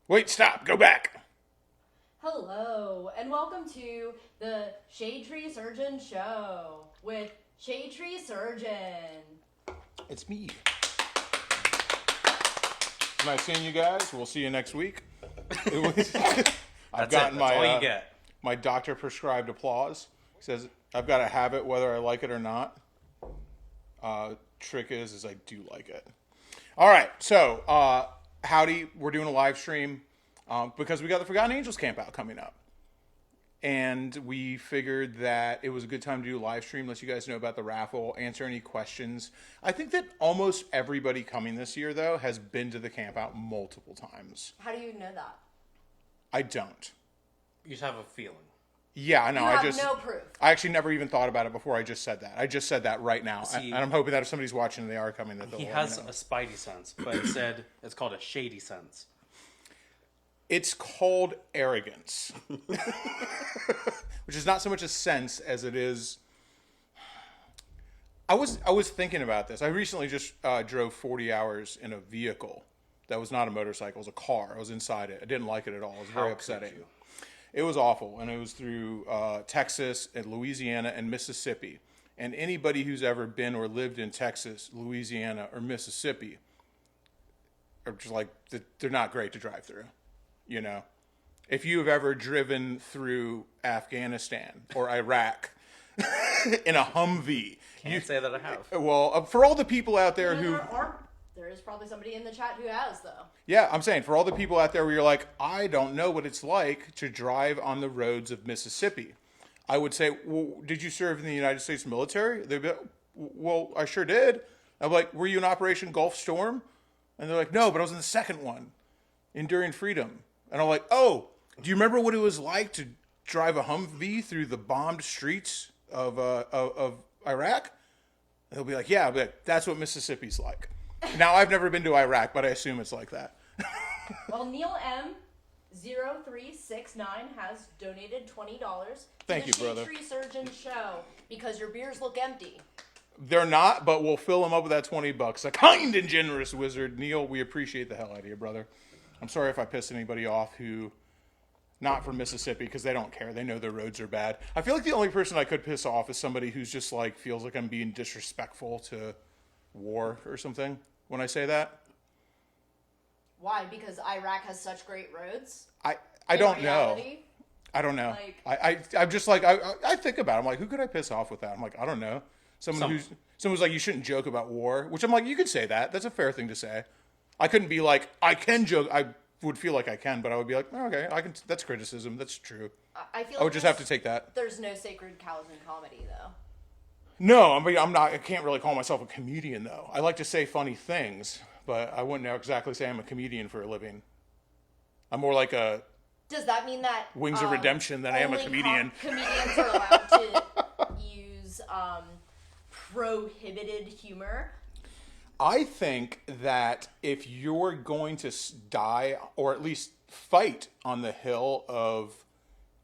Wait, stop. Go back. Hello, and welcome to the Shade Tree Surgeon Show with Shade Tree Surgeon. It's me. Nice seeing you guys. We'll see you next week. I've gotten That's all you get. my doctor prescribed applause. He says I've got to have it whether I like it or not. Trick is I do like it. All right, so howdy. We're doing a live stream because we got the Forgotten Angels camp out coming up. And we figured that it was a good time to do a live stream, let you guys know about the raffle, answer any questions. I think that almost everybody coming this year, though, has been to the camp out multiple times. How do you know that? I don't. You just have a feeling. Yeah, I know. You have no proof. I actually never even thought about it before I just said that. I just said that right now. See, and I'm hoping that if somebody's watching and they are coming, that they'll He let me has know. a spidey sense, but instead it's called a shady sense. It's called arrogance. Which is not so much a sense as it is... I was thinking about this. I recently just drove 40 hours in a vehicle that was not a motorcycle. It was a car. I was inside it. I didn't like it at all. It was very upsetting. It was awful. And it was through Texas and Louisiana and Mississippi. And anybody who's ever been or lived in Texas, Louisiana, or Mississippi are just like, they're not great to drive through. You know, if you have ever driven through Afghanistan or Iraq in a Humvee, Can't say that I have. well, for all the people out there who, There is probably somebody in the chat who has, though. yeah, I'm saying for all the people out there where you're like, I don't know what it's like to drive on the roads of Mississippi. I would say, well, did you serve in the United States military? They'd be like, well, I sure did. I'm like, were you in Operation Gulf Storm? And they're like, no, but I was in the second one, Enduring Freedom. And I'm like, oh, do you remember what it was like to drive a Humvee through the bombed streets of Iraq? And they'll be like, yeah. I'll be like, that's what Mississippi's like. Now, I've never been to Iraq, but I assume it's like that. Well, Neil M0369 has donated $20 to Thank the you, Shade brother. Tree Surgeon Show because your beers look empty. They're not, but we'll fill them up with that $20. A kind and generous wizard. Neil, we appreciate the hell out of you, brother. I'm sorry if I pissed anybody off who, not from Mississippi, because they don't care. They know their roads are bad. I feel like the only person I could piss off is somebody who's just like, feels like I'm being disrespectful to war or something when I say that. Why? Because Iraq has such great roads? I In don't know. reality? I don't know. Like- I'm just like, I think about it. I'm like, who could I piss off with that? I'm like, I don't know. Someone's like, you shouldn't joke about war, which I'm like, you could say that. That's a fair thing to say. I couldn't be like, I can joke. I would feel like I can, but I would be like, oh, okay, I can. That's criticism. That's true. I feel I would like just have to take that. There's no sacred cows in comedy, though. No, I'm not. I can't really call myself a comedian, though. I like to say funny things, but I wouldn't exactly say I'm a comedian for a living. I'm more like a Does that mean that Wings of Redemption than I am a only comedian. Comedians are allowed to use prohibited humor? I think that if you're going to die, or at least fight on the hill of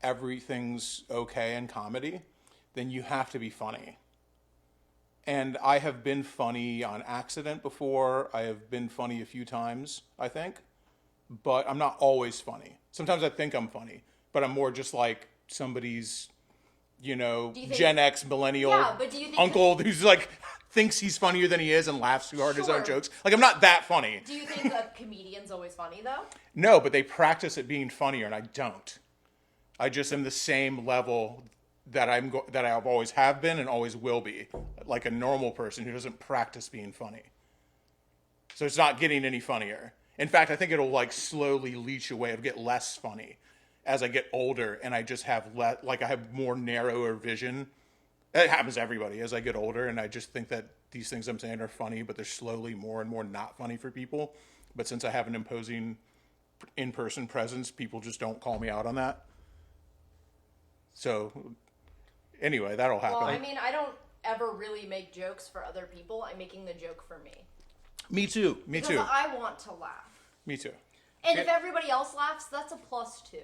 everything's okay in comedy, then you have to be funny. And I have been funny on accident before. I have been funny a few times, I think. But I'm not always funny. Sometimes I think I'm funny, but I'm more just like somebody's, Do you think- Gen X millennial Yeah, but do you think uncle who's like thinks he's funnier than he is and laughs too hard at his own Sure. jokes. Like, I'm not that funny. Do you think a comedian's always funny, though? No, but they practice at being funnier, and I don't. I just am the same level that that I've always have been and always will be, like a normal person who doesn't practice being funny. So it's not getting any funnier. In fact, I think it'll like slowly leach away. It'll get less funny as I get older, and I just have I have more narrower vision. It happens to everybody as I get older, and I just think that these things I'm saying are funny, but they're slowly more and more not funny for people. But since I have an imposing in-person presence, people just don't call me out on that. So, anyway, that'll happen. Well, I mean, I don't ever really make jokes for other people. I'm making the joke for me. Me too. Me Because too. I want to laugh. Me too. And if everybody else laughs, that's a plus, too.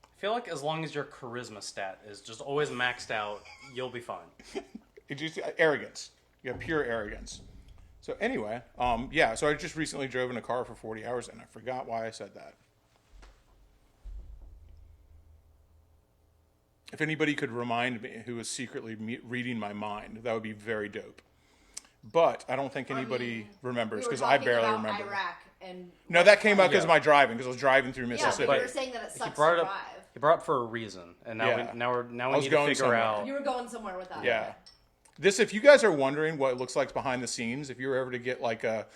I feel like as long as your charisma stat is just always maxed out, you'll be fine. It's just arrogance. You have pure arrogance. So anyway, so I just recently drove in a car for 40 hours, and I forgot why I said that. If anybody could remind me who was secretly reading my mind, that would be very dope. But I don't think anybody remembers because I barely remember. Iraq and no, that came up because of my driving, because I was driving through Mississippi. Yeah, but you were saying that it sucks to drive. He brought it up for a reason, and now we need to figure out. You were going somewhere with that. Yeah. This, if you guys are wondering what it looks like behind the scenes, if you were ever to get like a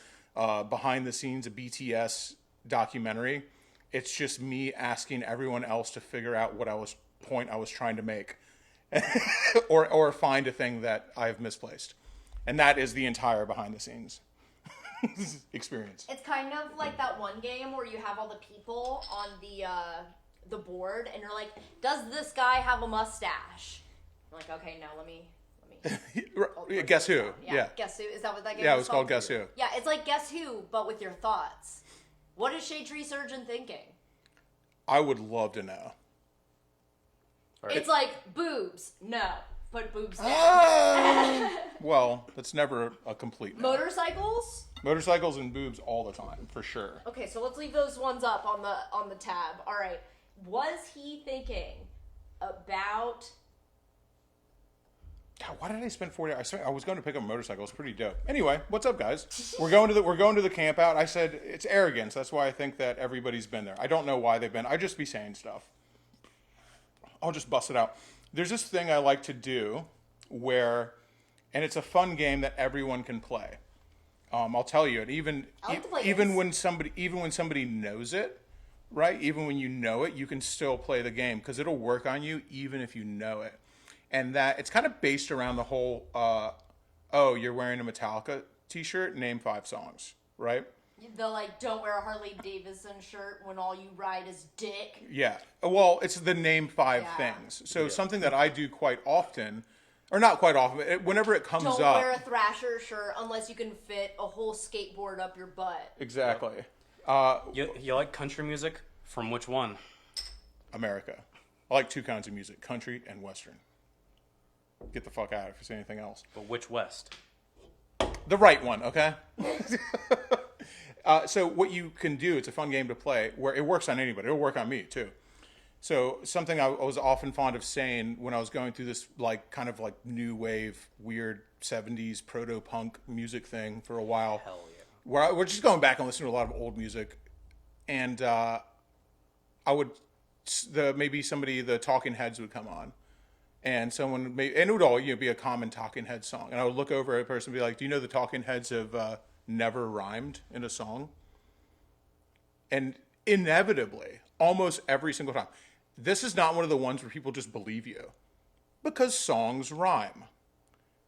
behind the scenes, a BTS documentary, it's just me asking everyone else to figure out what point I was trying to make, or find a thing that I've misplaced, and that is the entire behind the scenes experience. It's kind of like that one game where you have all the people on the board, and you're like, "Does this guy have a mustache?" I'm like, "Okay, no, let me." Guess who? Yeah. Guess who? Is that what that game Yeah, it was was called Guess Who. Yeah, it's like Guess Who, but with your thoughts. What is Shade Tree Surgeon thinking? I would love to know. Right. It's like boobs. No, put boobs down. Well, that's never a complete no. Motorcycles? Motorcycles and boobs all the time, for sure. Okay, so let's leave those ones up on the tab. All right. Was he thinking about? God, why did I spend 40 hours? I was going to pick up a motorcycle. It's pretty dope. Anyway, what's up, guys? We're going to the camp out. I said it's arrogance. That's why I think that everybody's been there. I don't know why they've been. I just be saying stuff. I'll just bust it out. There's this thing I like to do where, and it's a fun game that everyone can play. I'll tell you it. Even when somebody knows it, right? Even when you know it, you can still play the game because it'll work on you even if you know it. And that it's kind of based around the whole, you're wearing a Metallica t-shirt, name 5 songs, right? The don't wear a Harley Davidson shirt when all you ride is dick. Yeah. Well, it's the name 5 things. So something that I do quite often, or not quite often, whenever it comes up. Don't wear a Thrasher shirt unless you can fit a whole skateboard up your butt. Exactly. You like country music? From which one? America. I like 2 kinds of music, country and Western. Get the fuck out if you say anything else. But which West? The right one, okay? So what you can do, it's a fun game to play where it works on anybody. It'll work on me too. So something I was often fond of saying when I was going through this kind of new wave, weird 70s proto-punk music thing for a while. Hell yeah. Where we're just going back and listening to a lot of old music. And I would, maybe the Talking Heads would come on. And it would all be a common Talking Heads song. And I would look over at a person and be like, do you know the Talking Heads have never rhymed in a song? And inevitably, almost every single time, this is not one of the ones where people just believe you. Because songs rhyme.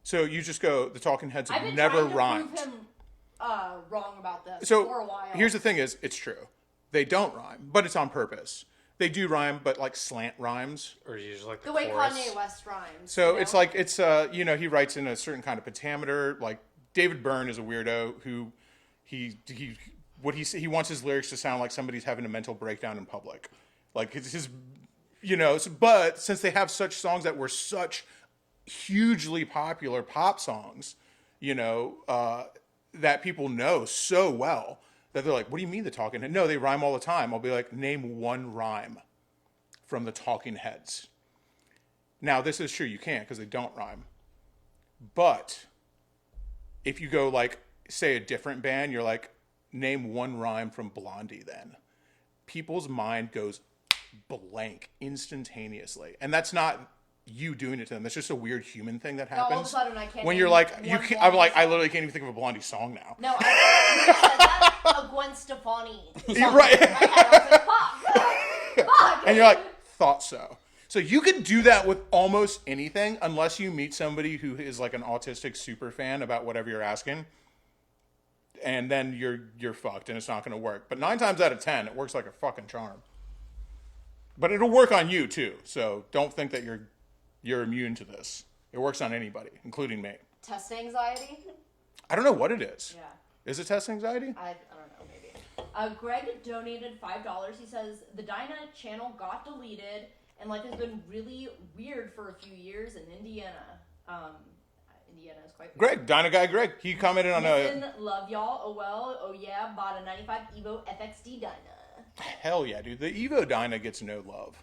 So you just go, the Talking Heads have never rhymed. I've been trying to prove him wrong about this for a while. Here's the thing it's true. They don't rhyme, but it's on purpose. They do rhyme, but slant rhymes. Or usually the way chorus. Kanye West rhymes. So it's he writes in a certain kind of pentameter. Like David Byrne is a weirdo who he wants his lyrics to sound like somebody's having a mental breakdown in public. Like his but since they have such songs that were such hugely popular pop songs, that people know so well. That they're like, what do you mean the Talking Heads? No, they rhyme all the time. I'll be like, name one rhyme from the Talking Heads. Now, this is true. You can't because they don't rhyme. But if you go say a different band, you're like, name one rhyme from Blondie then. People's mind goes blank instantaneously. And that's not you doing it to them. That's just a weird human thing that happens. All of a sudden, I can't. When you're like, I'm like, I literally can't even think of a Blondie song now. No, I said that. A Gwen Stefani song. You're right. In my head. I was like, fuck. And you're like, thought so. So you can do that with almost anything unless you meet somebody who is like an autistic super fan about whatever you're asking. And then you're fucked and it's not going to work. But 9 times out of 10, it works like a fucking charm. But it'll work on you too. So don't think that you're immune to this. It works on anybody, including me. Test anxiety? I don't know what it is. Yeah. Is it test anxiety? I don't know, maybe. Greg donated $5. He says, the Dinah channel got deleted and life has been really weird for a few years in Indiana. Indiana is quite Greg, Dyna Guy Greg. He commented on Listen, love y'all. Oh well. Oh yeah. Bought a 95 Evo FXD Dyna. Hell yeah, dude. The Evo Dyna gets no love.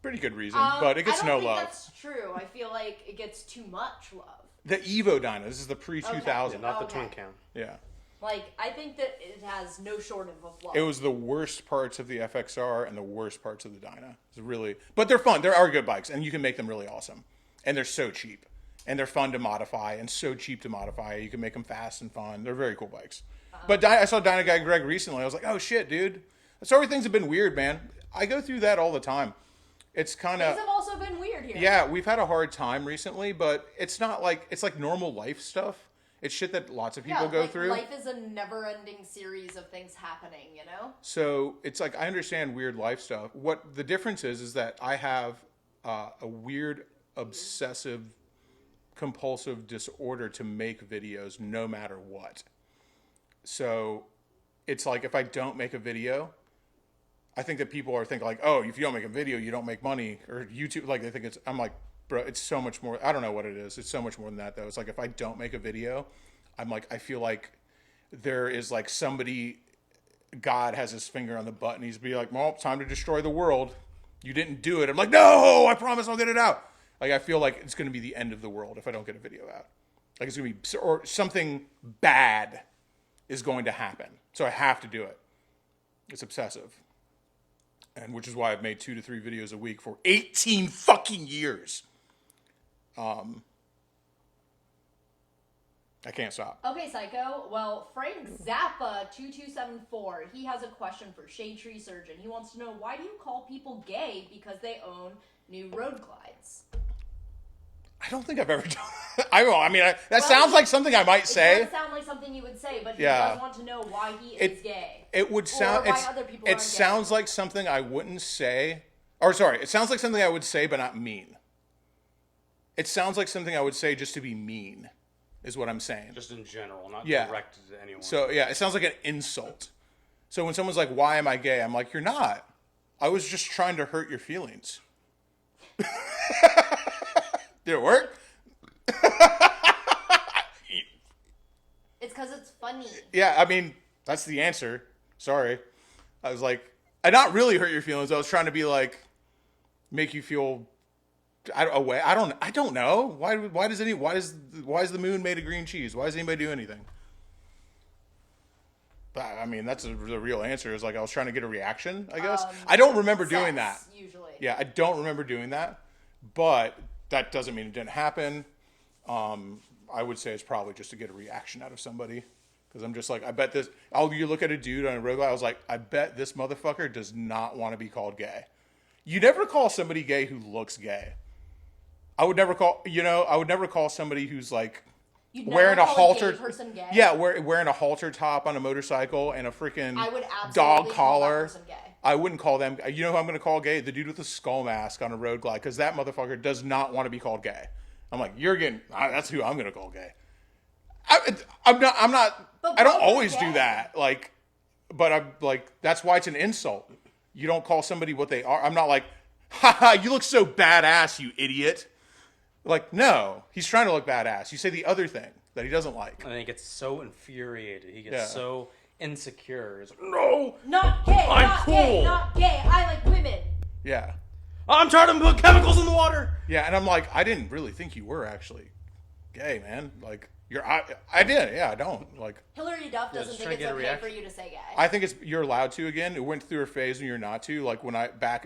Pretty good reason, but it gets no love. That's true. I feel like it gets too much love. The Evo Dyna. This is the pre-2000. Okay. Not the twin cam. Yeah. Like, I think that it has no shortage of love. It was the worst parts of the FXR and the worst parts of the Dyna. It's really, but they're fun. There are good bikes, and you can make them really awesome. And they're so cheap, and they're fun to modify, and so cheap to modify. You can make them fast and fun. They're very cool bikes. But I saw Dyna Guy Greg recently. I was like, oh shit, dude. Sorry, things have been weird, man. I go through that all the time. It's kind of. Things have also been weird here. Yeah, we've had a hard time recently, but it's not like it's like normal life stuff. It's shit that lots of people go through. Life is a never-ending series of things happening, you know? So it's like I understand weird life stuff. What the difference is that I have a weird, obsessive, compulsive disorder to make videos no matter what. So it's like if I don't make a video, I think that people are thinking like, oh, if you don't make a video, you don't make money. Or YouTube, like they think it's, I'm like, bro, it's so much more. I don't know what it is. It's so much more than that, though. It's like if I don't make a video, I'm like, I feel like there is like somebody, God has his finger on the button. He's be like, well, time to destroy the world. You didn't do it. I'm like, no, I promise I'll get it out. Like, I feel like it's going to be the end of the world if I don't get a video out. Like, it's going to be, or something bad is going to happen. So I have to do it. It's obsessive. And which is why I've made 2 to 3 videos a week for 18 fucking years. I can't stop. Okay, Psycho. Well, Frank Zappa2274, he has a question for Shade Tree Surgeon. He wants to know, why do you call people gay because they own new road glides? I don't think I've ever done that. I mean, that sounds like something I might say. It does sound like something you would say, but he does want to know why he is gay. It would sound, or why other people it aren't sounds gay. like something I wouldn't say. Or sorry, it sounds like something I would say but not mean. It sounds like something I would say just to be mean, is what I'm saying. Just in general, not Yeah. directed to anyone. So, yeah, it sounds like an insult. So when someone's like, why am I gay? I'm like, you're not. I was just trying to hurt your feelings. Did it work? It's because it's funny. Yeah, I mean, that's the answer. Sorry. I was like, I not really hurt your feelings. I was trying to be like, make you feel away. I don't know. Why is the moon made of green cheese? Why does anybody do anything? But, I mean, that's the real answer. Is like I was trying to get a reaction, I guess. I don't remember doing that. Usually. Yeah, I don't remember doing that. But that doesn't mean it didn't happen. I would say it's probably just to get a reaction out of somebody. Because I'm just like, I bet this... You look at a dude on a road, I was like, I bet this motherfucker does not want to be called gay. You never call somebody gay who looks gay. I would never call somebody who's like... You'd wearing never a call halter... gay person gay? Yeah, wearing a halter top on a motorcycle and a freaking I would absolutely dog call collar. that person gay. I wouldn't call them... You know who I'm going to call gay? The dude with the skull mask on a road glide. Because that motherfucker does not want to be called gay. I'm like, you're getting... That's who I'm going to call gay. I'm not... But I don't both are always gay. do that. Like, but I'm like, that's why it's an insult. You don't call somebody what they are. I'm not like, haha, you look so badass, you idiot. Like, no, he's trying to look badass. You say the other thing that he doesn't like. And he gets so infuriated. He gets Yeah. so insecure. He's like, no, Not gay. I'm not cool. Gay, not gay. I like women. Yeah. I'm trying to put chemicals in the water. Yeah, and I'm like, I didn't really think you were actually gay, man. Like, I did. Yeah, I don't. Like, Hillary Duff doesn't just think try to it's get a okay reaction. for you to say gay. I think you're allowed to again. It went through a phase when you're not to. Like when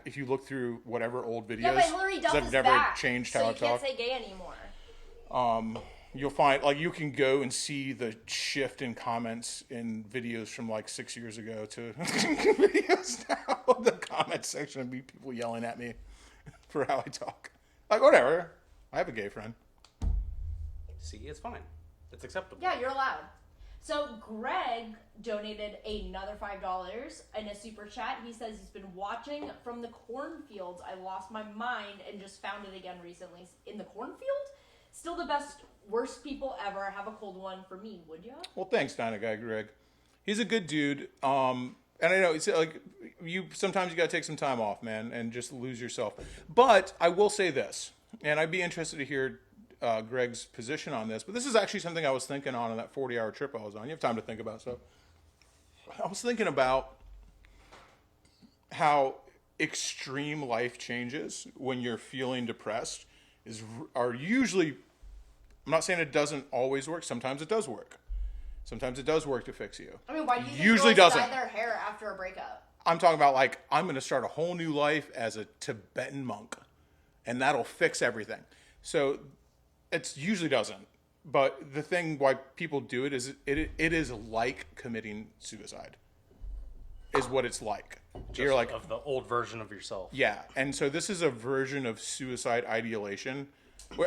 if you look through whatever old videos, yeah, but Hillary Duff 'cause I've is never back, changed so how I you can't talk. say gay anymore. You'll find like you can go and see the shift in comments in videos from like 6 years ago to videos now. The comment section would be people yelling at me for how I talk. Like whatever. I have a gay friend. See, it's fine. It's acceptable. Yeah, you're allowed. So Greg donated another $5 in a super chat. He says he's been watching from the cornfields. I lost my mind and just found it again recently. In the cornfield? Still the best, worst people ever. Have a cold one for me, would ya? Well, thanks, Dyna Guy Greg. He's a good dude. And I know it's like sometimes you gotta take some time off, man, and just lose yourself. But I will say this, and I'd be interested to hear Greg's position on this, but this is actually something I was thinking on that 40-hour trip I was on. You have time to think about stuff. I was thinking about how extreme life changes when you're feeling depressed are usually, I'm not saying it doesn't always work. Sometimes it does work. Sometimes it does work to fix you. I mean, why do you think usually girls doesn't. dye their hair after a breakup? I'm talking about like, I'm going to start a whole new life as a Tibetan monk, and that'll fix everything. So it usually doesn't. But the thing why people do it is it is like committing suicide. Is what it's like. You're like of the old version of yourself. Yeah, and so this is a version of suicide ideation.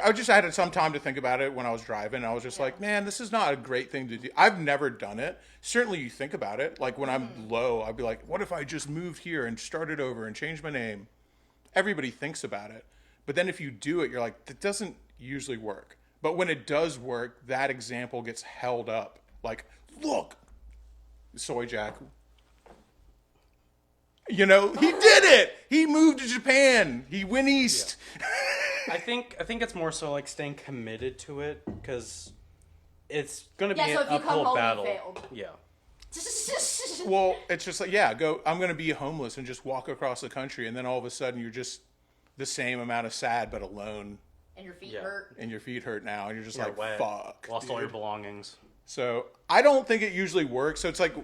I just had some time to think about it when I was driving. I was just like, man, this is not a great thing to do. I've never done it. Certainly you think about it. Like when I'm low, I'd be like, what if I just moved here and started over and changed my name? Everybody thinks about it. But then if you do it, you're like, that doesn't usually work. But when it does work, that example gets held up. Like, look, Soy Jack. You know, he did it. He moved to Japan. He went east. Yeah. I think it's more so like staying committed to it because it's going to be so an if you come uphill home, battle. you failed. Yeah. Well, it's just like, I'm going to be homeless and just walk across the country, and then all of a sudden you're just the same amount of sad but alone. And your feet hurt. And your feet hurt now, and you're just You're like, wet. fuck. Lost dude. all your belongings. So I don't think it usually works. So it's like,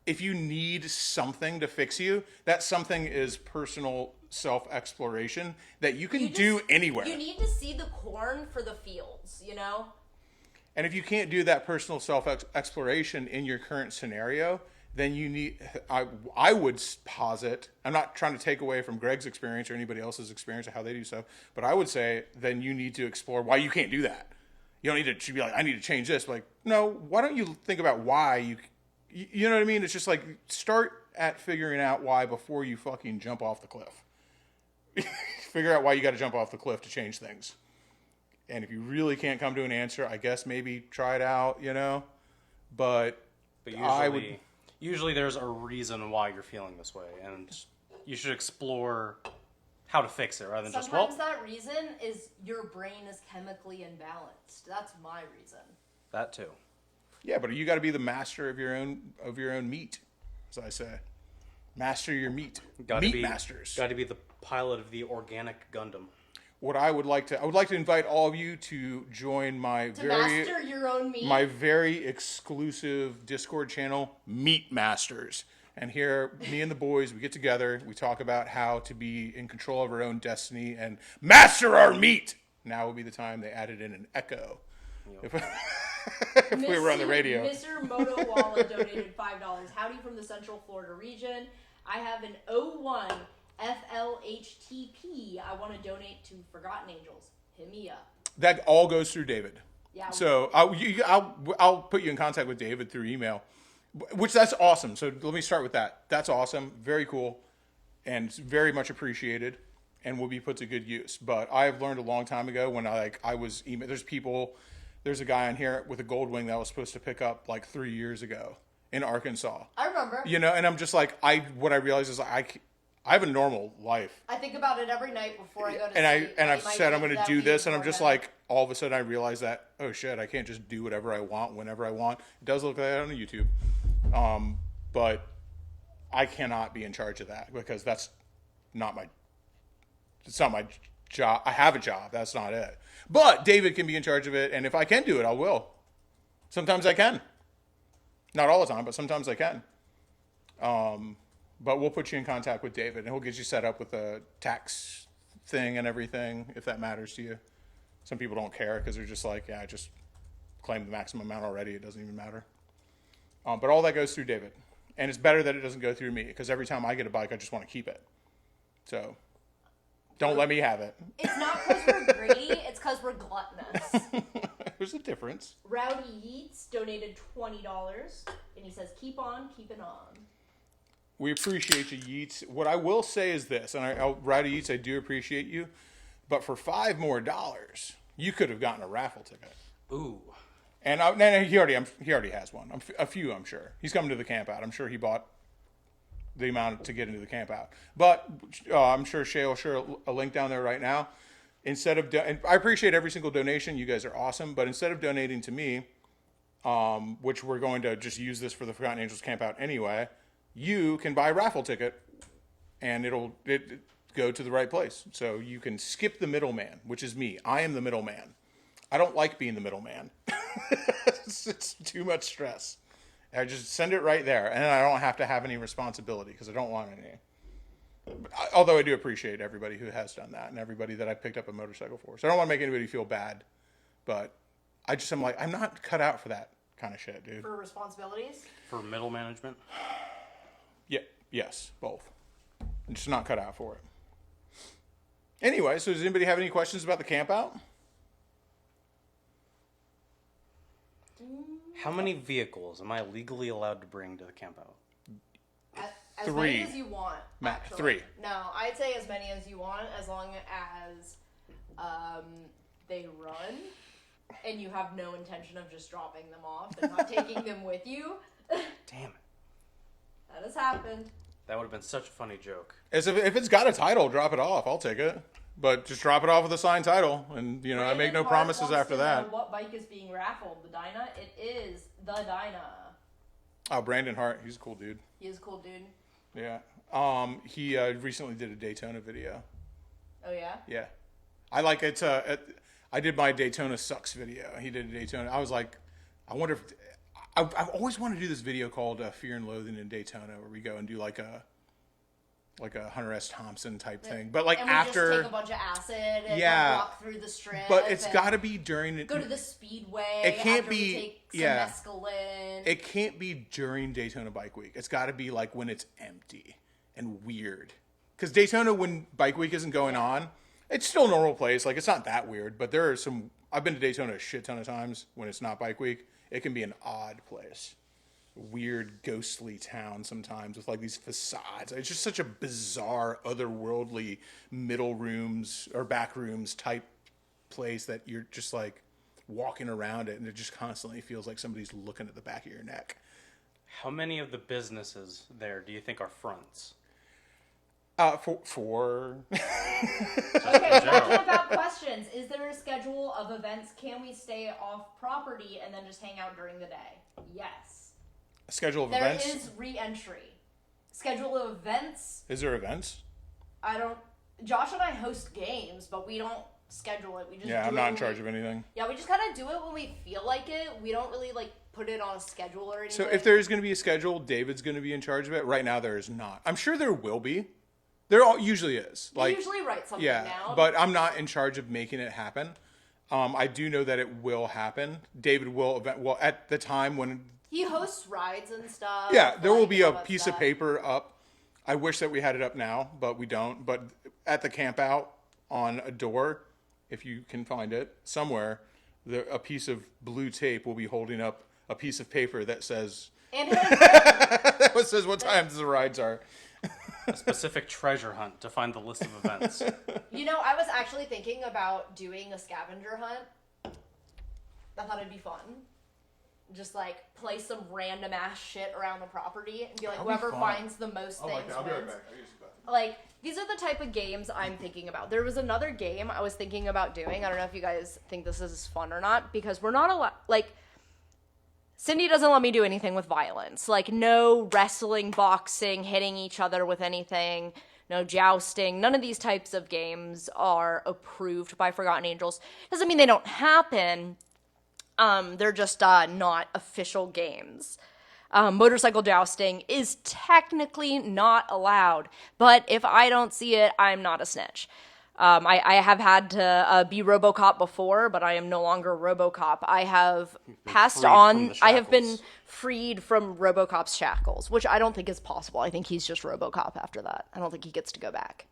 if you need something to fix you, that something is personal self-exploration that you can do anywhere. You need to see the corn for the fields, you know? And if you can't do that personal self-exploration in your current scenario, then you need, I would posit, I'm not trying to take away from Greg's experience or anybody else's experience or how they do so, but I would say then you need to explore why you can't do that. You don't need to be like, I need to change this. Like, no, why don't you think about why you know what I mean? It's just like, start at figuring out why before you fucking jump off the cliff. Figure out why you got to jump off the cliff to change things. And if you really can't come to an answer, I guess maybe try it out, you know? But usually there's a reason why you're feeling this way, and you should explore how to fix it rather than Sometimes that reason is your brain is chemically imbalanced. That's my reason. That too. Yeah, but you got to be the master of your own meat, as I say. Master your meat. Masters. Got to be the pilot of the organic Gundam. What I would like to invite all of you to join master your own meat. My very exclusive Discord channel, Meat Masters. And here, me and the boys, we get together, we talk about how to be in control of our own destiny and master our meat. Now would be the time they added in an echo. Yep. If we were on the radio. Mr. Motowala donated $5. Howdy from the Central Florida region. I have an 01 FLHTP I want to donate to Forgotten Angels. Hit me up. That all goes through David. Yeah. So I'll put you in contact with David through email, which that's awesome. So let me start with that. That's awesome. Very cool. And very much appreciated and will be put to good use. But I've learned a long time ago when I was email. There's a guy on here with a gold wing that I was supposed to pick up like 3 years ago in Arkansas. I remember. You know, and I'm just like, what I realize is I have a normal life. I think about it every night before I go to sleep. And I've said I'm going to do this, and I'm just like, all of a sudden I realize that, oh shit, I can't just do whatever I want whenever I want. It does look like that on YouTube. But I cannot be in charge of that because it's not my job. I have a job. That's not it. But David can be in charge of it, and if I can do it, I will. Sometimes I can. Not all the time, but sometimes I can. But we'll put you in contact with David, and he'll get you set up with a tax thing and everything, if that matters to you. Some people don't care because they're just like, yeah, I just claimed the maximum amount already. It doesn't even matter. But all that goes through David. And it's better that it doesn't go through me because every time I get a bike, I just want to keep it. So don't let me have it. It's not because we're greedy, it's because we're gluttonous. There's a difference. Rowdy Yeats donated $20, and he says, keep on keeping on. We appreciate you, Yeats. What I will say is this, and Rowdy Yeats, I do appreciate you, but for $5 more, you could have gotten a raffle ticket. Ooh. And he already has one. A few, I'm sure. He's coming to the camp out. I'm sure he bought the amount to get into the camp out. But I'm sure Shay will share a link down there right now. instead of and I appreciate every single donation. You guys are awesome, but instead of donating to me, which we're going to just use this for the Forgotten Angels camp out anyway, you can buy a raffle ticket, and it'll go to the right place. So you can skip the middleman, which is me. I am the middleman. I don't like being the middleman. It's too much stress. I just send it right there, and I don't have to have any responsibility because I don't want any. Although I do appreciate everybody who has done that and everybody that I picked up a motorcycle for. So I don't want to make anybody feel bad, but I'm like, I'm not cut out for that kind of shit, dude. For responsibilities? For middle management? Yeah, yes, both. I'm just not cut out for it. Anyway, so does anybody have any questions about the camp out? How many vehicles am I legally allowed to bring to the camp out? As 3. many as you want. Matt, actually. 3. No, I'd say as many as you want, as long as they run and you have no intention of just dropping them off and not taking them with you. Damn it. That has happened. That would have been such a funny joke. As if it's got a title, drop it off. I'll take it. But just drop it off with a signed title. And, I make Brandon no Hart promises wants after to know that. what bike is being raffled? The Dyna? It is the Dyna. Oh, Brandon Hart. He's a cool dude. He is a cool dude. Yeah. He recently did a Daytona video. Oh, yeah? Yeah. I like it. I did my Daytona Sucks video. He did a Daytona. I was like, I wonder if... I've always wanted to do this video called Fear and Loathing in Daytona, where we go and do like a Hunter S. Thompson type thing. But like and after... just take a bunch of acid and Yeah. walk through the strip. But it's got to be during... Go to the speedway. It can't after be... we take some yeah. mescaline. It can't be during Daytona Bike Week. It's got to be like when it's empty and weird. Because Daytona, when Bike Week isn't going on, it's still a normal place. Like, it's not that weird. But there are some... I've been to Daytona a shit ton of times when it's not Bike Week. It can be an odd place. Weird, ghostly town sometimes with like these facades. It's just such a bizarre, otherworldly middle rooms or back rooms type place that you're just like walking around it and it just constantly feels like somebody's looking at the back of your neck. How many of the businesses there do you think are fronts? For Okay, talking about questions. Is there a schedule of events? Can we stay off property and then just hang out during the day? Yes. a schedule of There events. is re-entry. Schedule of events. Is there events? Josh and I host games, but we don't schedule it. We just Yeah, do I'm it not in when charge of anything. Yeah, we just kind of do it when we feel like it. We don't really like put it on a schedule or anything. So if there is going to be a schedule, David's going to be in charge of it. Right now, there is not. I'm sure there will be. There usually is. We usually write something down. But I'm not in charge of making it happen. I do know that it will happen. David will at the time when he hosts rides and stuff. yeah, there will be a all that piece stuff. of paper up. I wish that we had it up now, but we don't. But at the camp out on a door, if you can find it somewhere, a piece of blue tape will be holding up a piece of paper that says And that says what times the rides are. A specific treasure hunt to find the list of events. I was actually thinking about doing a scavenger hunt. I thought it'd be fun. Just like play some random ass shit around the property and be like, That'd be whoever fun. finds the most things I'll be right wins. back. I use the bathroom. Like, these are the type of games I'm thinking about. There was another game I was thinking about doing. I don't know if you guys think this is fun or not, because we're not allowed, like, Cindy doesn't let me do anything with violence. Like, no wrestling, boxing, hitting each other with anything, no jousting. None of these types of games are approved by Forgotten Angels. Doesn't mean they don't happen. They're just not official games. Motorcycle jousting is technically not allowed, but if I don't see it, I'm not a snitch. I have had to be RoboCop before, but I am no longer RoboCop. I have passed freed from on. the I have been shackles. freed from RoboCop's shackles, which I don't think is possible. I think he's just RoboCop after that. I don't think he gets to go back.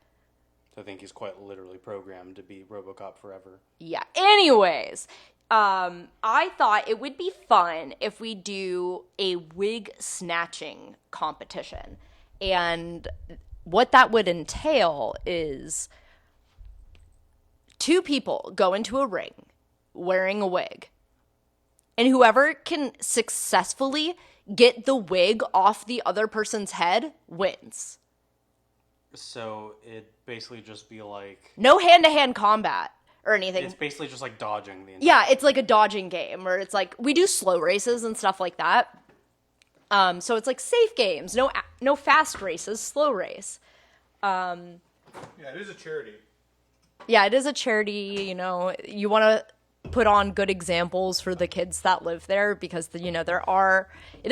I think he's quite literally programmed to be RoboCop forever. Yeah. Anyways, I thought it would be fun if we do a wig snatching competition. And what that would entail is 2 people go into a ring wearing a wig. And whoever can successfully get the wig off the other person's head wins. So it'd basically just be like... No hand-to-hand combat. or anything. It's basically just like dodging the entire Yeah, it's like a dodging game where it's like we do slow races and stuff like that. So it's like safe games, no fast races, slow race. Yeah, it is a charity. Yeah, it is a charity. You want to put on good examples for the kids that live there because it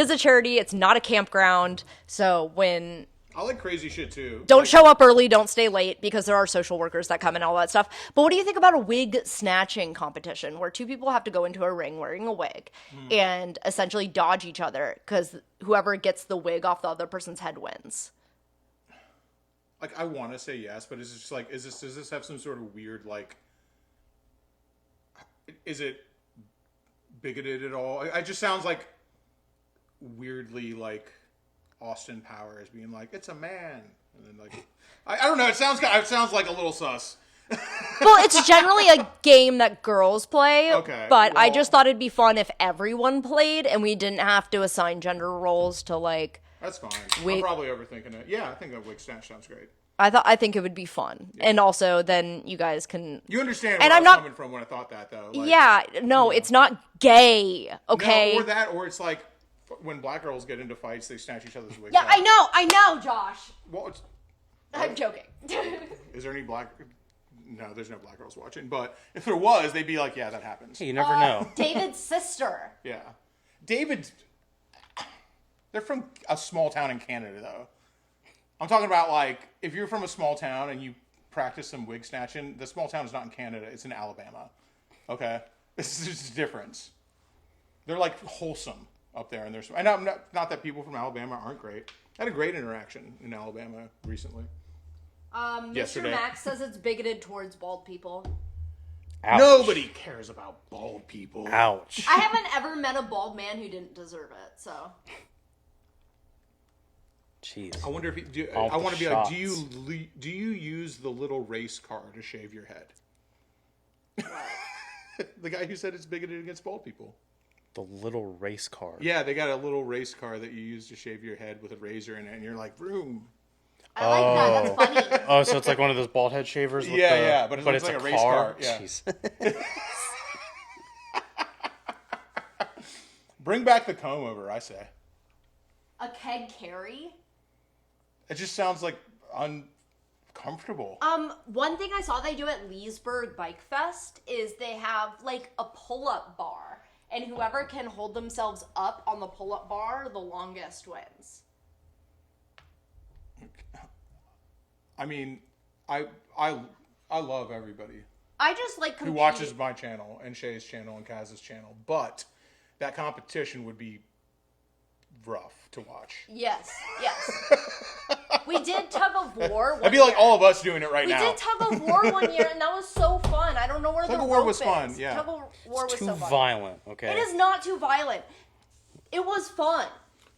is a charity. It's not a campground. So when I like crazy shit too. don't show up early, don't stay late because there are social workers that come and all that stuff. But what do you think about a wig snatching competition where two people have to go into a ring wearing a wig and essentially dodge each other because whoever gets the wig off the other person's head wins? Like, I want to say yes, but is it just like, does this have some sort of weird, like, is it bigoted at all? It just sounds like weirdly like Austin Powers being like, it's a man. And then like, I don't know. It sounds like a little sus. Well, it's generally a game that girls play. Okay, But I well- just thought it'd be fun if everyone played and we didn't have to assign gender roles to like. That's fine. Wait. I'm probably overthinking it. Yeah, I think a wig snatch sounds great. I think it would be fun, and also then you guys can. You understand And where I'm I was not- coming from when I thought that, though. Like, Yeah, no, it's not gay. Okay. No, or that, or it's like when black girls get into fights, they snatch each other's wigs Yeah, out. I know, Josh. Well, it's, I'm joking. is there any black? No, there's no black girls watching. But if there was, they'd be like, yeah, that happens. You never know. David's sister. Yeah. David, they're from a small town in Canada, though. I'm talking about, like, if you're from a small town and you practice some wig snatching, the small town is not in Canada. It's in Alabama. Okay? This is just a difference. They're, like, wholesome up there. And not that people from Alabama aren't great. I had a great interaction in Alabama recently. Yesterday. Mr. Max says it's bigoted towards bald people. Ouch. Nobody cares about bald people. Ouch. I haven't ever met a bald man who didn't deserve it, so. Jeez. I wonder if you, Off I the want to be like, shots. do you use the little race car to shave your head? The guy who said it's bigoted against bald people. The little race car. Yeah, they got a little race car that you use to shave your head with a razor in it, and you're like, vroom. I like that. That's funny. Oh, so it's like one of those bald head shavers? With Yeah, but it looks it's like a race car, yeah. Jeez. Bring back the comb over, I say. A keg carry? It just sounds like uncomfortable. One thing I saw they do at Leesburg Bike Fest is they have like a pull-up bar, and whoever can hold themselves up on the pull-up bar the longest wins. I mean, I love everybody I just like who competing. watches my channel and Shay's channel and Kaz's channel, but that competition would be rough to watch. Yes. We did tug of war. That'd be like all of us doing it right We now. did tug of war one year, and that was so fun. I don't know where Tug the of war rope was fun, is. yeah. Tug of war was Too so fun. violent, okay? It is not too violent. It was fun.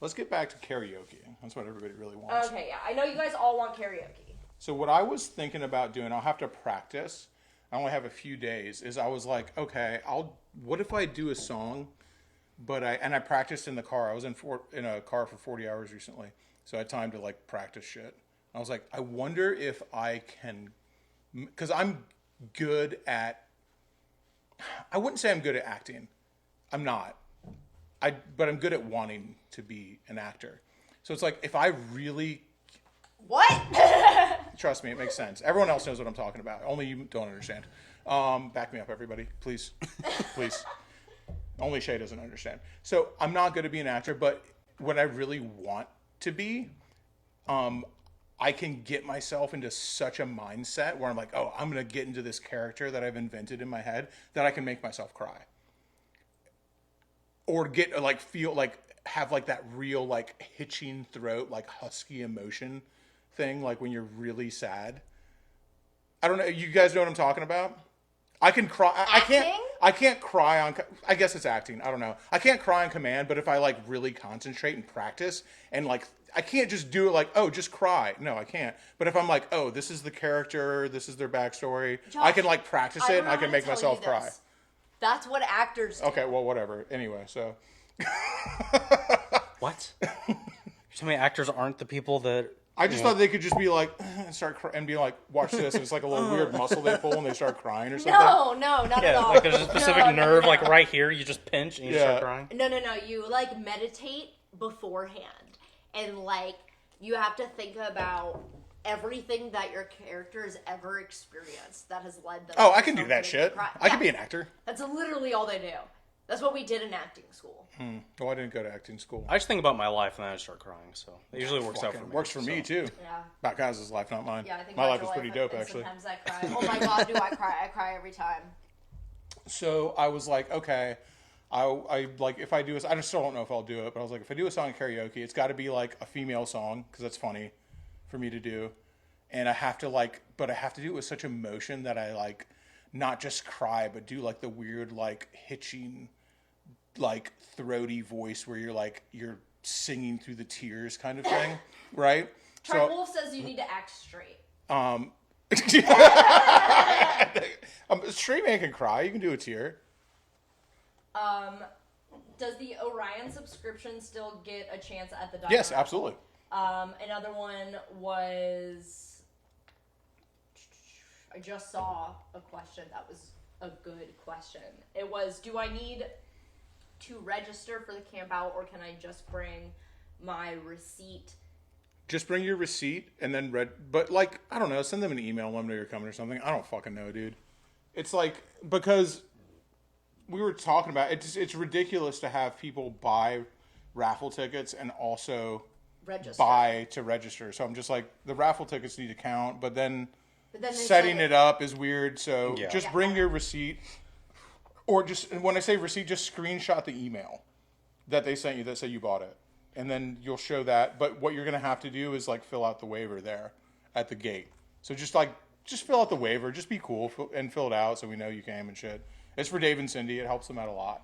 Let's get back to karaoke. That's what everybody really wants. Okay, yeah. I know you guys all want karaoke. So what I was thinking about doing, I'll have to practice. I only have a few days. Is I was like, okay, what if I do a song, but I practiced in the car. I was in a car for 40 hours recently, so I had time to like practice shit. I was like, I wonder if I can, because I'm good at. I wouldn't say I'm good at acting. I'm not. But I'm good at wanting to be an actor. So it's like if I really. What? Trust me, it makes sense. Everyone else knows what I'm talking about. Only you don't understand. Back me up, everybody. Please. Please. Only Shay doesn't understand. So I'm not going to be an actor, but what I really want to be, I can get myself into such a mindset where I'm like, oh, I'm going to get into this character that I've invented in my head that I can make myself cry. Or get, like, feel, like, have, like, that real, like, hitching throat, like, husky emotion thing, like, when you're really sad. I don't know. You guys know what I'm talking about? I can cry. I can't cry on, I guess it's acting. I don't know. I can't cry on command, but if I, like, really concentrate and practice and, like, I can't just do it like, oh, just cry. No, I can't. But if I'm like, oh, this is the character, this is their backstory, Josh, I can, like, practice it and I can make myself cry. This. That's what actors do. Okay, well, whatever. Anyway, so. What? You're telling me actors aren't the people that I just thought they could just be like, and start and be like, watch this. And it's like a little weird muscle they pull and they start crying or something. No, not at all. Like there's a specific No, nerve, no. like right here. You just pinch and you start crying. No. You like meditate beforehand, and like you have to think about everything that your character has ever experienced that has led them. Oh, to I can do that something shit. cry. I can be an actor. That's literally all they do. That's what we did in acting school. Oh, I didn't go to acting school. I just think about my life and then I start crying. So it usually works out for me. Works for me too. Yeah. About Kaz's life, not mine. Yeah, I think my about life is your pretty life, dope, and actually. Sometimes I cry. Oh my god, do I cry? I cry every time. So I was like, okay, I like if I do this, I just still don't know if I'll do it, but I was like, if I do a song in karaoke, it's got to be like a female song because that's funny for me to do, and I have to but I have to do it with such emotion that I like not just cry, but do like the weird like hitching, like throaty voice where you're singing through the tears kind of thing, right? Trent Wolf says you need to act straight. Straight man can cry. You can do a tear. Does the Orion subscription still get a chance at the Yes, Dynamo? absolutely. Another one was, I just saw a question that was a good question. It was, do I need to register for the camp out, or can I just bring my receipt? Just bring your receipt and then but like, I don't know, send them an email, let them know you're coming or something. I don't fucking know, dude. It's like, because we were talking about it's ridiculous to have people buy raffle tickets and also Register. buy to register. So I'm just like, the raffle tickets need to count, but then they setting said it up is weird. So Yeah. just bring your receipt, or just, when I say receipt, just screenshot the email that they sent you that said you bought it. And then you'll show that. But what you're going to have to do is like fill out the waiver there at the gate. So just fill out the waiver. Just be cool and fill it out so we know you came and shit. It's for Dave and Cindy. It helps them out a lot.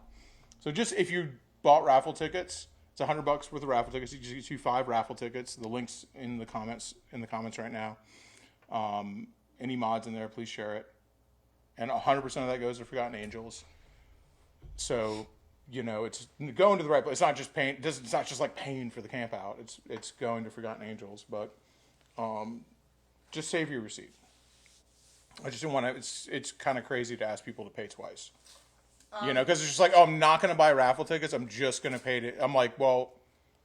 So just, if you bought raffle tickets, it's $100 worth of raffle tickets. You just get you 5 raffle tickets. The link's in the comments right now. Any mods in there, please share it. And 100% of that goes to Forgotten Angels. So, it's going to the right place. It's not just paying. It's not just like paying for the camp out. It's going to Forgotten Angels. But just save your receipt. I just didn't want to. It's kind of crazy to ask people to pay twice. Because it's just like, oh, I'm not going to buy raffle tickets. I'm just going to pay it. I'm like, well,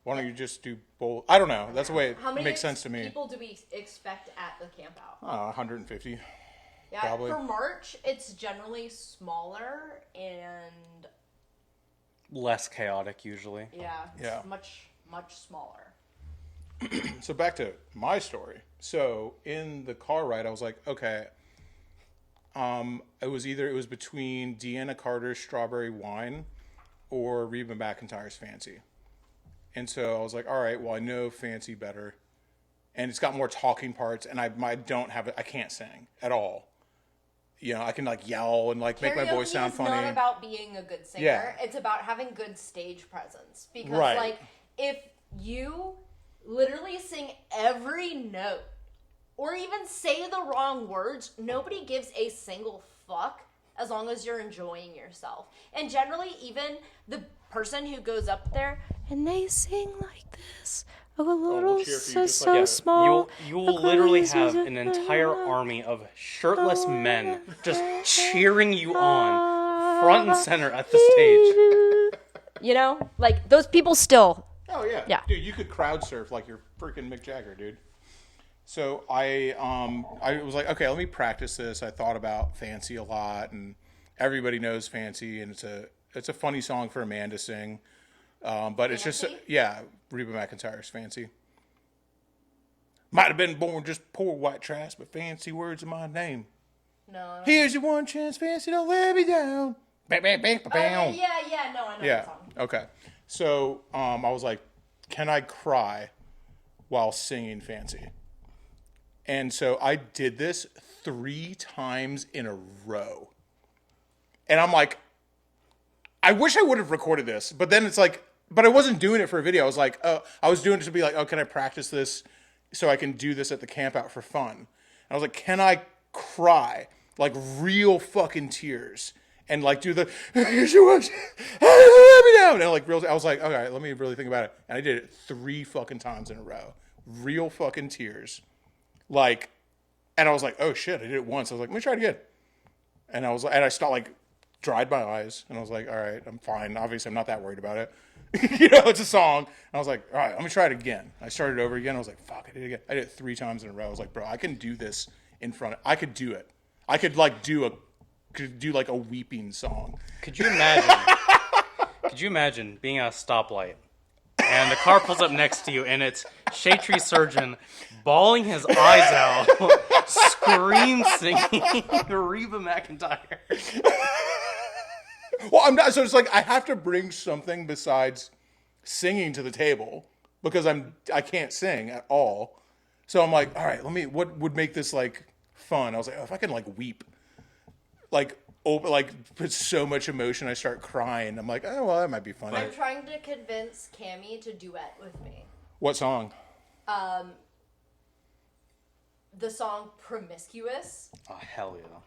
why don't you just do both? I don't know. That's the way it makes sense to me. How many people do we expect at the camp out? 150. Yeah, probably. for March, it's generally smaller and Less chaotic usually. Yeah. much smaller. So back to my story. So in the car ride, I was like, okay. It was between Deanna Carter's Strawberry Wine or Reba McEntire's Fancy. And so I was like, all right, well, I know Fancy better. And it's got more talking parts, and I can't sing at all. I can like yell and like make my voice sound funny. It's not about being a good singer. Yeah. It's about having good stage presence. Because Right. like if you literally sing every note or even say the wrong words, nobody gives a single fuck as long as you're enjoying yourself. And generally, even the person who goes up there and they sing like this, a little cheer for you so, just like that. small. You will literally have an entire army of shirtless men just cheering you on, front and center at the stage. Like those people still. Oh yeah. Yeah. Dude, you could crowd surf like you're freaking Mick Jagger, dude. So I was like, okay, let me practice this. I thought about Fancy a lot, and everybody knows Fancy, and it's a funny song for a man to sing. But it's just, Reba McEntire's Fancy. Might have been born just poor white trash, but fancy words are my name. No. Here's your one chance, Fancy, don't let me down. Bam, bam, bam, bam. Yeah, no, I know that song. Okay. So I was like, can I cry while singing Fancy? And so I did this 3 times in a row. And I'm like, I wish I would have recorded this. But then it's like, but I wasn't doing it for a video. I was like, I was doing it to be like, oh, can I practice this so I can do this at the camp out for fun? And I was like, can I cry? Like real fucking tears. And like do the, here's your watch, let me down. And like real, I was like, okay, let me really think about it. And I did it 3 fucking times in a row. real fucking tears. Like, and I was like, oh shit, I did it once. I was like, let me try it again. And I was like, and I stopped, like, dried my eyes, and I was like, all right, I'm fine. Obviously, I'm not that worried about it. It's a song. And I was like, all right, let me try it again. I started over again. I was like, fuck, I did it again. I did it 3 times in a row. I was like, bro, I can do this in front of, I could do it. I could, like, do like a weeping song. Could you imagine? Could you imagine being at a stoplight and the car pulls up next to you and it's Shade Tree Surgeon bawling his eyes out, scream singing Reba McEntire? Well, I'm not. So it's like I have to bring something besides singing to the table because I can't sing at all. So I'm like, all right, what would make this like fun? I was like, oh, if I can like weep, like put so much emotion, I start crying. I'm like, oh well, that might be funny. I'm trying to convince Cammie to duet with me. What song? The song "Promiscuous." Oh hell yeah!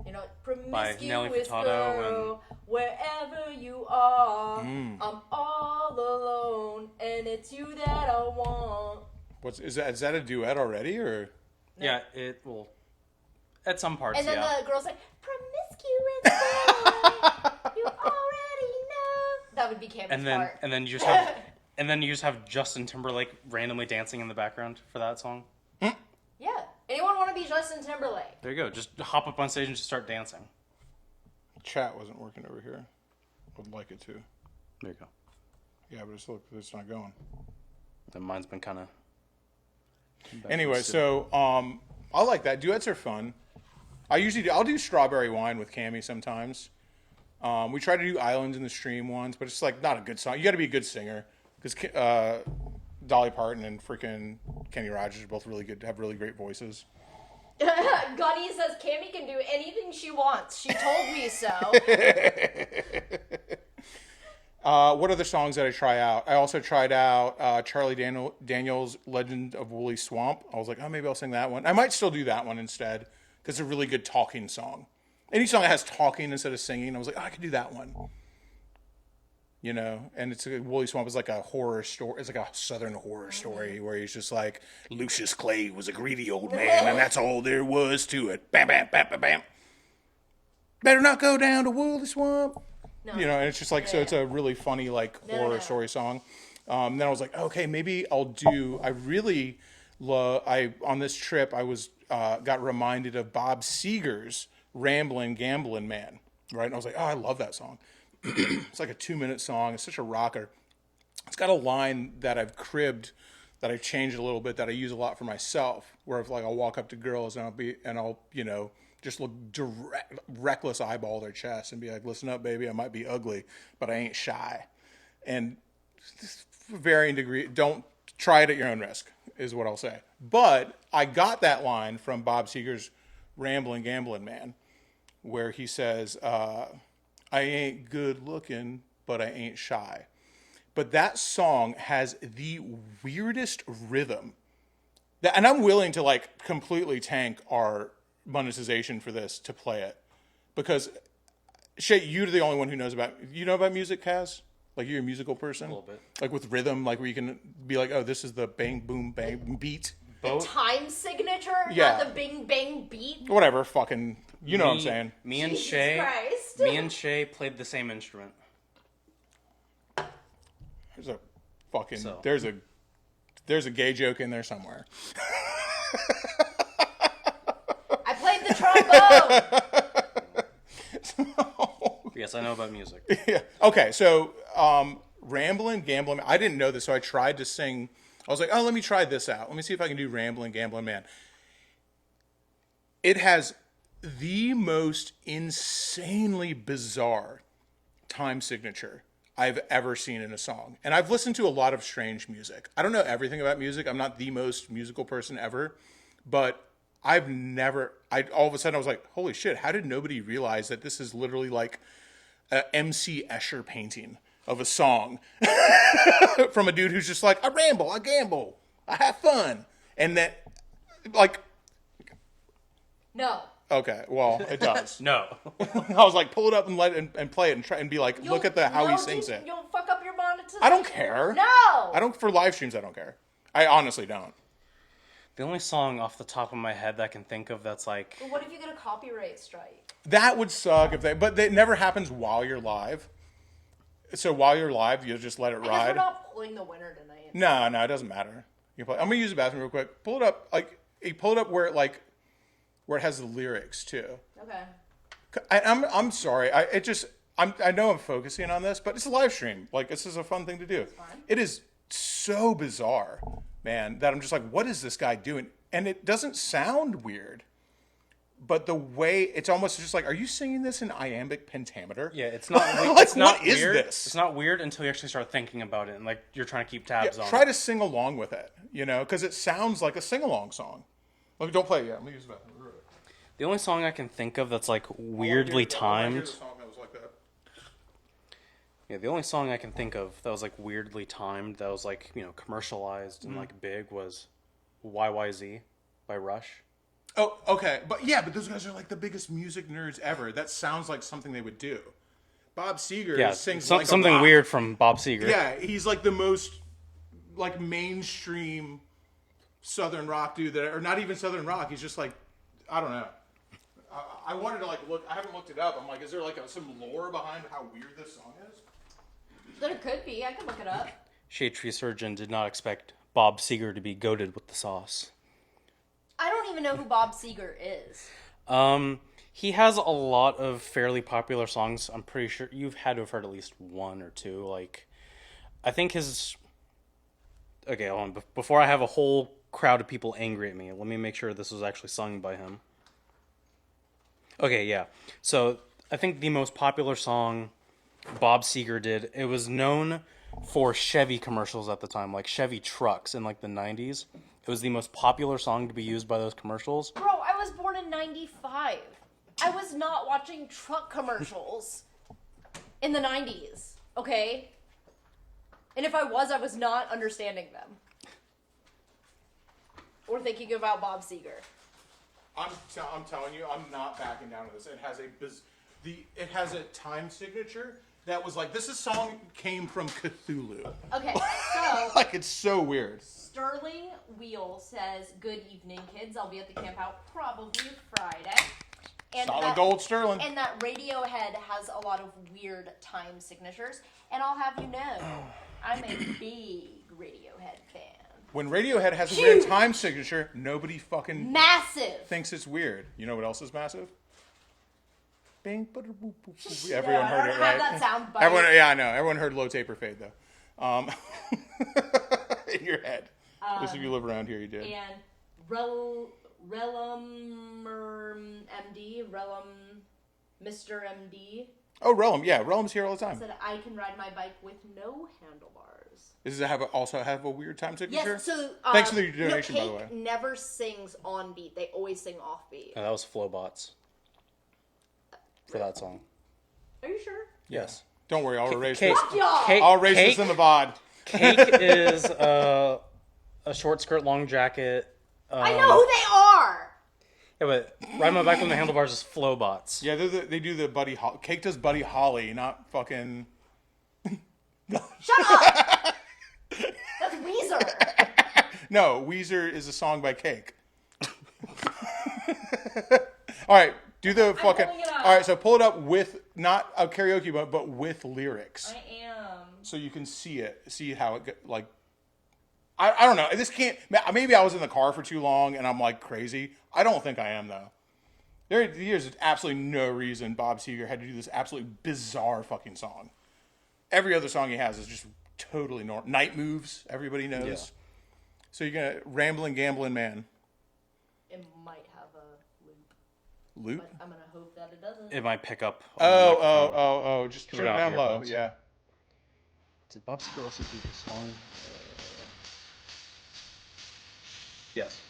You know, By Nelly promiscuous Furtado girl, wherever you are, I'm all alone, and it's you that I want. Is that a duet already or? Yeah, it will. At some parts, And then yeah. the girl's like, promiscuous boy, you already know. That would be Cammie's part. And then you just have Justin Timberlake randomly dancing in the background for that song. Yeah. Anyone want to be Justin Timberlake? There you go. Just hop up on stage and just start dancing. Chat wasn't working over here. Would like it to. There you go. Yeah, but it's not going. Then mine's been kind of. Anyway, so I like that. Duets are fun. I'll do Strawberry Wine with Cammie sometimes. We try to do Islands in the Stream once, but it's like not a good song. You got to be a good singer because Dolly Parton and freaking Kenny Rogers are both really good, have really great voices. Gunny says Cammie can do anything she wants. She told me so. What other songs did I try out? I also tried out Charlie Daniels' Legend of Woolly Swamp. I was like, oh, maybe I'll sing that one. I might still do that one instead because it's a really good talking song. Any song that has talking instead of singing, I was like, oh, I could do that one. You know, and Woolly Swamp is like a horror story. It's like a southern horror story where he's just like, Lucius Clay was a greedy old man, and that's all there was to it. Bam, bam, bam, bam, bam. Better not go down to Woolly Swamp. No. You know, and it's just like, so it's a really funny, like, horror story song. Then I was like, okay, maybe I'll do, I really love, on this trip, I was, got reminded of Bob Seger's Ramblin' Gamblin' Man, right? And I was like, oh, I love that song. It's like a 2-minute song. It's such a rocker. It's got a line that I've cribbed, that I've changed a little bit, that I use a lot for myself, where if, like, I'll walk up to girls and I'll, you know, just look reckless eyeball their chest and be like, listen up, baby, I might be ugly, but I ain't shy. And varying degree, don't try it at your own risk, is what I'll say. But I got that line from Bob Seger's Ramblin' Gamblin' Man, where he says, I ain't good looking, but I ain't shy. But that song has the weirdest rhythm. And I'm willing to, like, completely tank our monetization for this to play it, because Shay, you're the only one who knows about. You know about music, Kaz? Like, you're a musical person. A little bit. Like with rhythm, like where you can be like, oh, this is the bang boom bang beat. The time signature, Yeah. not the bing bang beat. Whatever, fucking, you know what I'm saying. Me and Jesus Shay. Christ. Me and Shay played the same instrument. There's a fucking So. there's a gay joke in there somewhere. I played the trombone. Yes, I know about music. Yeah. Okay, so Ramblin' Gamblin', I didn't know this, so I tried to sing. I was like, oh, let me try this out. Let me see if I can do Ramblin' Gamblin' Man. It has the most insanely bizarre time signature I've ever seen in a song. And I've listened to a lot of strange music. I don't know everything about music. I'm not the most musical person ever, but all of a sudden I was like, holy shit, how did nobody realize that this is literally like a MC Escher painting of a song from a dude who's just like, I ramble, I gamble, I have fun. And that, like, No. okay, well, it does. No. I was like, pull it up and let it and play it and try and be like, look at how he sings it. You'll fuck up your monetization. I don't care. No. For live streams, I don't care. I honestly don't. The only song off the top of my head that I can think of that's like, But what if you get a copyright strike? That would suck if they, but it never happens while you're live. So while you're live, you just let it I guess we're ride. not pulling the winner tonight. No, it doesn't matter. You play. I'm gonna use the bathroom real quick. Pull it up, you pull it up where it has the lyrics too. Okay. I'm sorry. I know I'm focusing on this, but it's a live stream. Like, this is a fun thing to do. fine. It is so bizarre, man, that I'm just like, what is this guy doing? And it doesn't sound weird, but the way it's almost just like, are you singing this in iambic pentameter? yeah, it's not. Like, it's not what is weird. this? It's not weird until you actually start thinking about it and like you're trying to keep tabs on Try it. to sing along with it, because it sounds like a sing along song. Look, don't play it yet. I'm gonna use the bathroom. The only song I can think of that's like weirdly timed. Yeah, the only song I can think of that was like weirdly timed, that was like, commercialized and like big was YYZ by Rush. Oh, okay. But those guys are like the biggest music nerds ever. That sounds like something they would do. Bob Seger Yeah, sings like something a rock. weird from Bob Seger. Yeah, he's like the most like mainstream Southern rock dude or not even Southern rock. He's just like, I don't know. I wanted to look. I haven't looked it up. I'm like, is there some lore behind how weird this song is? There could be. I can look it up. Shade Tree Surgeon did not expect Bob Seger to be goated with the sauce. I don't even know who Bob Seger is. He has a lot of fairly popular songs. I'm pretty sure you've had to have heard at least one or two. Like, I think his... Okay, hold on. Before I have a whole crowd of people angry at me, let me make sure this was actually sung by him. Okay, yeah. So, I think the most popular song Bob Seger did, it was known for Chevy commercials at the time, like Chevy trucks in like the 90s. It was the most popular song to be used by those commercials. Bro, I was born in 95. I was not watching truck commercials in the 90s, okay? And if I was not understanding them. Or thinking about Bob Seger. I'm telling you, I'm not backing down to this. It has a time signature that was like, this song came from Cthulhu. Okay, so Like, it's so weird. Sterling Wheel says, "Good evening, kids. I'll be at the camp out probably Friday." And Solid gold sterling. And that Radiohead has a lot of weird time signatures. And I'll have you know, I'm a big Radiohead fan. When Radiohead has a weird time signature, nobody fucking Massive. thinks it's weird. You know what else is massive? Bing, everyone Yeah, heard I it, don't right? have that sound bite. Yeah, I know. Everyone heard low taper fade though. In your head. At least if you live around here, you did. And Mr. MD Oh, Relum. Yeah, Relum's here all the time. said, "I can ride my bike with no handlebars." Does it also have a weird time signature? Yes, so Thanks for the donation, by the Cake way. never sings on beat. They always sing off beat. That was Flowbots for that song. Are you sure? Yes. Don't worry, I'll erase Cake, this. Fuck y'all! cake, I'll erase cake, this in the VOD. Cake is a short skirt, long jacket. I know who they are! Yeah, but Ride My Bike on the Handlebars is Flowbots. Yeah, they do the Buddy Holly. Cake does Buddy Holly, not fucking. Shut up! That's Weezer. No, Weezer is a song by Cake. All right, do the fucking. pulling it up. All right, so pull it up with not a karaoke, but with lyrics, I am. so you can see how it like. I don't know. This can't. Maybe I was in the car for too long and I'm like crazy. I don't think I am though. There's absolutely no reason Bob Seger had to do this absolutely bizarre fucking song. Every other song he has is just totally normal. Night Moves, everybody knows. Yeah. So you're gonna rambling, gambling man. It might have a loop, Loop? but I'm gonna hope that it doesn't. It might pick up. On the microphone. Oh! Just turn it off down your low. phones. Yeah. Did Bob Seger also do this song? Yes.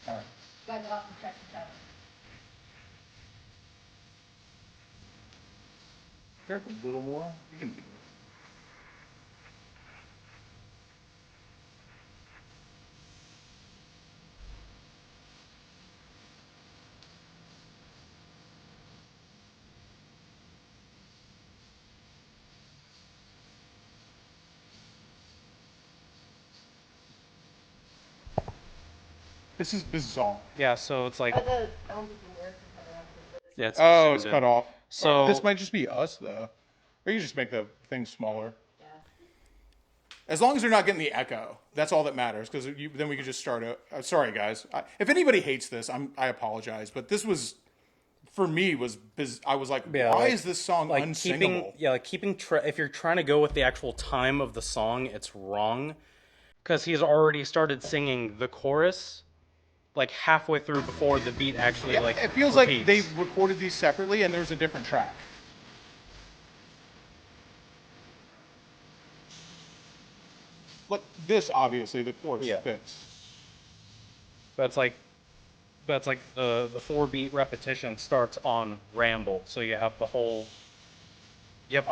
All right. Gotta go out and check it out. There's a little more. You can. This is bizarre. Yeah, so it's like, I don't think the lyrics are cut out. yeah, it's Oh, it's good. cut off. So This might just be us, though. Or you just make the thing smaller. Yeah. As long as they're not getting the echo, that's all that matters. Because then we could just start. Sorry, guys. If anybody hates this, I apologize. But this was, for me, I was like, Yeah, why like- is this song like unsingable? keeping if you're trying to go with the actual time of the song, it's wrong, because he's already started singing the chorus like halfway through before the beat actually like It feels repeats. like they recorded these separately, and there's a different track. Like this, obviously, the chorus Yeah. fits. but it's like the 4-beat repetition starts on Ramble, so you have the whole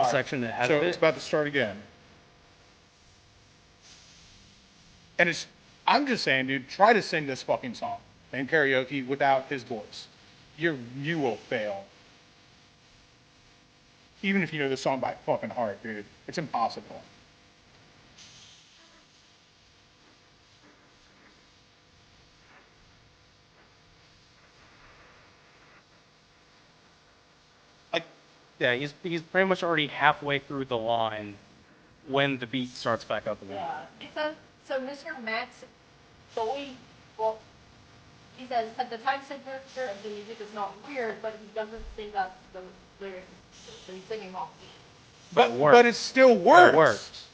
section that has So it. it's about to start again. And I'm just saying, dude, try to sing this fucking song in karaoke without his voice. You will fail. Even if you know the song by fucking heart, dude. It's impossible. Like, Yeah, he's pretty much already halfway through the line when the beat starts back up again. Yeah. So Mr. Max Bowie, well, he says at the time signature of the music is not weird, but he doesn't think that's the lyrics. So he's singing off beat. but it still works. It works.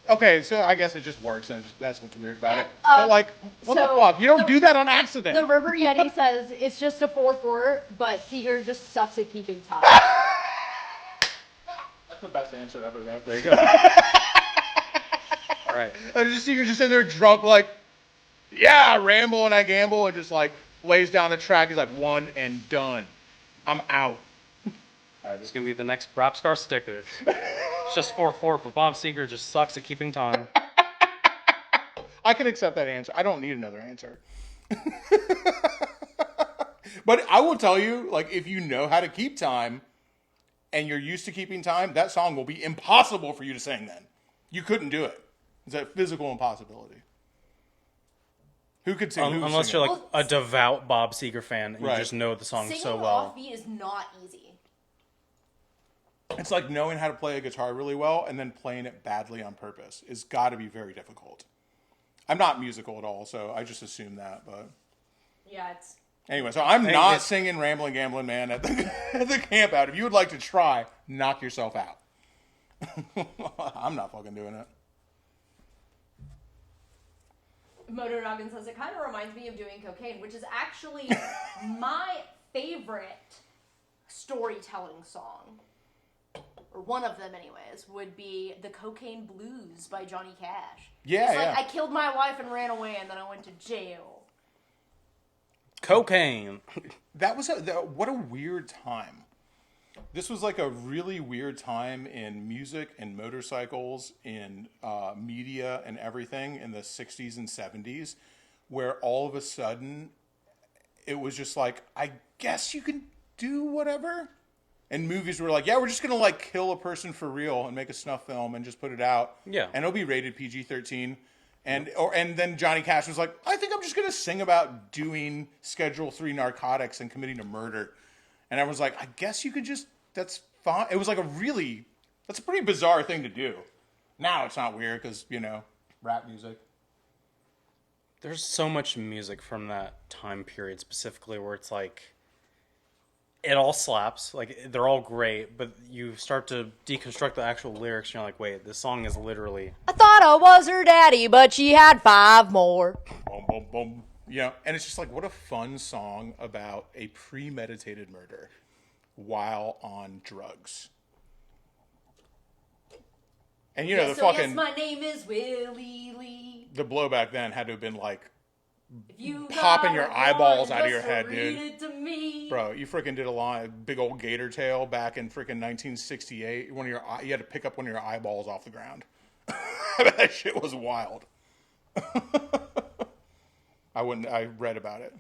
Okay, so I guess it just works, and that's what's weird about it. Um, But like, what the so fuck? You don't the- do that on accident. The River Yeti says it's just a 4/4, but Seeger just sucks at keeping time. That's the best answer ever. There you go. All right. You're just in there drunk, like, yeah, I ramble and I gamble, and just like lays down the track. He's like, one and done. I'm out. All right, this is gonna be the next rap star sticker. It's just 4/4, but Bob Seger just sucks at keeping time. I can accept that answer. I don't need another answer. But I will tell you, like, if you know how to keep time and you're used to keeping time, that song will be impossible for you to sing then. You couldn't do it. It's a physical impossibility. Who could sing? Who's Unless singing? you're like a devout Bob Seger fan and Right. you just know the song Singing so well. off beat is not easy. It's like knowing how to play a guitar really well and then playing it badly on purpose. It's got to be very difficult. I'm not musical at all, so I just assume that. But Yeah, it's. anyway, so I'm Hey, not it's- singing "Rambling Gambling Man" at the at the camp out. If you would like to try, knock yourself out. I'm not fucking doing it. Moto Noggin says it kind of reminds me of doing cocaine, which is actually my favorite storytelling song, or one of them, anyways. Would be "The Cocaine Blues" by Johnny Cash. Yeah, It's like yeah. I killed my wife and ran away, and then I went to jail. Cocaine. What a weird time. This was like a really weird time in music and motorcycles, in media and everything in the 60s and 70s, where all of a sudden it was just like, I guess you can do whatever. And movies were like, yeah, we're just going to like kill a person for real and make a snuff film and just put it out. Yeah. And it'll be rated PG-13. And then Johnny Cash was like, I think I'm just going to sing about doing Schedule 3 narcotics and committing a murder. And I was like, I guess you could just, that's fine. It was like that's a pretty bizarre thing to do. Now it's not weird because, rap music. There's so much music from that time period specifically where it's like, it all slaps. Like, they're all great, but you start to deconstruct the actual lyrics and you're like, wait, this song is literally... I thought I was her daddy, but she had 5 more. Boom, boom, boom. And it's just like, what a fun song about a premeditated murder while on drugs. And the so fucking... yes, my name is Willie Lee. The blowback then had to have been like, If you popping got your a eyeballs gun, out of your just head, read dude. it to me. bro, you freaking did a line, big old gator tail back in freaking 1968. You had to pick up one of your eyeballs off the ground. That shit was wild. I read about it.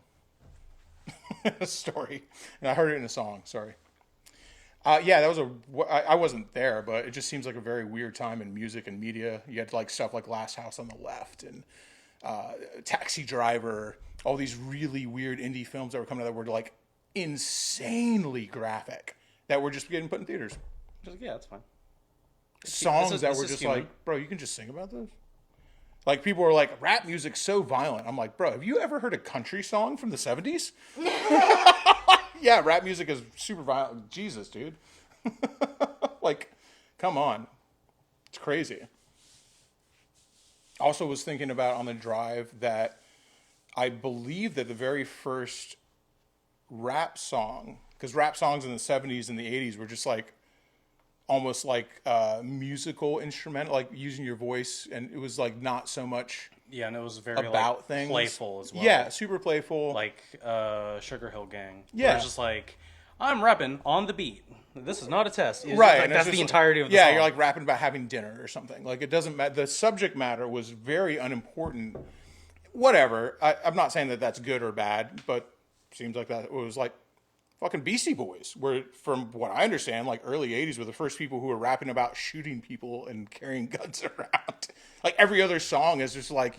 A story. And I heard it in a song, sorry. Yeah, that was I wasn't there, but it just seems like a very weird time in music and media. You had like stuff like Last House on the Left and Taxi Driver, all these really weird indie films that were coming out that were like insanely graphic that were just getting put in theaters. Just, yeah, that's fine. Songs that this were is just human. like, bro, you can just sing about this? Like, people were like, rap music's so violent. I'm like, bro, have you ever heard a country song from the 70s? Yeah, rap music is super violent. Jesus, dude. Like, come on. It's crazy. Also was thinking about on the drive that I believe that the very first rap song, because rap songs in the 70s and the 80s were just like, almost like musical instrument, like using your voice, and it was like not so much Yeah, and it was very about like, things. playful as well. Yeah, super playful. Like Sugar Hill Gang. Yeah. Where it's just like, I'm rapping on the beat. This is not a test. It's right. Like, and that's it's the just entirety of the yeah, song. you're like rapping about having dinner or something. Like, it doesn't matter. The subject matter was very unimportant. Whatever. I'm not saying that that's good or bad, but it seems like that it was like fucking Beastie Boys were, from what I understand, like early 80s were the first people who were rapping about shooting people and carrying guns around. Like, every other song is just like,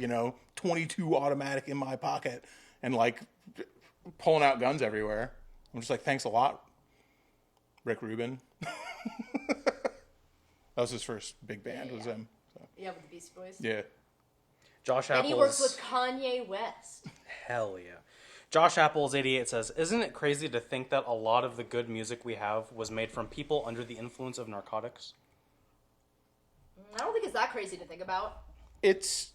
22 automatic in my pocket and like pulling out guns everywhere. I'm just like, thanks a lot, Rick Rubin. That was his first big band, was him. So, Yeah, with the Beastie Boys. yeah. Josh And Apple's... he works with Kanye West. Hell yeah. Josh Apples 88 says, isn't it crazy to think that a lot of the good music we have was made from people under the influence of narcotics? I don't think it's that crazy to think about. It's...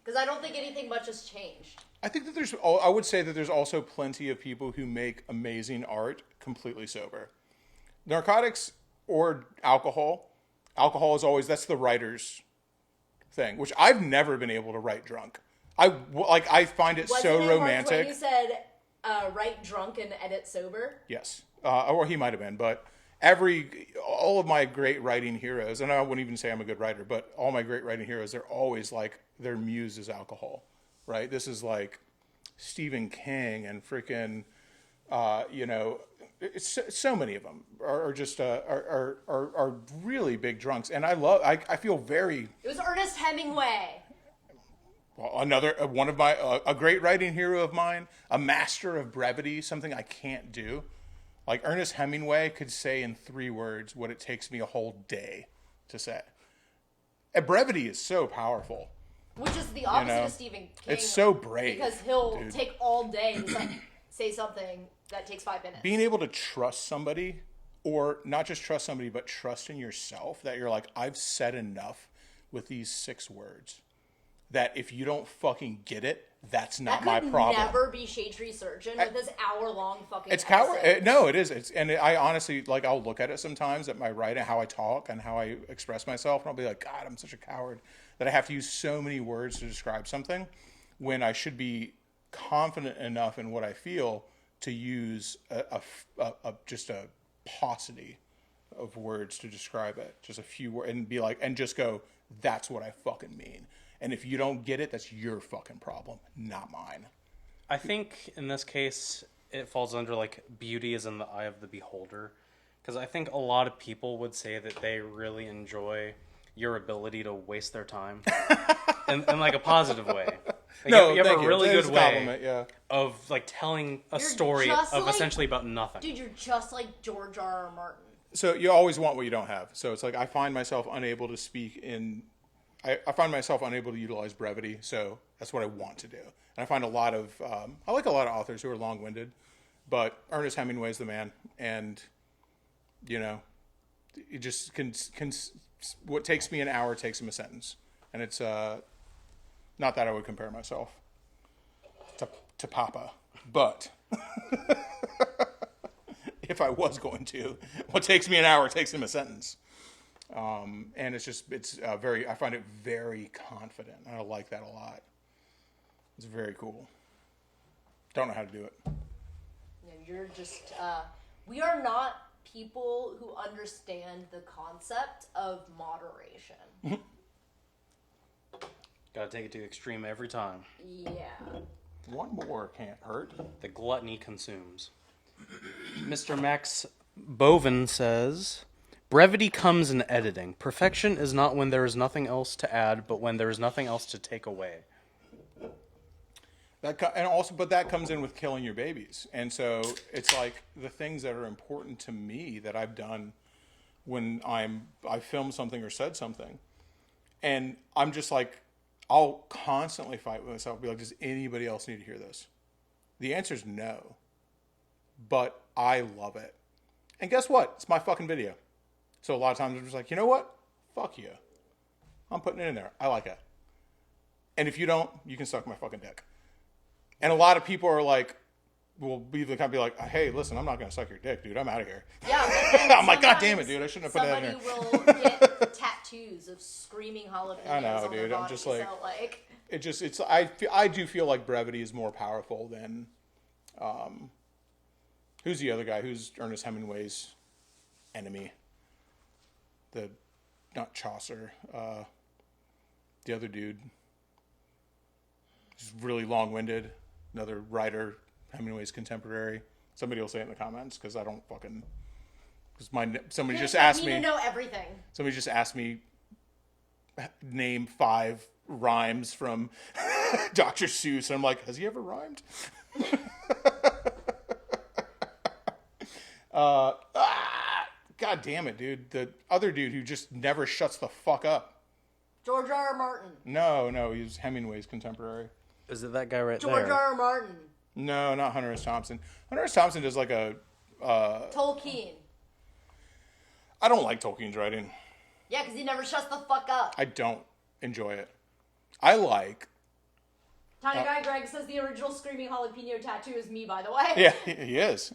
Because I don't think anything much has changed. I think that I would say that there's also plenty of people who make amazing art completely sober. Narcotics or alcohol is always, that's the writer's thing, which I've never been able to write drunk. I find it Wasn't so it romantic. Mark Twain who said, write drunk and edit sober? Yes. Or he might have been, but all of my great writing heroes, and I wouldn't even say I'm a good writer, but all my great writing heroes, they're always like, their muse is alcohol, right? This is like Stephen King and freaking, it's so many of them are just are really big drunks, and I feel very. It was Ernest Hemingway. Well, another one of my a great writing hero of mine, a master of brevity, something I can't do. Like, Ernest Hemingway could say in 3 words what it takes me a whole day to say. And brevity is so powerful. Which is the opposite of Stephen King. It's so brave. Because he'll take all day to say something that takes 5 minutes. Being able to trust somebody, or not just trust somebody, but trust in yourself, that you're like, I've said enough with these 6 words, that if you don't fucking get it, that's not my problem. That could never be Shade Tree Surgeon with this hour-long fucking It's essay. coward. No, it is. I honestly, like, I'll look at it sometimes at my writing, how I talk and how I express myself, and I'll be like, God, I'm such a coward that I have to use so many words to describe something, when I should be confident enough in what I feel to use just a paucity of words to describe it, just a few words, and be like, and just go, that's what I fucking mean. And if you don't get it, that's your fucking problem, not mine. I think in this case, it falls under like beauty is in the eye of the beholder. Because I think a lot of people would say that they really enjoy your ability to waste their time in like a positive way. Like, No, you have thank a you. really That is good a compliment, way yeah. of like telling a You're story just of like- essentially about nothing. Dude, you're just like George R. R. Martin. So you always want what you don't have. So it's like, I find myself unable to speak in... I find myself unable to utilize brevity, so that's what I want to do. And I find a lot of... I like a lot of authors who are long-winded, but Ernest Hemingway's the man. And, it just can... What takes me an hour takes him a sentence. And it's... not that I would compare myself to Papa, but... if I was going to, what takes me an hour takes him a sentence. And I find it very confident. I like that a lot. It's very cool. Don't know how to do it. Yeah, you're just, we are not people who understand the concept of moderation. Gotta take it to the extreme every time. Yeah. One more can't hurt. The gluttony consumes. Mr. Max Bovin says, brevity comes in editing. Perfection is not when there is nothing else to add, but when there is nothing else to take away. And also, but that comes in with killing your babies. And so it's like the things that are important to me that I've done when I filmed something or said something, and I'm just like, I'll constantly fight with myself. Be like, does anybody else need to hear this? The answer is no. But I love it. And guess what? It's my fucking video. So a lot of times I'm just like, you know what? Fuck you. I'm putting it in there. I like it. And if you don't, you can suck my fucking dick. And a lot of people are like, will be the kind of be like, hey, listen, I'm not going to suck your dick, dude. I'm out of here. Yeah. I'm like, God damn it, dude. I shouldn't have put that in there. Somebody will get tattoos of screaming jalapenos I know, on dude. their body, I'm just like, so, like... I do feel like brevity is more powerful than, who's the other guy? Who's Ernest Hemingway's enemy? Not Chaucer, the other dude. He's really long-winded. Another writer, Hemingway's contemporary. Somebody will say it in the comments because I don't fucking. Because somebody just asked me. You know everything. Somebody just asked me name 5 rhymes from Dr. Seuss, and I'm like, has he ever rhymed? God damn it, dude. The other dude who just never shuts the fuck up. George R. R. Martin. No, he was Hemingway's contemporary. Is it that guy right George there? R. R. Martin. No, not Hunter S. Thompson. Hunter S. Thompson does like a... Tolkien. I don't like Tolkien's writing. Yeah, because he never shuts the fuck up. I don't enjoy it. I like... Tiny Guy Greg says the original Screaming Jalapeno tattoo is me, by the way. Yeah, he is.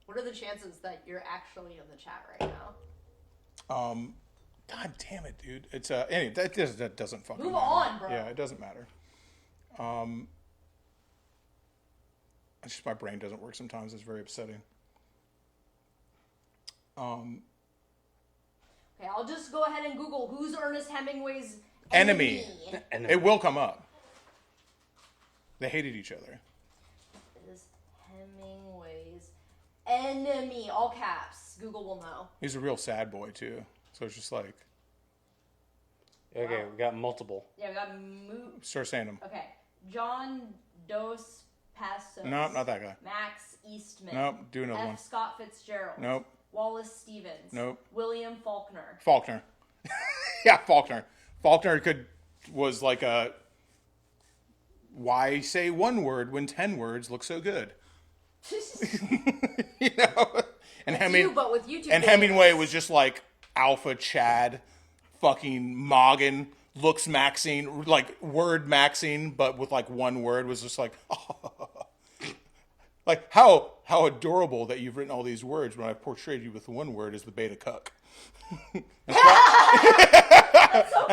What are the chances that you're actually in the chat right now? God damn it, dude. It's anyway, that doesn't fucking Move matter. on, bro. Yeah, it doesn't matter. It's just my brain doesn't work sometimes. It's very upsetting. Okay, I'll just go ahead and Google who's Ernest Hemingway's Enemy. Enemy. It will come up. They hated each other. Is Hemingway's enemy, all caps. Google will know. He's a real sad boy too. So it's just like, Okay, we got multiple. Yeah, we got start saying them. Okay, John Dos Passos. Nope, not that guy. Max Eastman. Nope, do another one. F. Scott Fitzgerald. Nope. Wallace Stevens. Nope. William Faulkner. Faulkner. Yeah, Faulkner. Faulkner was like a, why say one word when 10 words look so good? You know? And But with YouTube and Hemingway was just like alpha Chad, fucking Moggin, looks maxing, like word maxing, but with like one word was just like, like how adorable that you've written all these words when I've portrayed you with one word as the beta cuck. And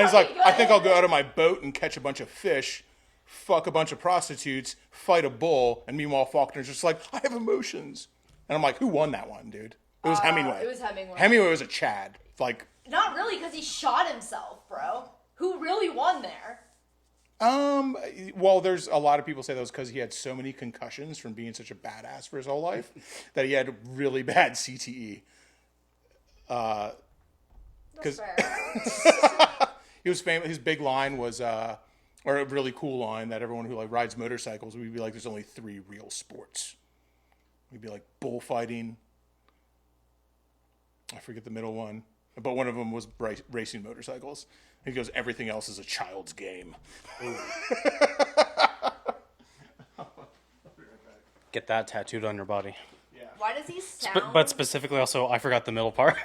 it's like, I think I'll go out of my boat and catch a bunch of fish, fuck a bunch of prostitutes, fight a bull, and meanwhile Faulkner's just like, I have emotions. And I'm like, who won that one, dude? It was Hemingway. It was Hemingway. Hemingway was a Chad. Like, not really, because he shot himself, bro. Who really won there? well, there's a lot of people say that was because he had so many concussions from being such a badass for his whole life that he had really bad CTE. That's fair. He was famous. His big line was, or a really cool line that everyone who like rides motorcycles would be like, "There's only 3 real sports." We'd be like bullfighting. I forget the middle one, but one of them was racing motorcycles. He goes, "Everything else is a child's game." Get that tattooed on your body. Yeah. Why does he sound... But specifically also, I forgot the middle part.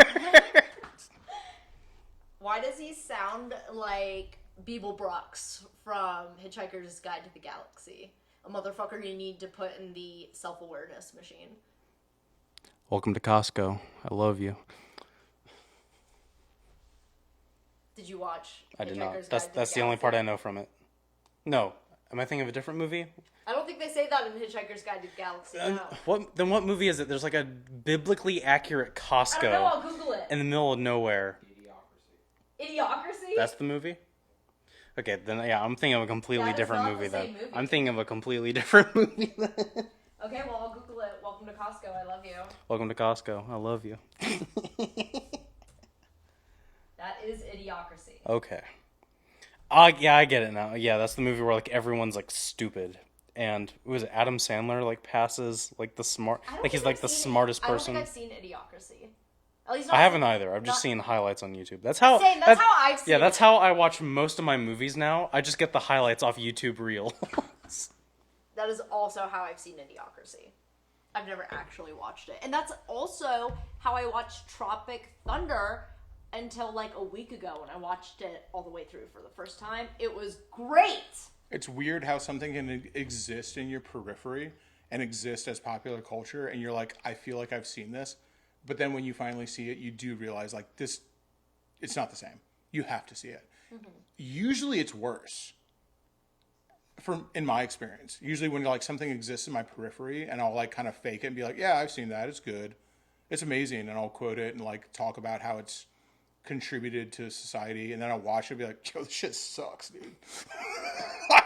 Why does he sound like Beeble Brooks from Hitchhiker's Guide to the Galaxy? A motherfucker you need to put in the self-awareness machine. Welcome to Costco. I love you. Did you watch I did not. Hitchhiker's That's Guide to the only part I Galaxy? know from it. No. Am I thinking of a different movie? I don't think they say that in Hitchhiker's Guide to the Galaxy. No. What movie is it? There's like a biblically accurate I don't know, I'll Costco Google it. in the middle of nowhere. Idiocracy? That's the movie? Okay, then yeah, I'm thinking of a completely That is different not movie the then. same movie. I'm thinking of a completely different movie then. Okay, well, I'll Google it. Welcome to Costco. I love you. Welcome to Costco. I love you. That is Idiocracy. Okay. Yeah, I get it now. Yeah, that's the movie where like everyone's like stupid, and was it Adam Sandler like passes like the smart, I don't like he's think like I've the seen smartest I don't person. think I've seen Idiocracy. At least not I haven't either. I've just not- seen highlights on YouTube. That's how. Same, that's how I've seen Yeah, that's it. how I watch most of my movies now. I just get the highlights off YouTube Reel. That is also how I've seen Idiocracy. I've never actually watched it. And that's also how I watched Tropic Thunder until like a week ago when I watched it all the way through for the first time. It was great! It's weird how something can exist in your periphery and exist as popular culture, and you're like, I feel like I've seen this. But then when you finally see it, you do realize, like, this, it's not the same. You have to see it. Mm-hmm. Usually it's worse. In my experience, usually when like something exists in my periphery and I'll like kind of fake it and be like, yeah, I've seen that. It's good. It's amazing. And I'll quote it and like talk about how it's contributed to society. And then I'll watch it and be like, yo, this shit sucks, dude.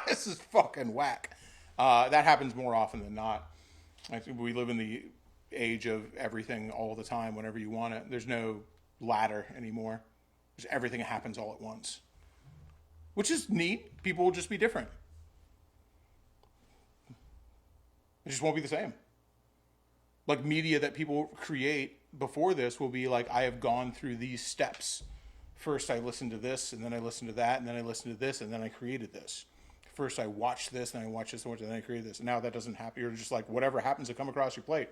This is fucking whack. That happens more often than not. I think we live in the age of everything all the time, whenever you want it. There's no ladder anymore. Just everything happens all at once, which is neat. People will just be different. It just won't be the same. Like media that people create before this will be like, I have gone through these steps. First I listened to this, and then I listened to that, and then I listened to this, and then I created this. First I watched this, and then I watched this, and then I created this. And now that doesn't happen. You're just like, whatever happens to come across your plate.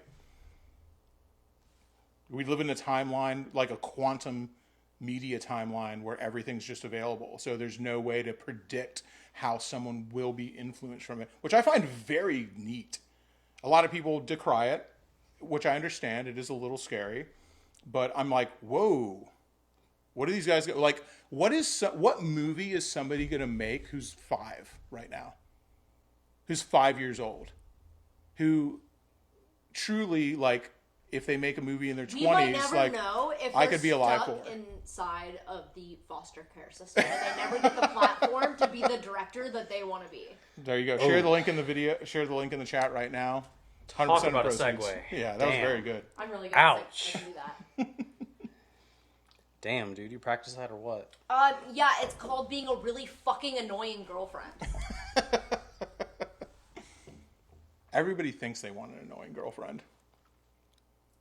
We live in a timeline, like a quantum media timeline, where everything's just available. So there's no way to predict how someone will be influenced from it, which I find very neat. A lot of people decry it, which I understand. It is a little scary, but I'm like, whoa, what are these guys like? What movie is somebody gonna make who's 5 right now, who's 5 years old, who truly like, if they make a movie in their 20s, we might never like, know if I they're could be alive stuck for it. inside of the foster care system and they never get the platform to be the director that they want to be. There you go. Share the link in the video. Share the link in the chat right now. 100% Talk about a proceeds. segue. Yeah, that was Damn. very good. I'm really good. Ouch. I can do that. Damn, dude, you practice that or what? Yeah, it's called being a really fucking annoying girlfriend. Everybody thinks they want an annoying girlfriend.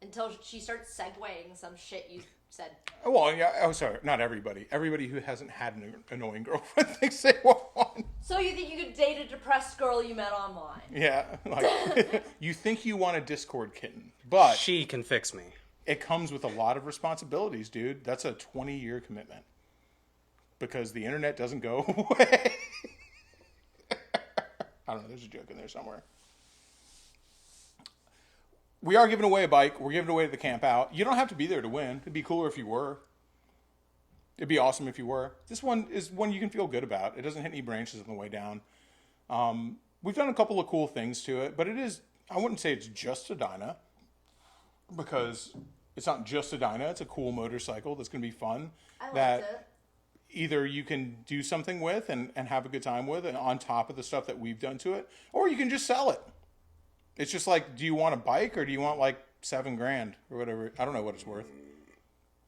Until she starts segueing some shit you said. Well, yeah. Oh, sorry. Not everybody. Everybody who hasn't had an annoying girlfriend thinks they want one. So you think you could date a depressed girl you met online? Yeah. Like, you think you want a Discord kitten, but She can fix me. it comes with a lot of responsibilities, dude. That's a 20-year commitment. Because the internet doesn't go away. I don't know. There's a joke in there somewhere. We are giving away a bike. We're giving it away to the camp out. You don't have to be there to win. It'd be cooler if you were. It'd be awesome if you were. This one is one you can feel good about. It doesn't hit any branches on the way down. We've done a couple of cool things to it, but it is, I wouldn't say it's just a Dyna, because it's not just a Dyna. It's a cool motorcycle that's going to be fun. I liked that it. either you can do something with and have a good time with, and on top of the stuff that we've done to it, or you can just sell it. It's just like, do you want a bike or do you want like $7,000 or whatever? I don't know what it's worth.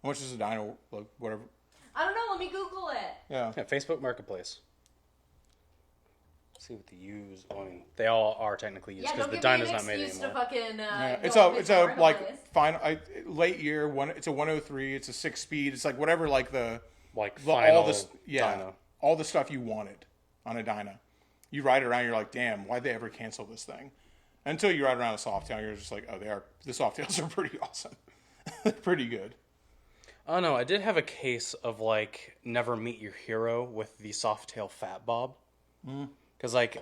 How much is a dyno? Like whatever. I don't know. Let me Google it. Yeah. Yeah, Facebook Marketplace. Let's see what the used. I mean, they all are technically used Yeah, because don't the give me Dyna's an not made excuse to anymore. fucking. Yeah. Go It's on a Facebook like Marketplace. fine late year one. It's a 103. It's a 6-speed. It's like whatever like Like all final this Dyna. all the stuff you wanted on a Dyna. You ride it around. You're like, damn, why'd they ever cancel this thing? Until you ride around a Softail, you're just like, oh, the Softails are pretty awesome. They're pretty good. Oh no, I did have a case of like Never Meet Your Hero with the Softail Fat Bob. Because like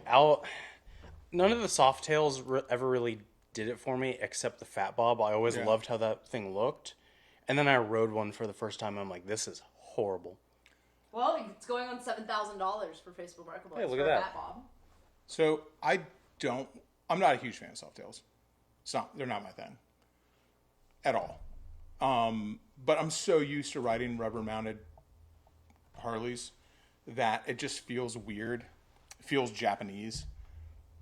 none of the Softails ever really did it for me except the Fat Bob. I always loved how that thing looked. And then I rode one for the first time. And I'm like, this is horrible. Well, it's going on $7,000 for Facebook Marketplace. Hey, look for at that. Fat Bob. So I'm not a huge fan of Softails. They're not my thing at all. But I'm so used to riding rubber-mounted Harleys that it just feels weird. It feels Japanese.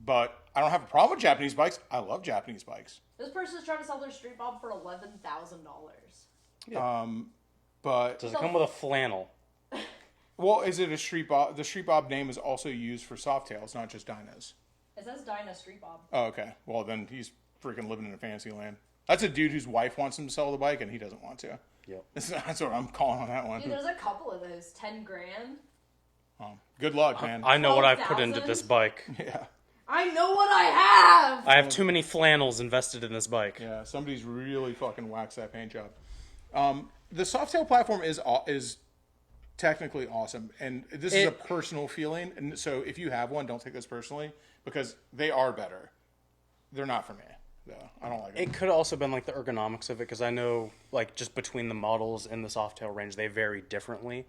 But I don't have a problem with Japanese bikes. I love Japanese bikes. This person's trying to sell their Street Bob for $11,000. But Does it come with a flannel? Well, is it a street bob? The street bob name is also used for Softails, not just Dynas. It says Dinah Street Bob. Oh, okay. Well, then he's freaking living in a fantasy land. That's a dude whose wife wants him to sell the bike, and he doesn't want to. Yep. That's what I'm calling on that one. Dude, there's a couple of those. 10 grand. Good luck, man. I know what I've put 12,000? into this bike. Yeah. I know what I have! I have too many flannels invested in this bike. Yeah, somebody's really fucking waxed that paint job. The Softail platform is technically awesome, and this is a personal feeling. And so, if you have one, don't take this personally because they are better. They're not for me, though. I don't like them. It could have also been like the ergonomics of it, because I know like just between the models in the Softail range, they vary differently.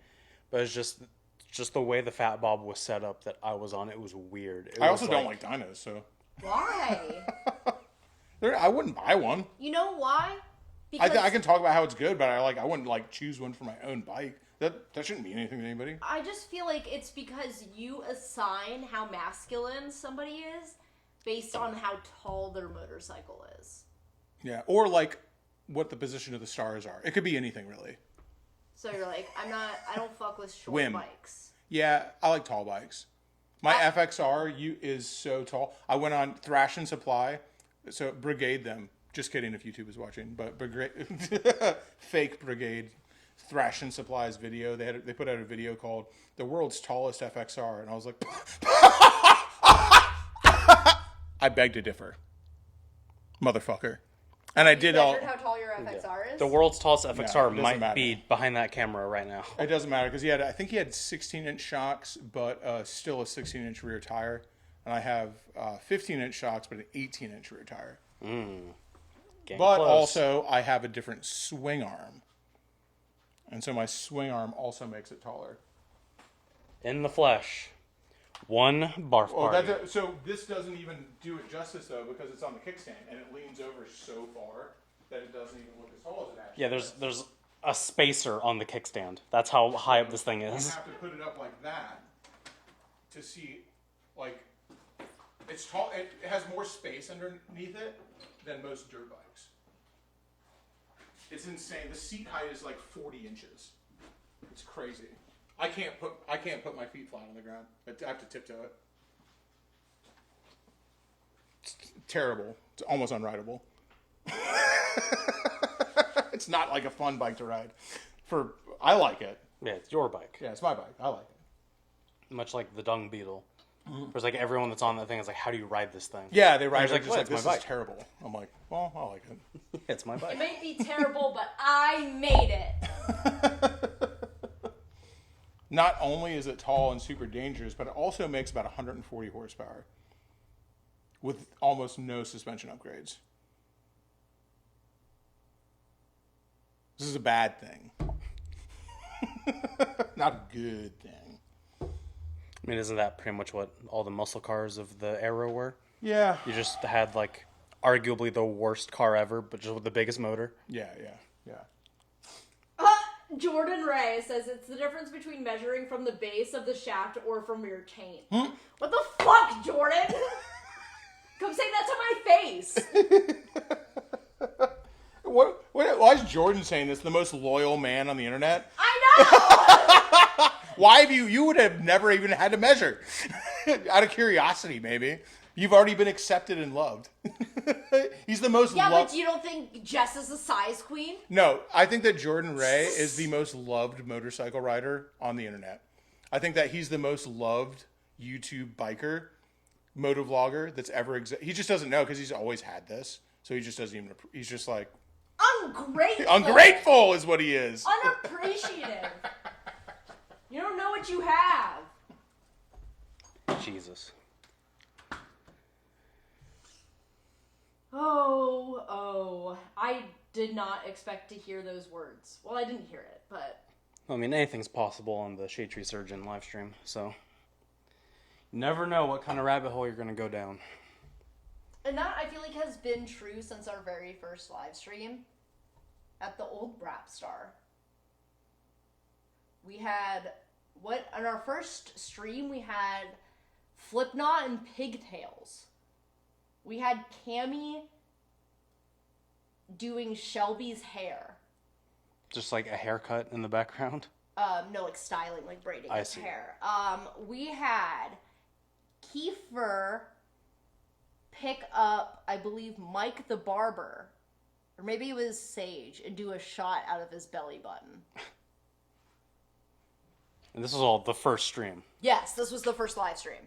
But it's just the way the Fat Bob was set up that I was on. It was weird. I also don't like Dynas, so Why? I wouldn't buy one. You know why? I can talk about how it's good, but I wouldn't like choose one for my own bike. That shouldn't mean anything to anybody. I just feel like it's because you assign how masculine somebody is based on how tall their motorcycle is. Yeah, or like what the position of the stars are. It could be anything really. So you're like, I don't fuck with short Whim. bikes. Yeah, I like tall bikes. My FXR is so tall. I went on Thrash and Supply, so Brigade them. Just kidding if YouTube is watching, but Brigade, fake Brigade, Thrash and Supply's video. They put out a video called "The World's Tallest FXR," and I was like, I beg to differ, motherfucker. And I did all. How tall your FXR is? The world's tallest it FXR doesn't might matter. be behind that camera right now. It doesn't matter because I think he had 16-inch shocks, but still a 16-inch rear tire, and I have 15-inch shocks, but an 18-inch rear tire. But close. also, I have a different swing arm. And so my swing arm also makes it taller. In the flesh. One barf Well, party. so this doesn't even do it justice, though, because it's on the kickstand, and it leans over so far that it doesn't even look as tall as it actually Yeah, there's a spacer on the kickstand. That's how high up this thing You is. have to put it up like that to see, like, it's tall. It has more space underneath it than most dirt bikes. It's insane. The seat height is like 40 inches. It's crazy. I can't put my feet flat on the ground. I have to tiptoe it. It's terrible. It's almost unrideable. It's not like a fun bike to ride. I like it. Yeah, it's your bike. Yeah, it's my bike. I like it. Much like the Dung Beetle. Whereas like everyone that's on that thing is like, how do you ride this thing? Yeah, they ride It's it like, just "Well, like, it's this my is bike." terrible. I'm like, well, I like it. It's my It bike. might be terrible, but I made it. Not only is it tall and super dangerous, but it also makes about 140 horsepower with almost no suspension upgrades. This is a bad thing. Not a good thing. I mean, isn't that pretty much what all the muscle cars of the era were? Yeah. You just had like arguably the worst car ever, but just with the biggest motor. Yeah. Jordan Ray says it's the difference between measuring from the base of the shaft or from your chain. What the fuck, Jordan? Come say that to my face. Why is Jordan saying this? The most loyal man on the internet? I know! Why have you would have never even had to measure. Out of curiosity, maybe. You've already been accepted and loved. He's the most Yeah, loved. but you don't think Jess is a size queen? No, I think that Jordan Ray is the most loved motorcycle rider on the internet. I think that he's the most loved YouTube biker, motovlogger that's ever existed. He just doesn't know because he's always had this. So he just doesn't even, he's just like, Ungrateful. ungrateful is what he is. Unappreciative. You don't know what you have. Jesus. Oh, I did not expect to hear those words. Well, I didn't hear it, but I mean, anything's possible on the Shade Tree Surgeon live stream, so you never know what kind of rabbit hole you're going to go down. and that I feel like has been true since our very first live stream at the old Rap Star. We had on our first stream we had Flipknot and Pigtails. We had Cammy doing Shelby's hair. Just like a haircut in the background. No, like styling, like braiding I his see. hair. We had Kiefer pick up, I believe, Mike the barber, or maybe it was Sage, and do a shot out of his belly button. And this is all the first stream. Yes, this was the first live stream.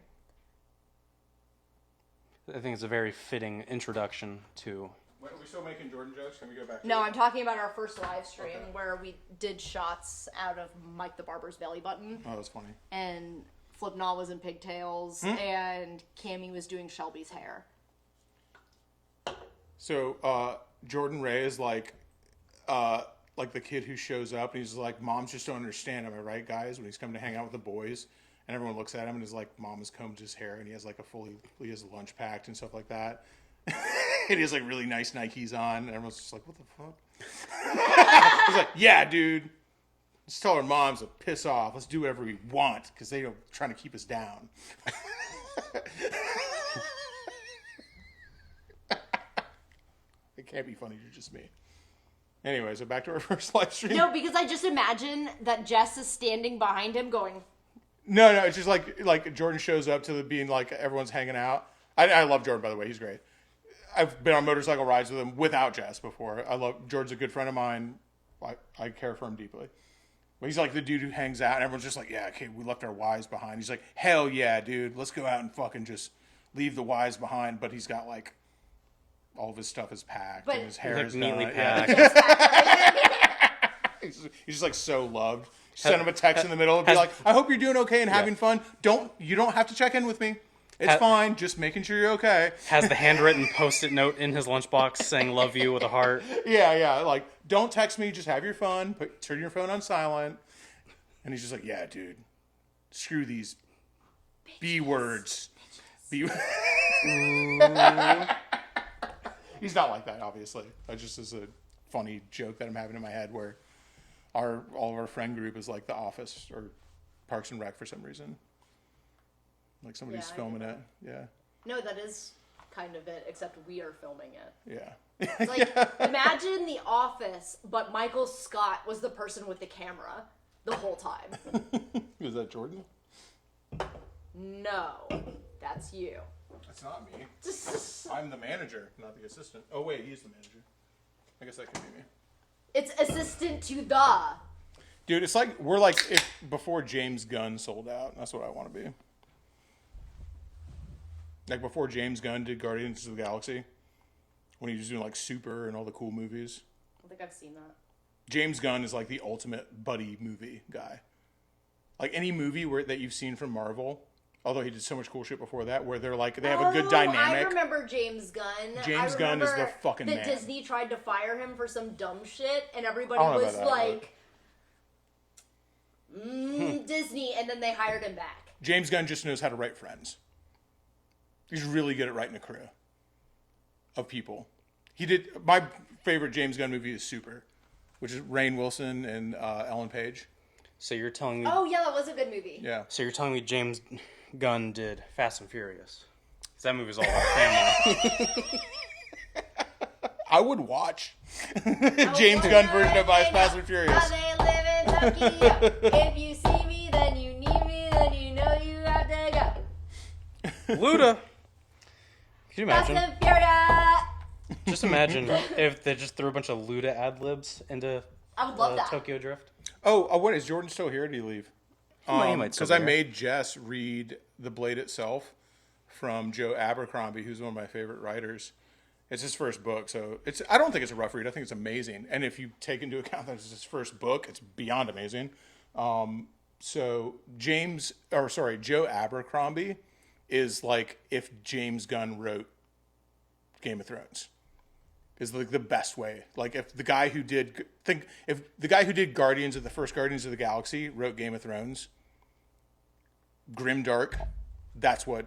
I think it's a very fitting introduction to... Wait, are we still making Jordan jokes? Can we go back to No, that? I'm talking about our first live stream Okay. where we did shots out of Mike the barber's belly button, Oh, that's funny. and Flipnaw was in pigtails, and Cammy was doing Shelby's hair. So, Jordan Ray is like the kid who shows up and he's like, moms just don't understand, am I right, guys? When he's coming to hang out with the boys, and everyone looks at him and is like, mom has combed his hair, and he has like he has lunch packed and stuff like that. And he has like really nice Nikes on, and everyone's just like, what the fuck? He's like, yeah, dude. Let's tell our moms to piss off. Let's do whatever we want, because they're trying to keep us down. It can't be funny to just me. Anyway, so back to our first live stream. No, because I just imagine that Jess is standing behind him going, No, it's just like Jordan shows up to being like everyone's hanging out. I love Jordan, by the way. He's great. I've been on motorcycle rides with him without Jess before. I love Jordan's a good friend of mine. I care for him deeply. But he's like the dude who hangs out, and everyone's just like, yeah, okay, we left our wives behind. He's like, hell yeah, dude, let's go out and fucking just leave the wives behind. But he's got like all of his stuff is packed But- and his hair Like is neatly done. packed. Yeah. He's just like so loved. Send him a text in the middle and be like, I hope you're doing okay and having fun. You don't have to check in with me. It's fine. Just making sure you're okay. Has the handwritten post-it note in his lunchbox saying "love you" with a heart. Yeah. Like, don't text me. Just have your fun. Turn your phone on silent. And he's just like, yeah, dude. Screw these B words. B. He's not like that, obviously. That just is a funny joke that I'm having in my head where all of our friend group is like The Office or Parks and Rec for some reason. Like somebody's Yeah, I filming get it. Yeah. no, that is kind of it, except we are filming it. Yeah. It's like, imagine The Office, but Michael Scott was the person with the camera the whole time. Is that Jordan? No, that's you. That's not me. I'm the manager, not the assistant. Oh, wait, he's the manager. I guess that could be me. It's assistant to the. Dude, it's like, we're like if before James Gunn sold out. That's what I want to be. Like before James Gunn did Guardians of the Galaxy. When he was doing like Super and all the cool movies. I don't think I've seen that. James Gunn is like the ultimate buddy movie guy. Like any movie that you've seen from Marvel, although he did so much cool shit before that, where they're like, they have a good I dynamic. remember James Gunn. James Gunn is the fucking that man. Disney tried to fire him for some dumb shit, and everybody I don't know was about that, like, Disney, and then they hired him back. James Gunn just knows how to write friends. He's really good at writing a crew of people. He did my favorite James Gunn movie is Super, which is Rainn Wilson and Ellen Page. So you're telling me? Oh yeah, that was a good movie. Yeah. So you're telling me James Gunn did Fast and Furious? 'Cause that movie's all about family. I would watch James Gunn version of Fast and Furious. How they live in Tokyo. If you see me, then you need me, then you know you have to go. Luda. Can you Fast imagine? and Furious. Just imagine if they just threw a bunch of Luda ad libs into I would love that. Tokyo Drift. Oh, what is Jordan still here? Or did he leave? He might still Because be I here. made Jess read The Blade Itself from Joe Abercrombie, who's one of my favorite writers. It's his first book, so I don't think it's a rough read. I think it's amazing. And if you take into account that it's his first book, it's beyond amazing. So Joe Abercrombie is like if James Gunn wrote Game of Thrones. Is like the best way. Like if the guy who did Guardians of the Galaxy wrote Game of Thrones, grimdark, that's what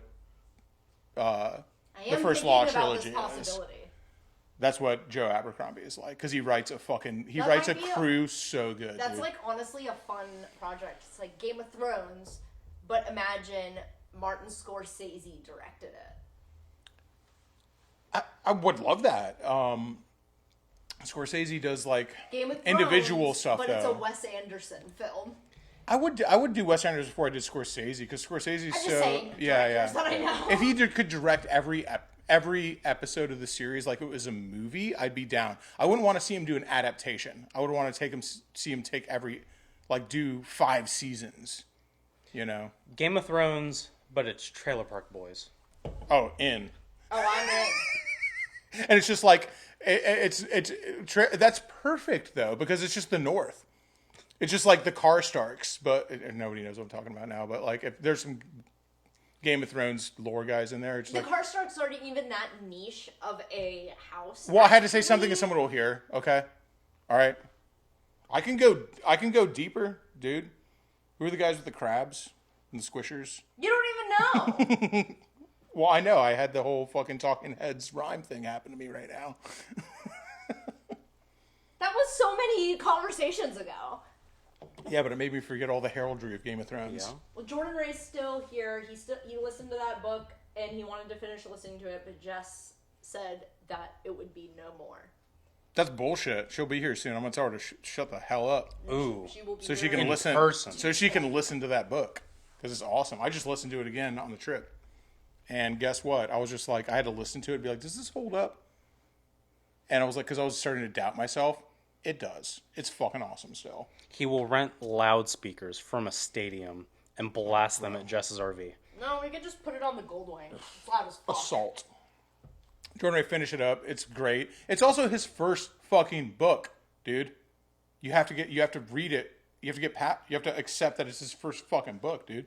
I the am First thinking Law about trilogy this is. possibility. That's what Joe Abercrombie is like because he writes a That writes a might be crew so good. That's dude. like honestly a fun project. It's like Game of Thrones, but imagine Martin Scorsese directed it. I would love that. Scorsese does like Game of Thrones, individual stuff but though. it's a Wes Anderson film. I would do Wes Anderson before I did Scorsese, because Scorsese's I'm just so saying directors that I know. If he could direct every episode of the series like it was a movie, I'd be down. I wouldn't want to see him do an adaptation. I would want to see him take do 5 seasons. You know, Game of Thrones, but it's Trailer Park Boys. oh, in. Oh, I'm in. And it's just like that's perfect though, because it's just the North. It's just like the car Starks, but nobody knows what I'm talking about now. But like, if there's some Game of Thrones lore guys in there, it's The like, Karstarks aren't even that niche of a house. well, I had to say something and someone will hear. Okay, all right. I can go deeper, dude. Who are the guys with the crabs and the squishers? You don't even know. Well, I know. I had the whole fucking Talking Heads rhyme thing happen to me right now. That was so many conversations ago. Yeah, but it made me forget all the heraldry of Game of Thrones. Yeah. Well, Jordan Ray's still here. He listened to that book and he wanted to finish listening to it, but Jess said that it would be no more. That's bullshit. She'll be here soon. I'm gonna tell her to shut the hell up, Ooh. She will be so she here. can In listen. person. So she can listen to that book, because it's awesome. I just listened to it again on the trip, and guess what? I was just like, I had to listen to it and be like, does this hold up? And I was like, because I was starting to doubt myself. It does. It's fucking awesome still. He will rent loudspeakers from a stadium and blast them at Jess's RV. No, we could just put it on the Goldwing. It's loud as fuck. Assault. Jordan Ray, finish it up. It's great. It's also his first fucking book, dude. You have to read it. You have to accept that it's his first fucking book, dude.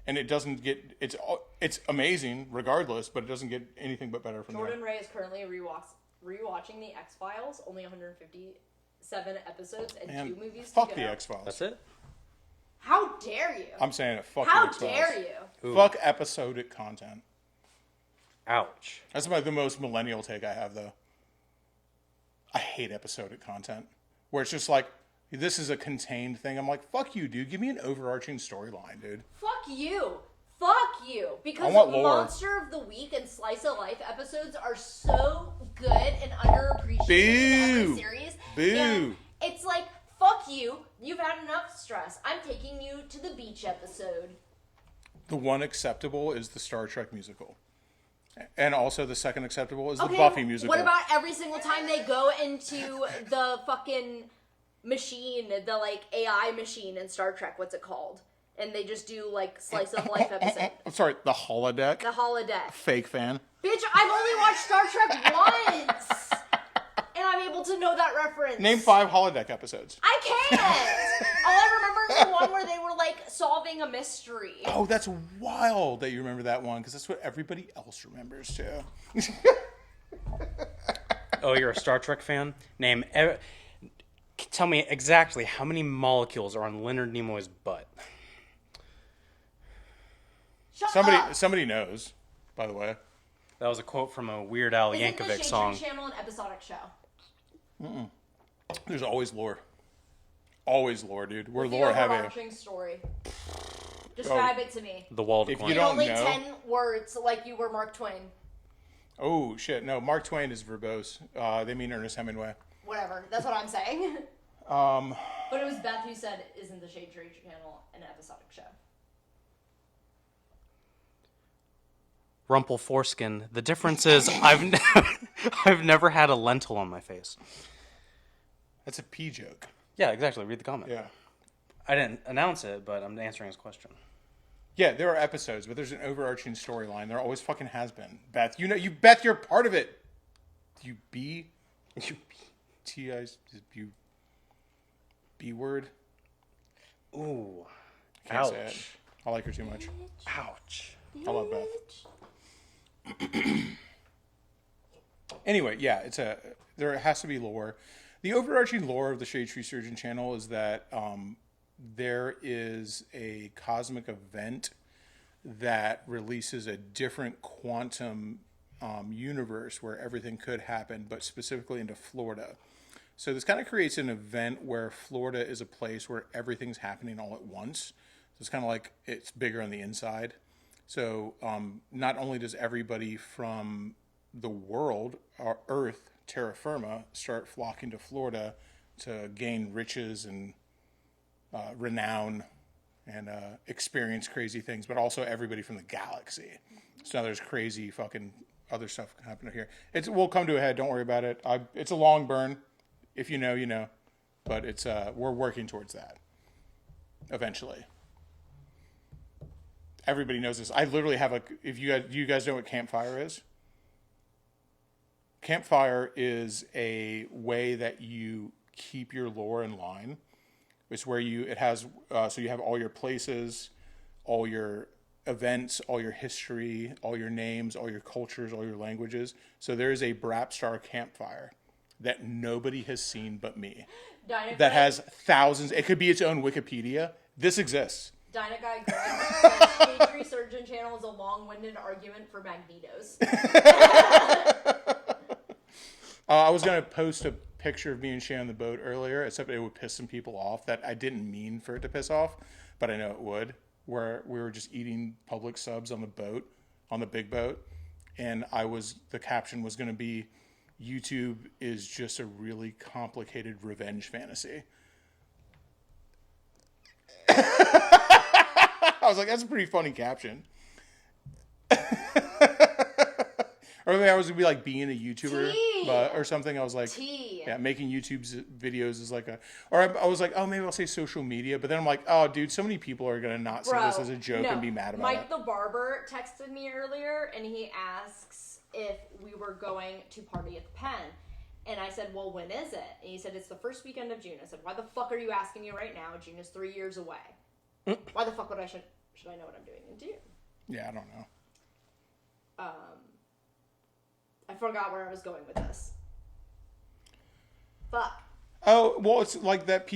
And it doesn't get, it's amazing regardless, but it doesn't get anything but better from Jordan there. Ray is currently rewatching the X-Files, only 157 episodes and And 2 movies fuck to the go. X-Files. That's it? How dare you? I'm saying it. Fuck How the X-Files. dare you? Ooh. Fuck episodic content. Ouch. That's the most millennial take I have, though. I hate episodic content. Where it's just like, this is a contained thing. I'm like, fuck you, dude. Give me an overarching storyline, dude. Fuck you. Fuck you. Because want lore. Monster of the Week and Slice of Life episodes are so good and underappreciated in every Boo. series. Boo. And it's like, fuck you. You've had enough stress. I'm taking you to the beach episode. The one acceptable is the Star Trek musical. And also the second acceptable is the Okay, Buffy musical. what about every single time they go into the fucking machine, the like AI machine in Star Trek, what's it called? And they just do like Slice of Life episode. I'm sorry, the holodeck? The holodeck. Fake fan. Bitch, I've only watched Star Trek once! And I'm able to know that reference. Name 5 holodeck episodes. I can't! All I remember is the one where they were like solving a mystery. Oh, that's wild that you remember that one, because that's what everybody else remembers too. Oh, you're a Star Trek fan? Tell me exactly how many molecules are on Leonard Nimoy's butt. Shut Somebody up! somebody knows, by the way. That was a quote from a Weird Al Isn't the Yankovic Shade song. Tree Channel an episodic show? There's always lore. Always lore, dude. We're What's the lore heavy. overarching story? Describe it to me. The Walled If Coin. you In don't only know- 10 words, like you were Mark Twain. Oh, shit. No, Mark Twain is verbose. They mean Ernest Hemingway. Whatever. That's what I'm saying. But it was Beth who said, isn't the Shade Tree Channel an episodic show? Rumple foreskin. The difference is I've never had a lentil on my face. That's a pee joke. Yeah, exactly. Read the comment. Yeah. I didn't announce it, but I'm answering his question. Yeah, there are episodes, but there's an overarching storyline. There always fucking has been. Beth, Beth, you're part of it. You B? You T-I, you B word? Ooh. Can't say it. Ouch. I like her too much. Ouch. I love Beth. Anyway, yeah, there has to be lore. The overarching lore of the Shade Tree Surgeon channel is that there is a cosmic event that releases a different quantum universe where everything could happen, but specifically into Florida. So this kind of creates an event where Florida is a place where everything's happening all at once. So it's kind of like it's bigger on the inside. So not only does everybody from the world, or Earth, terra firma, start flocking to Florida to gain riches and renown and experience crazy things, but also everybody from the galaxy. So now there's crazy fucking other stuff happening here. We'll come to a head. Don't worry about it. It's a long burn. If you know, you know. But it's we're working towards that eventually. Everybody knows this. I literally have if you guys know what campfire is? Campfire is a way that you keep your lore in line. It's where it has, so you have all your places, all your events, all your history, all your names, all your cultures, all your languages. So there is a Brapstar campfire that nobody has seen but me. That has thousands. It could be its own Wikipedia. This exists. Dyna Guy Greg says Shade Tree Surgeon channel is a long-winded argument for Magnetos. I was going to post a picture of me and Shay on the boat earlier, except it would piss some people off that I didn't mean for it to piss off, but I know it would, where we were just eating public subs on the boat, on the big boat, and the caption was going to be, YouTube is just a really complicated revenge fantasy. I was like, that's a pretty funny caption. Or maybe I was gonna be like being a YouTuber or something. I was like, yeah, making YouTube videos is like or I was like, oh, maybe I'll say social media. But then I'm like, oh, dude, so many people are gonna not see this as a joke and be mad about Mike it. the barber texted me earlier, and he asks if we were going to party at the Pen. And I said, well, when is it? And he said, it's the first weekend of June. I said, why the fuck are you asking me right now? June is 3 years away. Why the fuck should I know what I'm doing in June? Yeah, I don't know. I forgot where I was going with this. Fuck. Oh, well, it's like that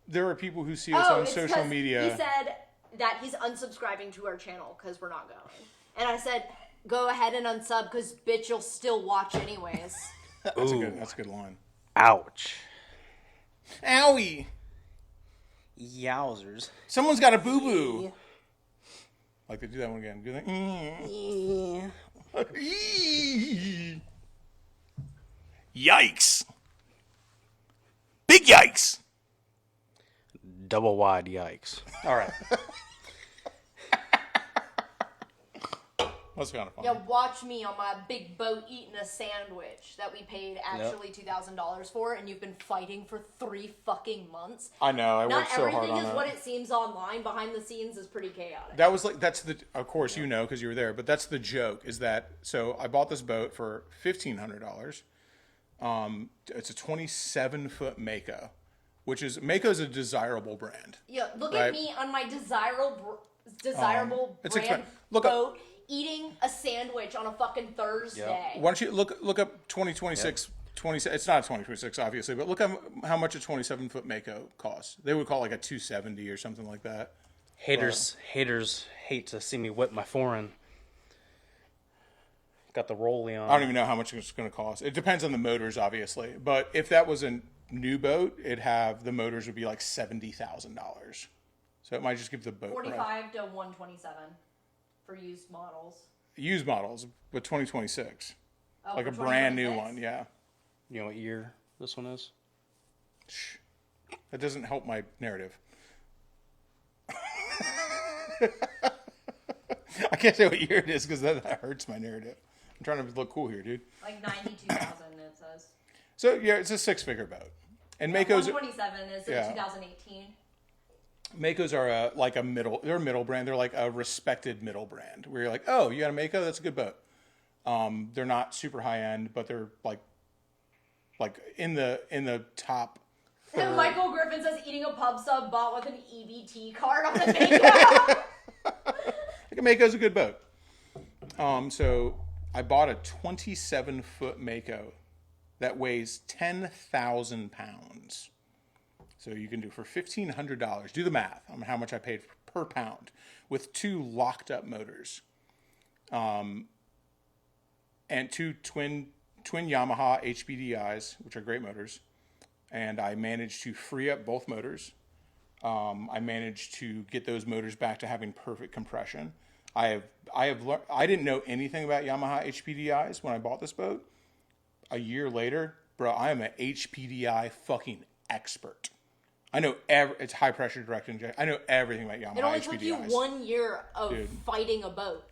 there are people who see us on social media. He said that he's unsubscribing to our channel because we're not going. And I said, go ahead and unsub because bitch, you'll still watch anyways. That's a good line. Ouch. Owie. Yowzers. Someone's got a boo-boo. Like they do that one again. Do they? Yikes. Big yikes. Double wide yikes. All right. That's kind of fun. Yeah, watch me on my big boat eating a sandwich that we paid actually $2,000 for, and you've been fighting for 3 fucking months. I know. I worked so hard on that. Not everything is what it seems online. Behind the scenes is pretty chaotic. That was like, of course you know because you were there, but that's the joke is that, so I bought this boat for $1,500. It's a 27-foot Mako, Mako's a desirable brand. Yeah, look right? at me on my desirable brand boat. Eating a sandwich on a fucking Thursday. Yep. Why don't you look up 2026? Yep. It's not a 2026, obviously, but look at how much a 27-foot Mako costs. They would call it like a 270 or something like that. Haters hate to see me whip my foreign. Got the rollie on. I don't even know how much it's going to cost. It depends on the motors, obviously. But if that was a new boat, the motors would be like $70,000. So it might just give the boat 45 to 127 for used models. Used models, but 2026, like a 2026? brand new one. Yeah. You know what year this one is? Shh. That doesn't help my narrative. I can't say what year it is because that hurts my narrative. I'm trying to look cool here, dude. Like 92,000, it says. So yeah, it's a 6-figure boat, and Mako's 127 is in 2018. Makos are they're a middle brand. They're like a respected middle brand where you're like, oh, you got a Mako? That's a good boat. They're not super high end, but they're like in the top. And Michael Griffin says eating a pub sub bought with an EBT card on the Mako. Like a Mako's a good boat. So I bought a 27-foot Mako that weighs 10,000 pounds. So you can do for $1,500. Do the math on how much I paid per pound with 2 locked up motors, and 2 twin Yamaha HPDIs, which are great motors. And I managed to free up both motors. I managed to get those motors back to having perfect compression. I have learned. I didn't know anything about Yamaha HPDIs when I bought this boat. A year later, bro, I am an HPDI fucking expert. I know it's high pressure direct injection. I know everything about Yamaha It only HPDIs. took you 1 year of fighting a boat.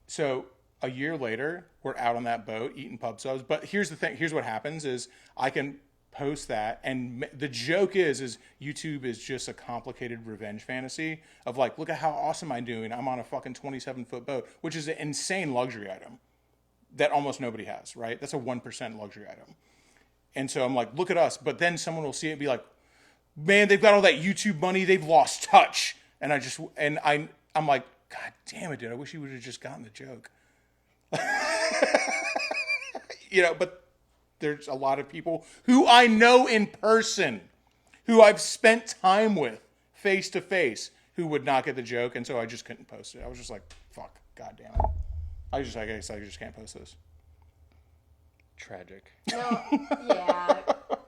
So a year later, we're out on that boat eating pub subs. But here's the thing. Here's what happens is I can post that. And the joke is YouTube is just a complicated revenge fantasy of like, look at how awesome I'm doing. I'm on a fucking 27-foot boat, which is an insane luxury item that almost nobody has, right? That's a 1% luxury item. And so I'm like, look at us. But then someone will see it and be like, man, they've got all that YouTube money. They've lost touch. And I'm like, God damn it, dude. I wish you would have just gotten the joke. But there's a lot of people who I know in person, who I've spent time with face to face, who would not get the joke. And so I just couldn't post it. I was just like, fuck, God damn it. I guess I just can't post this. Tragic. No, yeah.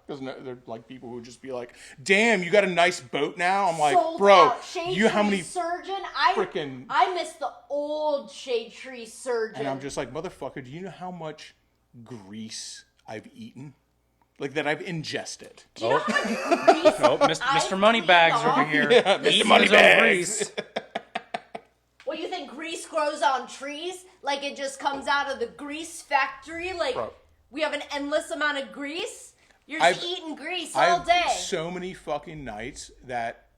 Because they're like people who would just be like, damn, you got a nice boat now? I'm like, Sold bro, out. Shade you how Tree many Surgeon? frickin'... I miss the old Shade Tree Surgeon. And I'm just like, motherfucker, do you know how much grease I've eaten? Like, that I've ingested. Do you know how much grease Nope, Mr. Moneybags over here. Yeah, Mr. Eating Moneybags. his own grease. What, you think grease grows on trees? Like it just comes out of the grease factory? Like, Bro. we have an endless amount of grease? You're just eating grease all I've day. so many fucking nights that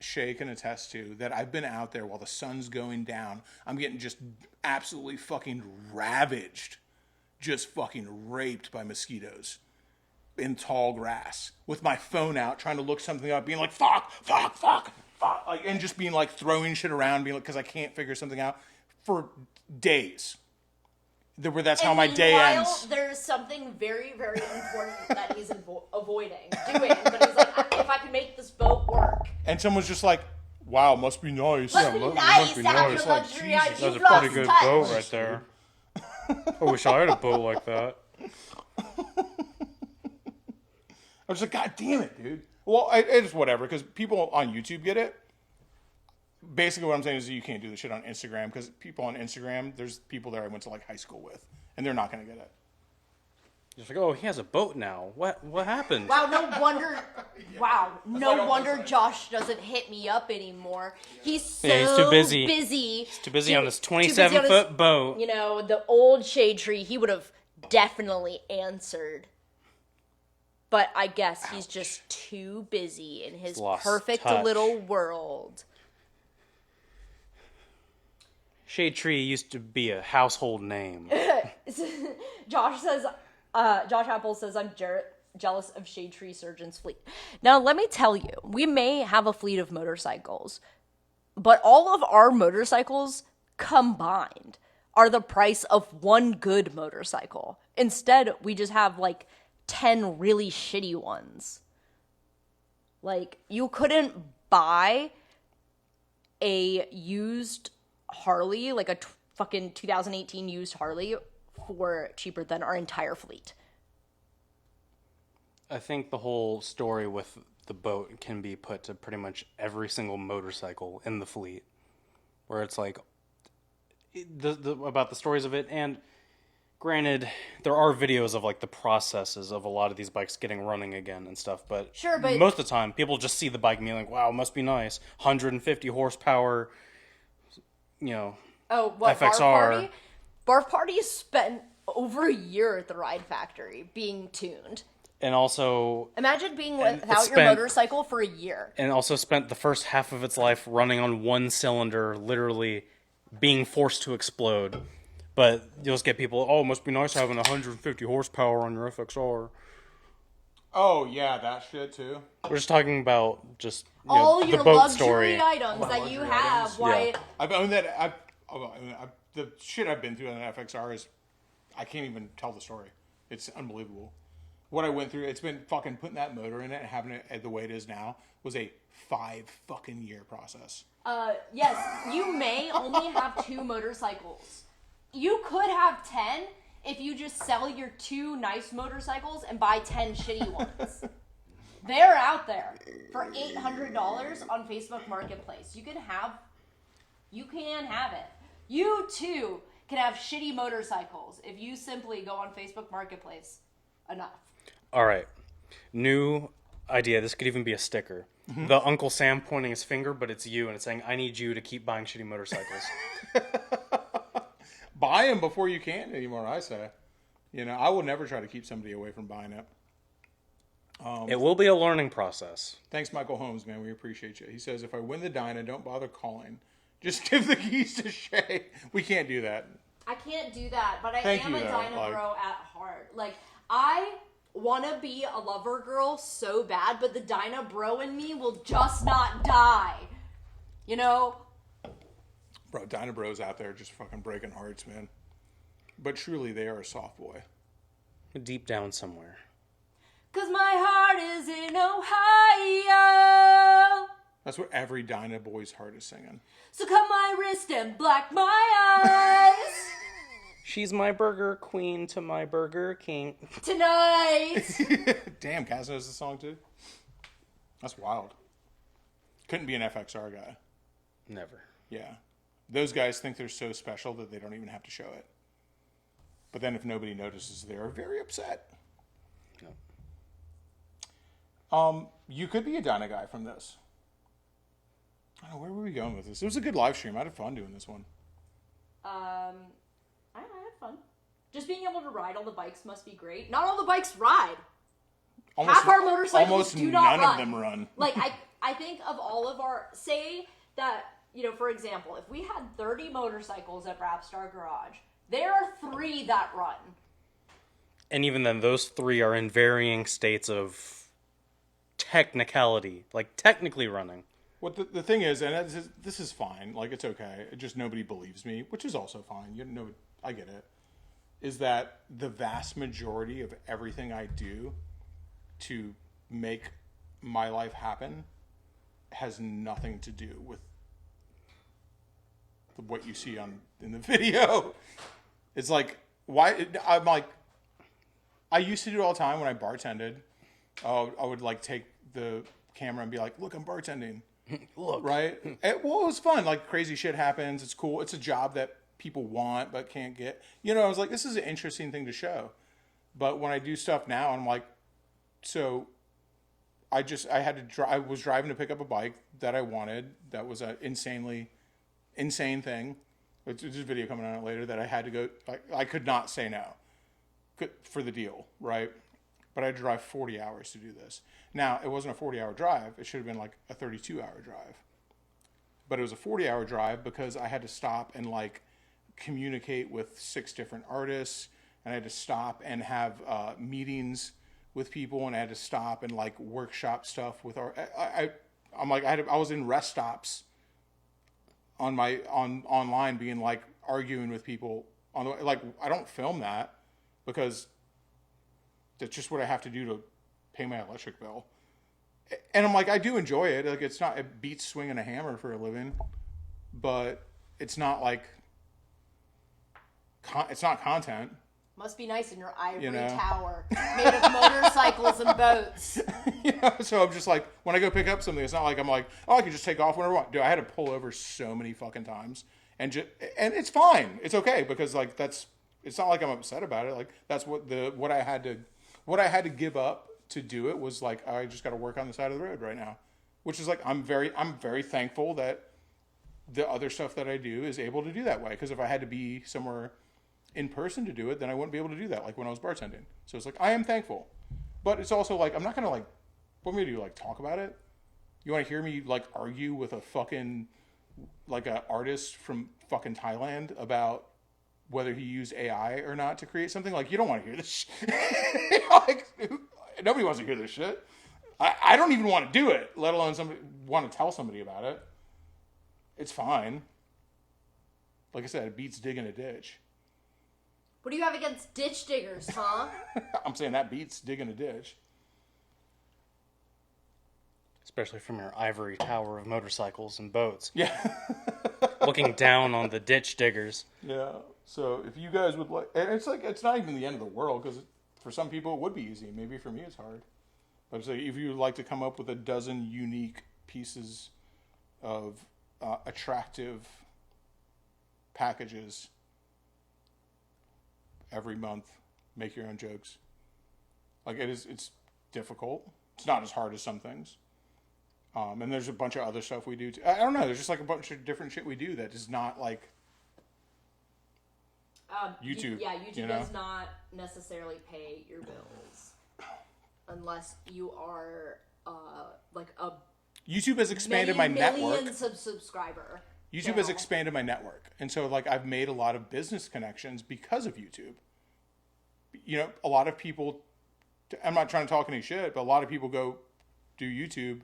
Shay can attest to that I've been out there while the sun's going down. I'm getting just absolutely fucking ravaged, just fucking raped by mosquitoes in tall grass with my phone out trying to look something up, being like, fuck, like, and just being like throwing shit around, being like, because I can't figure something out for days. That's how my day ends. There's something very, very important that he's avoiding doing. But he's like, if I can make this boat work. And someone's just like, wow, must be nice. Must be nice to have your Like, luxury Jesus, item. That's a You've lost pretty good touch. boat right there. I wish I had a boat like that. I was like, God damn it, dude. Well, it's whatever, because people on YouTube get it. Basically, what I'm saying is you can't do this shit on Instagram, because people on Instagram, there's people there I went to like high school with, and they're not going to get it. Just like, oh, he has a boat now. What happened? Wow, no wonder. Wow, no wonder Josh doesn't hit me up anymore. He's so Yeah, he's too busy. He's Too busy on this 27-foot boat. You know, the old Shade Tree, he would have definitely answered. But I guess he's just too busy in his Lost perfect touch. little world. Shade Tree used to be a household name. Josh Apple says, I'm jealous of Shade Tree Surgeon's fleet. Now, let me tell you, we may have a fleet of motorcycles, but all of our motorcycles combined are the price of one good motorcycle. Instead, we just have like 10 really shitty ones. Like, you couldn't buy a used Harley, like a fucking 2018 used Harley, for cheaper than our entire fleet. I think the whole story with the boat can be put to pretty much every single motorcycle in the fleet, where it's like about the stories of it. And granted, there are videos of like the processes of a lot of these bikes getting running again and stuff, but Sure, but most of the time people just see the bike and be like, wow, it must be nice, 150 horsepower, you know. Oh, what, FXR. Barf Party? Barf Party spent over a year at the Ride Factory being tuned. And also, Imagine being without your spent- motorcycle for a year. and also spent the first half of its life running on one cylinder, literally being forced to explode. But you'll just get people, oh, it must be nice having 150 horsepower on your FXR. Oh, yeah, that shit, too. We're just talking about just All the your boat luxury story. items that you have. items. Why? Yeah. I've owned that. The shit I've been through on an FXR is, I can't even tell the story. It's unbelievable. What I went through, it's been fucking putting that motor in it and having it the way it is now was a 5 fucking year process. Yes, you may only have 2 motorcycles. You could have 10 if you just sell your 2 nice motorcycles and buy 10 shitty ones. They're out there for $800 on Facebook Marketplace. You can have it. You too can have shitty motorcycles if you simply go on Facebook Marketplace enough. All right. New idea. This could even be a sticker. The Uncle Sam pointing his finger, but it's you, and it's saying, "I need you to keep buying shitty motorcycles." Buy them before you can anymore, I say. You know, I will never try to keep somebody away from buying it. It will be a learning process. Thanks, Michael Holmes, man. We appreciate you. He says, if I win the Dyna, don't bother calling. Just give the keys to Shay. We can't do that. I can't do that, but I Thank am you, a though. Dyna Like- bro at heart. Like, I want to be a lover girl so bad, but the Dyna bro in me will just not die. You know? Bro, Dyna Bros out there just fucking breaking hearts, man. But truly, they are a soft boy. Deep down somewhere. 'Cause my heart is in Ohio. That's what every Dyna boy's heart is singing. So cut my wrist and black my eyes. She's my Burger Queen to my Burger King. Tonight. Damn, Kaz knows the song too? That's wild. Couldn't be an FXR guy. Never. Yeah. Those guys think they're so special that they don't even have to show it. But then if nobody notices, they're very upset. No. You could be a Dyna guy from this. I don't know, where were we going with this? It was a good live stream. I had fun doing this one. I had fun. Just being able to ride all the bikes must be great. Not all the bikes ride. Half our motorcycles almost do not none run. of them run. Like, I think of all of our... Say that, you know, for example, if we had 30 motorcycles at Rapstar Garage, there are 3 that run. And even then, those 3 are in varying states of technicality. Like, technically running. What the thing is, and this is fine, like it's okay. It just nobody believes me, which is also fine. You know, I get it. Is that the vast majority of everything I do to make my life happen has nothing to do with what you see in the video. It's like I'm like I used to do it all the time when I bartended. I would like take the camera and be like, "Look, I'm bartending." Look. Right? It was fun. Like, crazy shit happens. It's cool. It's a job that people want but can't get. You know, I was like, this is an interesting thing to show. But when I do stuff now, I'm like, so I was driving to pick up a bike that I wanted. That was an insane thing. There's a video coming on it later that I had to go. I could not say no for the deal, right? But I had to drive 40 hours to do this. Now, it wasn't a 40-hour drive. It should have been like a 32-hour drive. But it was a 40-hour drive because I had to stop and like communicate with 6 different artists. And I had to stop and have meetings with people. And I had to stop and like workshop stuff with I was in rest stops online being like arguing with people on the way. Like, I don't film that because that's just what I have to do to pay my electric bill. And I'm like, I do enjoy it. Like, it beats swinging a hammer for a living, but it's not like, it's not content. Must be nice in your ivory You know? tower made of motorcycles and boats. You know, so I'm just like, when I go pick up something, it's not like I'm like, oh, I can just take off whenever I want. Dude, I had to pull over so many fucking times, and it's fine. It's okay because like it's not like I'm upset about it. Like, that's what I had to give up to do it was like, I just got to work on the side of the road right now, which is like, I'm very thankful that the other stuff that I do is able to do that way. Because if I had to be somewhere in person to do it, then I wouldn't be able to do that. Like when I was bartending. So it's like, I am thankful, but it's also like, I'm not going to like, what am I going to do? Like talk about it? You want to hear me like argue with a fucking, like a artist from fucking Thailand about whether he used AI or not to create something? Like, you don't want to hear this shit. Like, nobody wants to hear this shit. I don't even want to do it, let alone somebody want to tell somebody about it. It's fine. Like I said, it beats digging a ditch. What do you have against ditch diggers, huh? I'm saying that beats digging a ditch. Especially from your ivory tower of motorcycles and boats. Yeah. Looking down on the ditch diggers. Yeah. So if you guys would like, and it's like, it's not even the end of the world because for some people it would be easy. Maybe for me it's hard. But it's like, if you would like to come up with a dozen unique pieces of attractive packages every month, make your own jokes. Like it's difficult. It's not as hard as some things. And there's a bunch of other stuff we do. I don't know. There's just like a bunch of different shit we do that is not like YouTube. YouTube does not necessarily pay your bills unless you are like a YouTube has expanded my network. Millions of subscriber. YouTube has expanded my network, and so like I've made a lot of business connections because of YouTube. You know, a lot of people. I'm not trying to talk any shit, but a lot of people go do YouTube,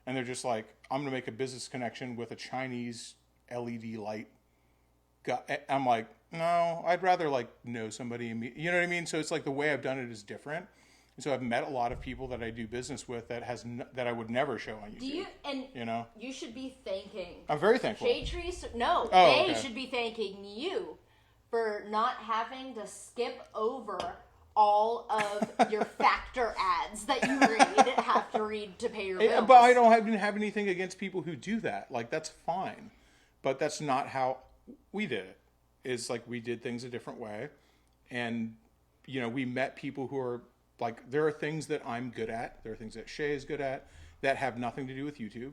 and they're just like, I'm gonna make a business connection with a Chinese LED light. I'm like, no, I'd rather like know somebody. You know what I mean? So it's like the way I've done it is different. And so I've met a lot of people that I do business with that that I would never show on YouTube. You should be thanking. I'm very thankful. They should be thanking you for not having to skip over all of your factor ads that you have to read to pay your bills. But I don't have anything against people who do that. Like, that's fine. But that's not how we did it. It's like we did things a different way. And, you know, we met people who are, like, there are things that I'm good at. There are things that Shay is good at that have nothing to do with YouTube.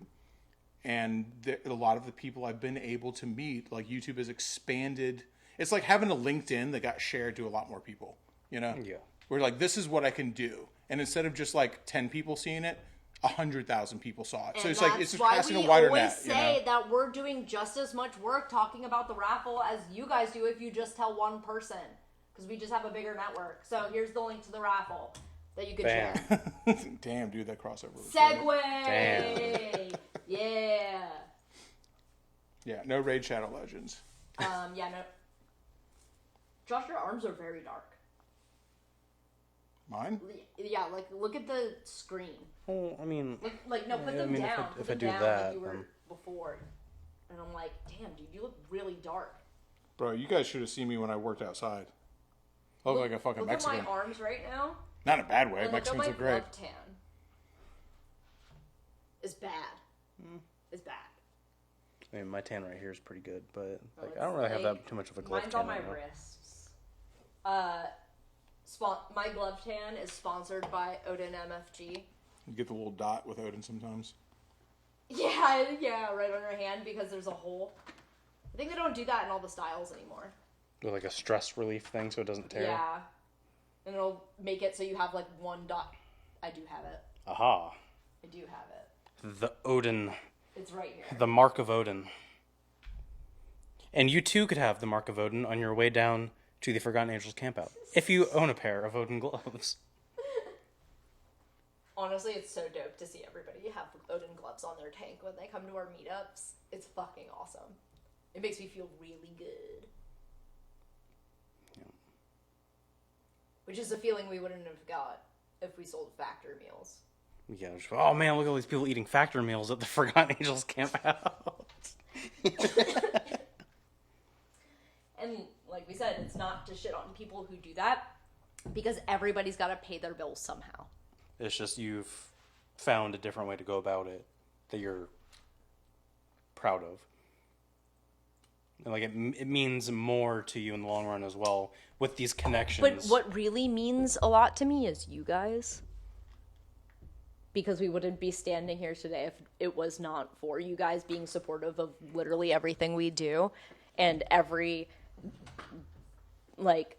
And a lot of the people I've been able to meet, like, YouTube has expanded. It's like having a LinkedIn that got shared to a lot more people, you know? Yeah. We're like, this is what I can do. And instead of just, like, 10 people seeing it, 100,000 people saw it. And so it's like, it's just casting a wider net. That's why we always say that we're doing just as much work talking about the raffle as you guys do if you just tell one person. Because we just have a bigger network. So here's the link to the raffle that you can share. Damn, dude, that crossover was Segway! Damn. Yeah. Yeah, no Raid Shadow Legends. No. Josh, your arms are very dark. Mine? Yeah, like, look at the screen. Well, I mean... Put them down. If I do down that... like you were before. And I'm like, damn, dude, you look really dark. Bro, you guys should have seen me when I worked outside. I look like a fucking Mexican. Look at my arms right now. Not in a bad way. And Mexicans are great. Look at my glove tan. It's bad. It's bad. I mean, my tan right here is pretty good, but like I don't really have that too much of a glove mine's tan. on my wrists. My glove tan is sponsored by Odin MFG. You get the little dot with Odin sometimes. Yeah, right on your hand because there's a hole. I think they don't do that in all the styles anymore. With like a stress relief thing so it doesn't tear. Yeah. And it'll make it so you have like one dot. I do have it. Aha. I do have it. The Odin. It's right here. The Mark of Odin. And you too could have the Mark of Odin on your way down to the Forgotten Angels campout. If you own a pair of Odin gloves. Honestly, it's so dope to see everybody have Odin gloves on their tank when they come to our meetups. It's fucking awesome. It makes me feel really good. Yeah. Which is a feeling we wouldn't have got if we sold factor meals. Yeah, just, oh man, look at all these people eating factor meals at the Forgotten Angels campout. And like we said, it's not to shit on people who do that because everybody's got to pay their bills somehow. It's just you've found a different way to go about it that you're proud of. And like it means more to you in the long run as well with these connections. But what really means a lot to me is you guys. Because we wouldn't be standing here today if it was not for you guys being supportive of literally everything we do and every, like,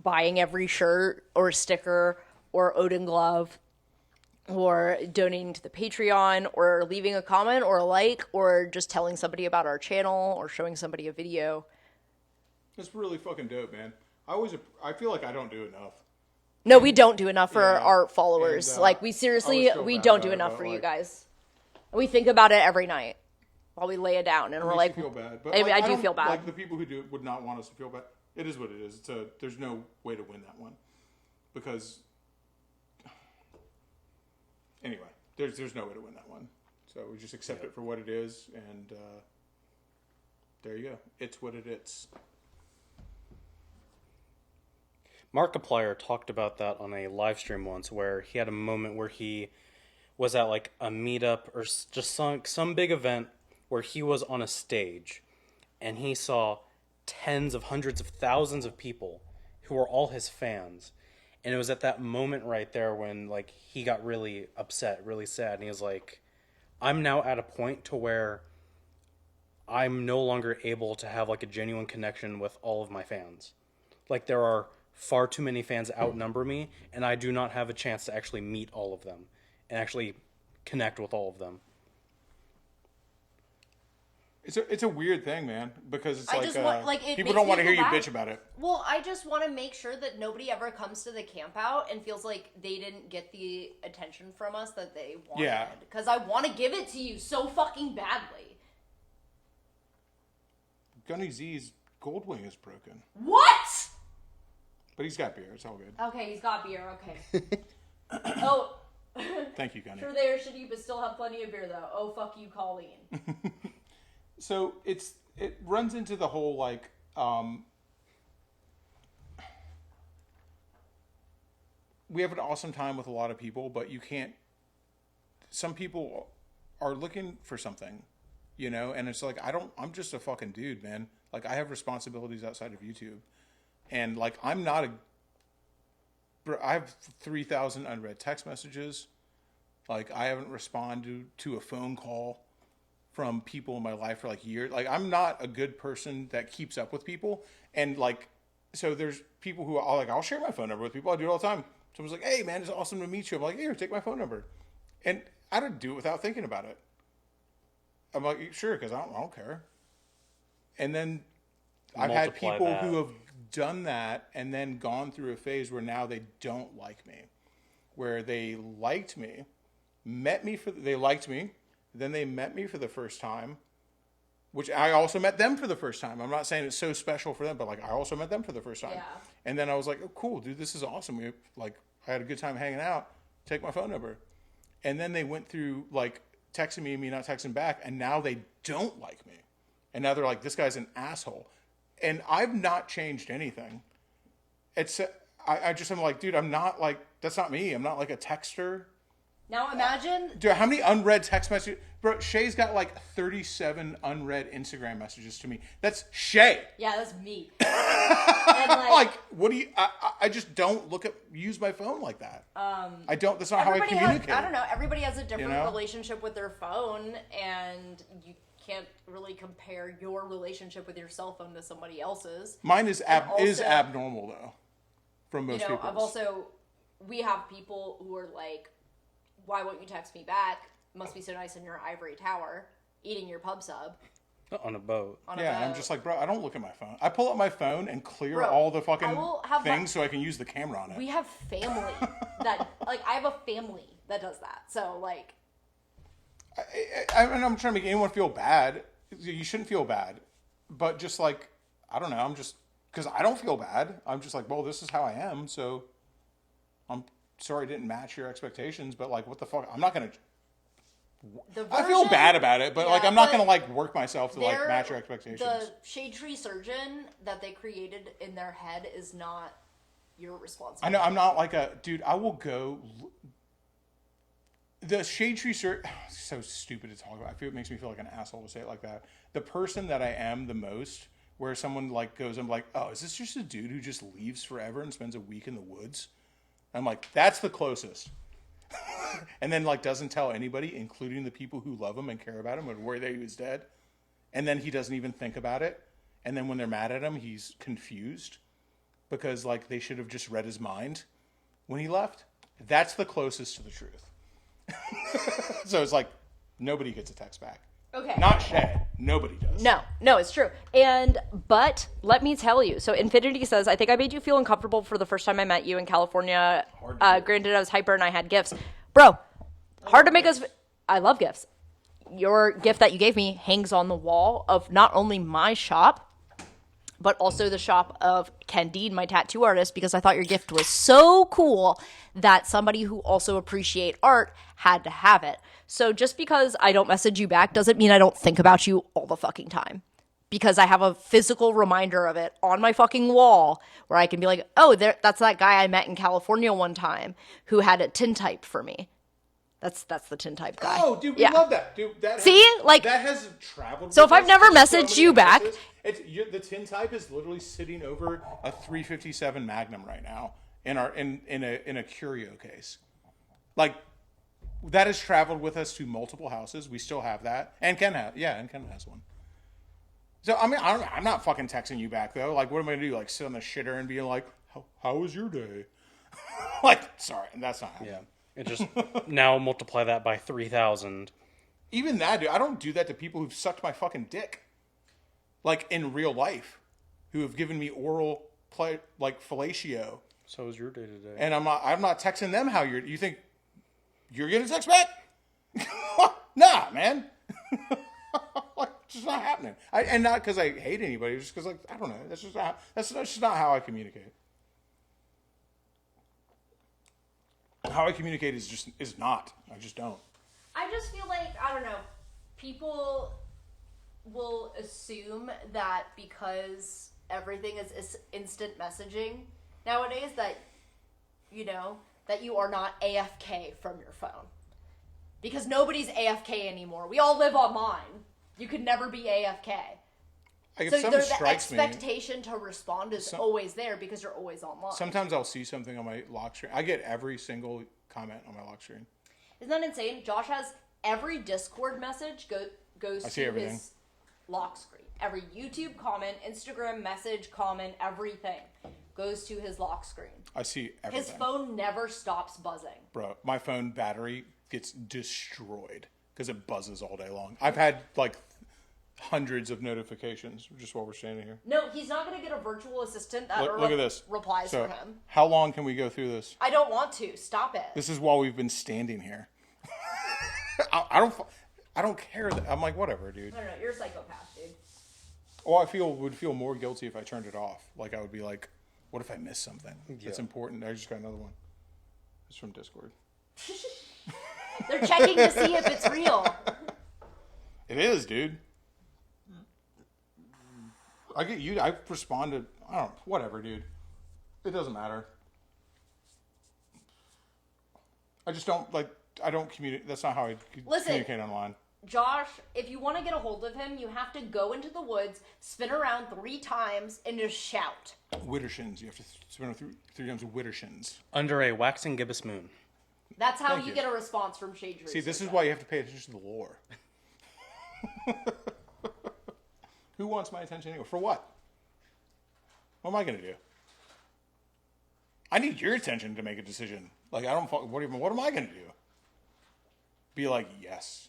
buying every shirt or sticker or Odin glove or donating to the Patreon or leaving a comment or a like or just telling somebody about our channel or showing somebody a video. It's really fucking dope, man. I feel like I don't do enough. No, we don't do enough for our followers. And, like, we seriously, we don't do enough for you guys. We think about it every night while we lay it down, and we're like, feel bad. But I do don't- feel bad. Like the people who do it would not want us to feel bad. It is what it is. There's no way to win that one because anyway, there's no way to win that one. So we just accept it for what it is, and there you go. It's what it is. Markiplier talked about that on a live stream once where he had a moment where he was at like a meetup or just some big event where he was on a stage and he saw tens of hundreds of thousands of people who were all his fans. And it was at that moment right there when like he got really upset, really sad. And he was like, I'm now at a point to where I'm no longer able to have like a genuine connection with all of my fans. Like there are far too many fans outnumber me, and I do not have a chance to actually meet all of them and actually connect with all of them. It's a weird thing, man, because it's I like, just want, like, it people makes don't me want to hear feel you bad. bitch about it. Well, I just want to make sure that nobody ever comes to the camp out and feels like they didn't get the attention from us that they wanted. Yeah. Because I want to give it to you so fucking badly. Gunny Z's Goldwing is broken, What? but he's got beer. It's all good. Okay, he's got beer. Okay. Oh. Thank you, Gunny. Sure they are shitty, but still have plenty of beer, though. Oh, fuck you, Colleen. So it runs into the whole like we have an awesome time with a lot of people, but you can't. Some people are looking for something, you know, and it's like I'm just a fucking dude, man. Like I have responsibilities outside of YouTube, and like I have 3,000 unread text messages. Like I haven't responded to a phone call from people in my life for like years. Like I'm not a good person that keeps up with people. And like, so there's people who are like, I'll share my phone number with people. I do it all the time. Someone's like, hey man, it's awesome to meet you. I'm like, here, take my phone number. And I don't do it without thinking about it. I'm like, sure, because I don't care. And then I've had Multiply people that. who have done that and then gone through a phase where now they don't like me, where they liked me, they liked me, then they met me for the first time, which I also met them for the first time. I'm not saying it's so special for them, but like I also met them for the first time. Yeah. And then I was like, oh, cool, dude, this is awesome. I had a good time hanging out. Take my phone number. And then they went through like texting me and me not texting back, and now they don't like me. And now they're like, this guy's an asshole. And I've not changed anything. I just am like, dude, I'm not like, that's not me. I'm not like a texter. Now imagine... Dude, how many unread text messages? Bro, Shay's got like 37 unread Instagram messages to me. That's Shay. Yeah, that's me. And Like, what do you... I just don't use my phone like that. I don't... That's not how I communicate. I don't know. Everybody has a different You know? relationship with their phone, and you can't really compare your relationship with your cell phone to somebody else's. Mine is also- abnormal, though, from most You know, people. we have people who are like, why won't you text me back? Must be so nice in your ivory tower, eating your pub sub. On a boat. On a Yeah, and I'm boat. just like, bro, I don't look at my phone. I pull up my phone and clear Bro, all the fucking I will have things so I can use the camera on it. We have family that, like, I have a family that does that. So, like, I'm trying to make anyone feel bad. You shouldn't feel bad. But just like, I don't know, I'm just, because I don't feel bad. I'm just like, well, this is how I am. So I'm sorry I didn't match your expectations. But like, what the fuck? I'm not going to. I feel version- bad about it, but Yeah, like I'm not but gonna like work myself to like they're- match your expectations. The shade tree surgeon that they created in their head is not your responsibility. I know I'm not like a dude. I will go. The shade tree so stupid to talk about. I feel it makes me feel like an asshole to say it like that. The person that I am the most, where someone like goes, I'm like, oh, is this just a dude who just leaves forever and spends a week in the woods? I'm like, that's the closest. And then like doesn't tell anybody, including the people who love him and care about him, and where he was dead. And then he doesn't even think about it. And then when they're mad at him, he's confused because like they should have just read his mind when he left. That's the closest to the truth. So it's like nobody gets a text back. Okay. Not Shay. Nobody does. No, it's true. But let me tell you. So Infinity says, I think I made you feel uncomfortable for the first time I met you in California. Granted, I was hyper and I had gifts. Bro, hard to make us... I love gifts. Your gift that you gave me hangs on the wall of not only my shop, but also the shop of Candide, my tattoo artist, because I thought your gift was so cool that somebody who also appreciate art had to have it. So just because I don't message you back doesn't mean I don't think about you all the fucking time. Because I have a physical reminder of it on my fucking wall where I can be like, oh, that's that guy I met in California one time who had a tintype for me. That's the tintype guy. Oh, dude, we Yeah. love that. Dude, that See? has, Like- that has traveled. So with if I've us never to so messaged many you back- places. The tintype is literally sitting over a 357 Magnum right now in a curio case. Like that has traveled with us to multiple houses. We still have that, and Ken has one. So I mean, I'm not fucking texting you back though. Like, what am I gonna do? Like, sit on the shitter and be like, "How was your day?" Like, sorry, that's not happening. Yeah. It just now multiply that by 3,000. Even that, dude. I don't do that to people who've sucked my fucking dick, like in real life, who have given me oral play, like fellatio. So was your day today? And I'm not texting them how you're. You think you're gonna text back? Nah, man. Like, it's just not happening. And not because I hate anybody, just because, like, I don't know. That's just not how I communicate. How I communicate is not. I just don't. I just feel like, I don't know, people will assume that because everything is instant messaging nowadays that, you know, that you are not AFK from your phone. Because nobody's AFK anymore. We all live online. You could never be AFK. Like, So if someone the strikes me, expectation to respond is always there because you're always online. sometimes I'll see something on my lock screen. I get every single comment on my lock screen. Isn't that insane? Josh has every Discord message goes to everything. his lock screen. Every YouTube comment, Instagram message, comment, everything goes to his lock screen. I see everything. His phone never stops buzzing. Bro, my phone battery gets destroyed because it buzzes all day long. I've had like hundreds of notifications just while we're standing here. No, he's not going to get a virtual assistant that Look at this. replies So, for him. how long can we go through this? I don't want to. Stop it. This is while we've been standing here. I don't care. I'm like, whatever, dude. I don't know. You're a psychopath, dude. Oh, would feel more guilty if I turned it off. Like, I would be like, what if I miss something that's important? I just got another one. It's from Discord. They're checking to see if it's real. It is, dude. I responded. I don't. Whatever, dude. It doesn't matter. I just don't like. I don't communicate. That's not how I communicate online. Josh, if you want to get a hold of him, you have to go into the woods, spin around 3 times, and just shout. Widdershins. You have to spin three times Widdershins. Under a waxing gibbous moon. That's how Thank you you. get a response from Shade Research. See, this is why you have to pay attention to the lore. Who wants my attention anyway? For what? What am I going to do? I need your attention to make a decision. Like, I don't. What am I going to do? Be like, yes,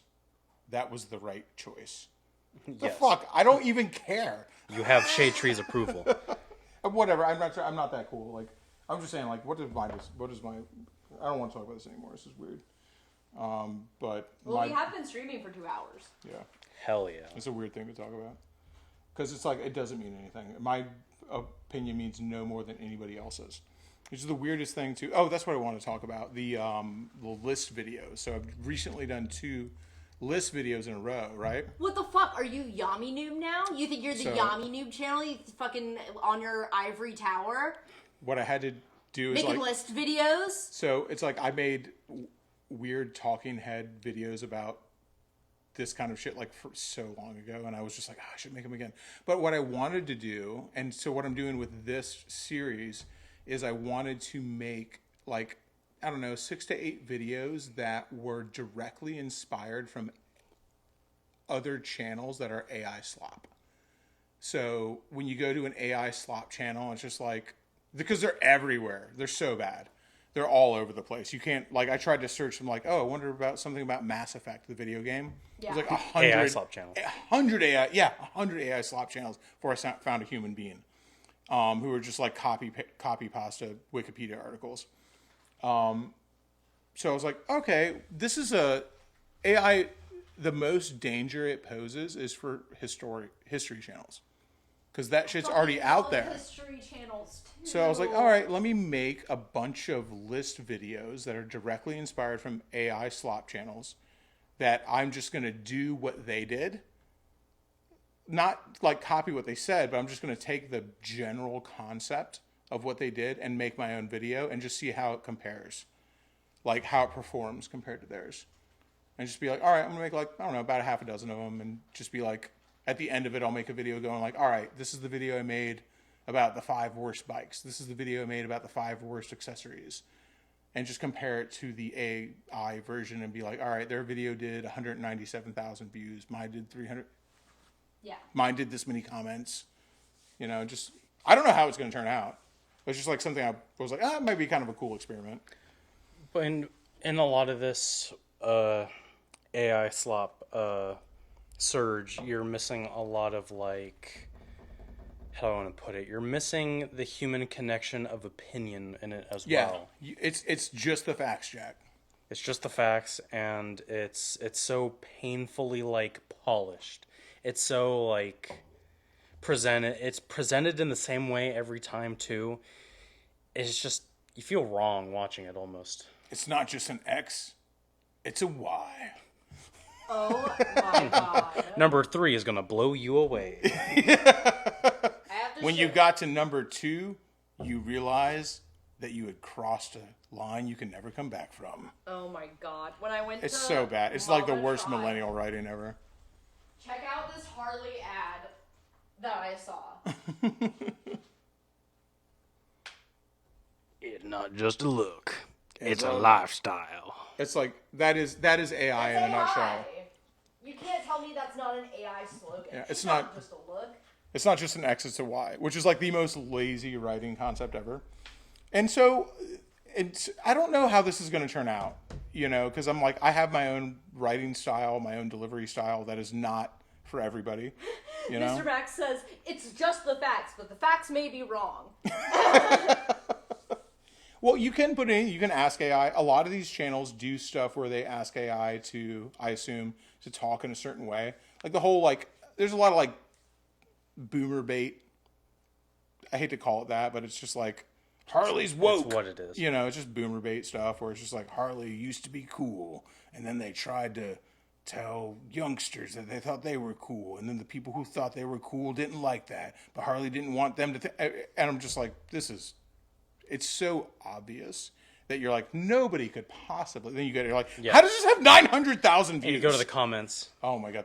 that was the right choice. The Yes. fuck? I don't even care. You have Shade Tree's approval. Whatever. I'm not that cool. Like, I'm just saying. Like, what is my? I don't want to talk about this anymore. This is weird. But Well, we have been streaming for 2 hours. yeah. Hell yeah. It's a weird thing to talk about. Because it's like, it doesn't mean anything. My opinion means no more than anybody else's. Which is the weirdest thing too. Oh, that's what I want to talk about. The list videos. So I've recently done 2 list videos in a row, right? What the fuck? Are you Yami Noob now? You think you're the Yami Noob channel? You fucking on your ivory tower? What I had to do is Making like... list videos? So it's like I made weird talking head videos about this kind of shit like for so long ago, and I was just like, I should make them again. But what I wanted to do, and so what I'm doing with this series is I wanted to make like, I don't know, 6 to 8 videos that were directly inspired from other channels that are AI slop. So when you go to an AI slop channel, it's just like, because they're everywhere. They're so bad. They're all over the place. You can't, like, I tried to search them, like, oh, I wonder about something about Mass Effect, the video game. Yeah. It was like 100 AI slop channel. 100 AI slop channels before I found a human being who were just like copy pasta Wikipedia articles. So I was like, okay, this is AI. The most danger it poses is for history channels, because that shit's already out there. History channels too. So I was like, all right, let me make a bunch of list videos that are directly inspired from AI slop channels that I'm just going to do what they did. Not like copy what they said, but I'm just going to take the general concept of what they did and make my own video and just see how it compares. Like how it performs compared to theirs. And just be like, all right, I'm going to make like, I don't know, about a half a dozen of them, and just be like, at the end of it, I'll make a video going like, all right, this is the video I made about the 5 worst bikes. This is the video I made about the 5 worst accessories. and just compare it to the AI version and be like, all right, their video did 197,000 views. Mine did 300. Yeah. Mine did this many comments. You know, just, I don't know how it's going to turn out. It's just like something I was like, it might be kind of a cool experiment. But in a lot of this AI slop surge, you're missing a lot of like, how do I want to put it? You're missing the human connection of opinion in it as well. It's just the facts, Jack. It's just the facts, and it's so painfully like polished. It's so like presented. It's presented in the same way every time too. It's just you feel wrong watching it almost. It's not just an X, it's a Y. Oh my god. Number 3 is gonna blow you away. When you got to number 2, you realize that you had crossed a line you can never come back from. Oh my god. When I went It's to so bad. It's like the Mama worst Tribe, millennial writing ever. check out this Harley ad that I saw. It's not just a look. It's a lifestyle. It's like that is AI in a nutshell. You can't tell me that's not an AI slogan. Yeah, it's not not- just a look. It's not just an X, it's a Y, which is like the most lazy writing concept ever. And so I don't know how this is going to turn out, you know, because I'm like, I have my own writing style, my own delivery style that is not for everybody, you know? Mr. Max says, it's just the facts, but the facts may be wrong. Well, you can put in, you can ask AI. A lot of these channels do stuff where they ask AI to, I assume, to talk in a certain way. Like the whole, like, there's a lot of like boomer bait. I hate to call it that, but it's just like Harley's woke. That's what it is. You know, it's just boomer bait stuff where it's just like Harley used to be cool, and then they tried to tell youngsters that they thought they were cool, and then the people who thought they were cool didn't like that, but Harley didn't want them to. And I'm just like, it's so obvious that you're like, nobody could possibly. Then you're like, how does this have 900,000 views? And you go to the comments. Oh my god,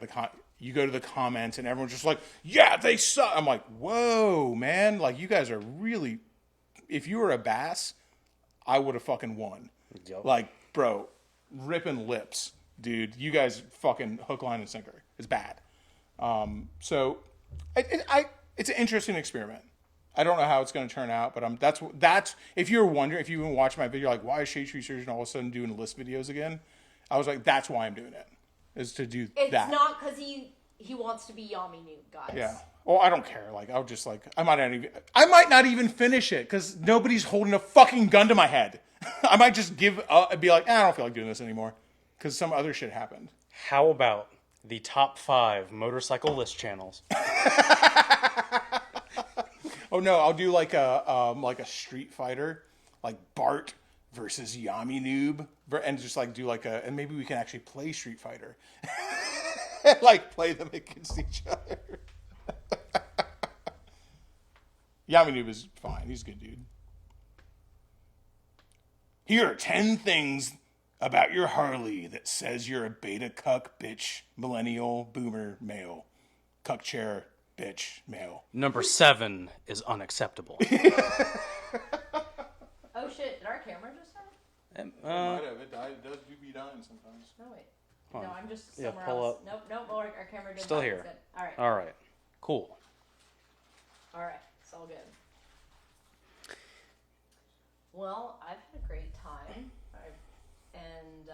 you go to the comments and everyone's just like, yeah, they suck. I'm like, whoa, man, like you guys are really. If you were a bass, I would have fucking won. Yep. Like, bro, ripping lips, dude. You guys fucking hook, line, and sinker. It's bad. So, it's an interesting experiment. I don't know how it's going to turn out, but that's if you're wondering, if you even watch my video, like, why is Shade Tree Surgeon all of a sudden doing list videos again? I was like, that's why I'm doing it, is to do that. It's not because he wants to be Yami Noob, guys. Yeah. Well, I don't care. Like, I'll just like, I might not even finish it because nobody's holding a fucking gun to my head. I might just give up and be like, I don't feel like doing this anymore because some other shit happened. How about the top 5 motorcycle list channels? Oh no, I'll do like a Street Fighter, like Bart versus Yami Noob, and just like do like and maybe we can actually play Street Fighter, like play them against each other. Yami Noob is fine; he's a good dude. Here are 10 things about your Harley that says you're a beta cuck bitch millennial boomer male, cuck chair bitch male. Number 7 is unacceptable. Oh shit, did our camera just die? Might have. It does be dying sometimes. No, wait. Hold No, on. I'm just Yeah, somewhere pull else. up. Nope, our camera did Still not. here. It's good. All right. All right. Cool. All right. It's all good. Well, I've had a great time. And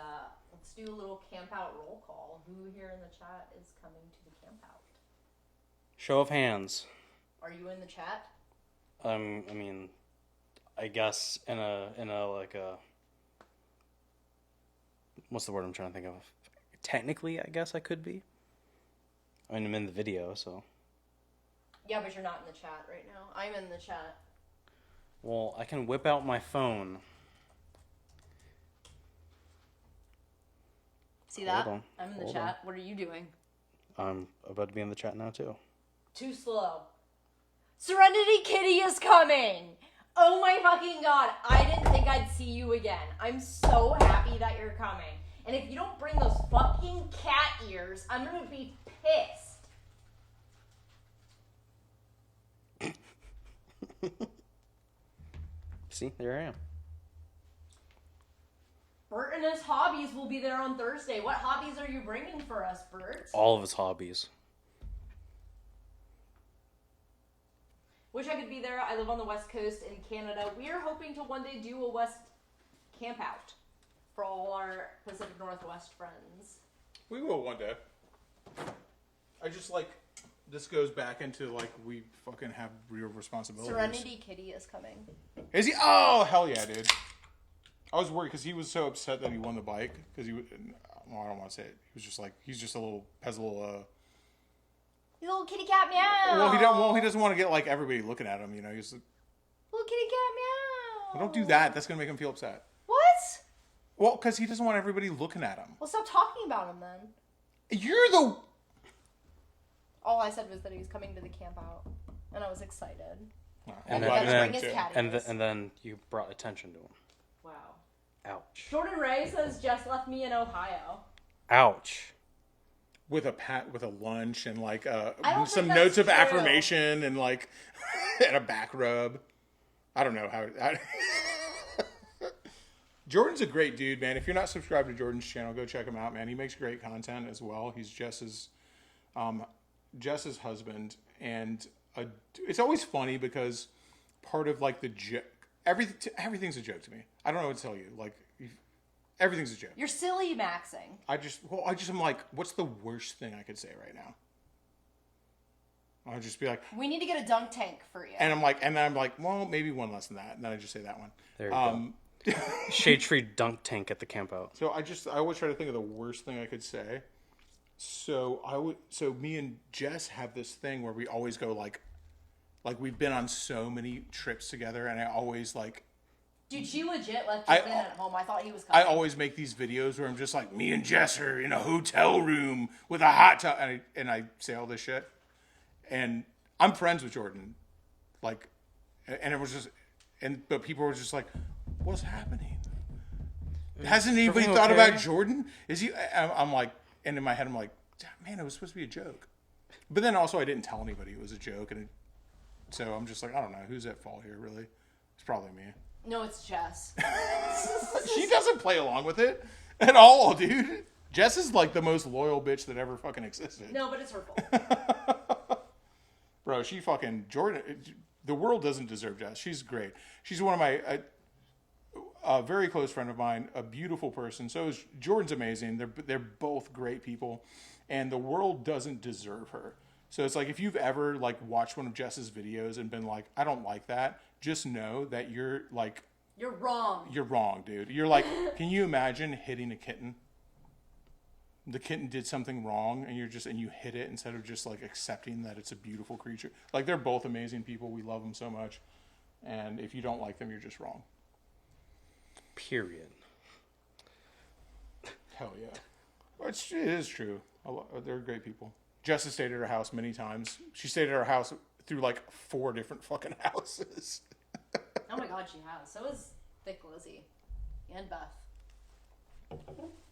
let's do a little camp out roll call. Who here in the chat is coming to the camp out? Show of hands. Are you in the chat? I mean, I guess in a like a, what's the word I'm trying to think of? Technically, I guess I could be. I mean, I'm in the video, so. Yeah, but you're not in the chat right now. I'm in the chat. Well, I can whip out my phone. See that? Hold on. I'm in the Hold chat. What are you doing? I'm about to be in the chat now, too. Too slow. Serenity Kitty is coming! Oh my fucking god. I didn't think I'd see you again. I'm so happy that you're coming. And if you don't bring those fucking cat ears, I'm gonna be pissed. See, there I am. Bert and his hobbies will be there on Thursday. What hobbies are you bringing for us, Bert? All of his hobbies. Wish I could be there. I live on the West Coast in Canada. We are hoping to one day do a West camp out for all our Pacific Northwest friends. We will one day. I just like this goes back into like we fucking have real responsibilities. Serenity Kitty is coming. Is he? Oh hell yeah, dude! I was worried because he was so upset that he won the bike because he. Well, I don't want to say it. He was just like he's just a little has a little. You little kitty cat meow. Well, he don't. Well, he doesn't want to get like everybody looking at him. You know, he's. Like, Little kitty cat meow. well, don't do that. That's gonna make him feel upset. What? Well, because he doesn't want everybody looking at him. Well, stop talking about him then. You're the. All I said was that he was coming to the camp out, and I was excited. And I'm glad then- he's bring his coming, cat. too. And then you brought attention to him. Wow. Ouch. Jordan Ray says Jess left me in Ohio. Ouch. With a lunch and like I don't some think notes that's of true. affirmation and like and a back rub. I don't know how. Jordan's a great dude, man. If you're not subscribed to Jordan's channel, go check him out, man. He makes great content as well. He's Jess's husband, and it's always funny because part of like the joke, everything's a joke to me. I don't know what to tell you. Like everything's a joke. You're silly maxing. I'm like, what's the worst thing I could say right now? I'll just be like, We need to get a dunk tank for you. and I'm like, well, maybe one less than that, and then I just say that one. There you go. Shade tree dunk tank at the camp out. So I always try to think of the worst thing I could say. So me and Jess have this thing where we always go like we've been on so many trips together, and I always like. Dude, she legit left I- his in at home. I thought he was coming. I always make these videos where I'm just like, me and Jess are in a hotel room with a hot tub, and I say all this shit. And I'm friends with Jordan, like, and it was just, but people were just like, what's happening? Hasn't anybody everything thought okay? about Jordan? Is he? I'm like, and in my head I'm like, man, it was supposed to be a joke. But then also I didn't tell anybody it was a joke, so I'm just like, I don't know who's at fault here. Really, it's probably me. No, it's Jess. She doesn't play along with it at all, dude. Jess is like the most loyal bitch that ever fucking existed. No, but it's her fault. Bro, she fucking Jordan. The world doesn't deserve Jess. She's great. She's one of my a very close friend of mine, a beautiful person. So is Jordan's amazing. They're both great people, and the world doesn't deserve her. So it's like if you've ever like watched one of Jess's videos and been like, I don't like that, just know that you're like You're wrong. you're wrong, dude. You're like, can you imagine hitting a kitten? The kitten did something wrong, and you hit it instead of just like accepting that it's a beautiful creature. Like they're both amazing people. We love them so much, and if you don't like them, you're just wrong. Period. Hell yeah, it is true. They're great people. Jess has stayed at her house many times. She stayed at her house through like 4 different fucking houses. Oh my god, she has. So is Thick Lizzie. And Beth.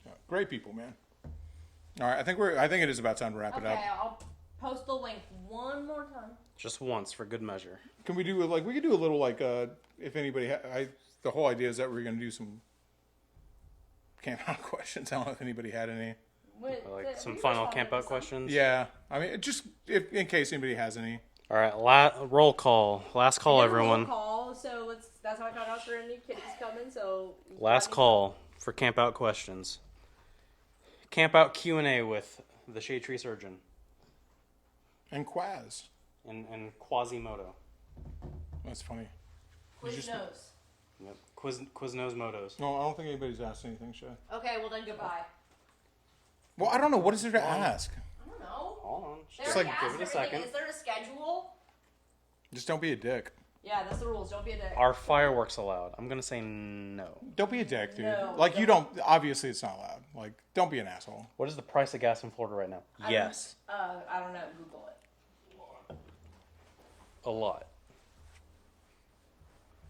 Yeah, great people, man. All right, I think it is about time to wrap it Okay, up. I'll post the link one more time. Just once for good measure. Can we do we could do a little like if anybody the whole idea is that we're gonna do some camp out questions. I don't know if anybody had any. Like some final camp out questions. Yeah, I mean just if in case anybody has any. All right, roll call. Last call, everyone. Call, so that's how I found out there are any kitties coming. So Last call for camp out questions. Camp out Q&A with the Shade Tree Surgeon And Quaz. and Quasimodo. That's funny. Quiz knows. Yep. Quiznos Motos. No, I don't think anybody's asked anything, Shay. Okay, well then goodbye. Well, I don't know. What is there to ask? I don't know. Hold on. They Just already like, asked give it a everything. second. Is there a schedule? Just don't be a dick. Yeah, that's the rules. Don't be a dick. Are fireworks allowed? I'm gonna say no. Don't be a dick, dude. No, like you don't. Obviously, it's not allowed. Like, don't be an asshole. What is the price of gas in Florida right now? Yes, I don't know. Google it. a lot.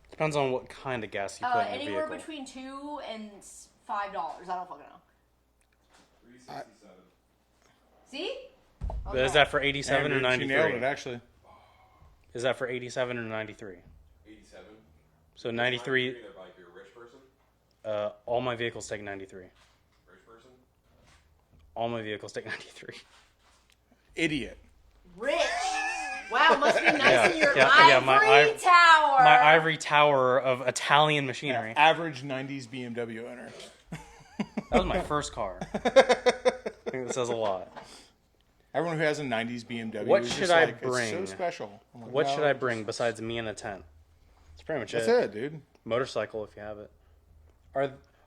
Depends on what kind of gas you put in your Anywhere vehicle. between $2 and $5. I don't fucking know. 367. See? But is that for 87 or Damn, dude, she nailed 93? it, actually. Is that for 87 or 93? 87. So 93. That like you're a rich person. All my vehicles take 93. Rich person? All my vehicles take 93. Idiot. Rich. Wow, must be nice Yeah, in your yeah, ivory tower. My ivory tower of Italian machinery. Average 90s BMW owner. That was my first car. I think that says a lot. Everyone who has a 90s BMW What is should just I like, bring? it's so special. I'm like, What no, should I bring besides me and a tent? That's pretty much That's it. it, dude. Motorcycle if you have it.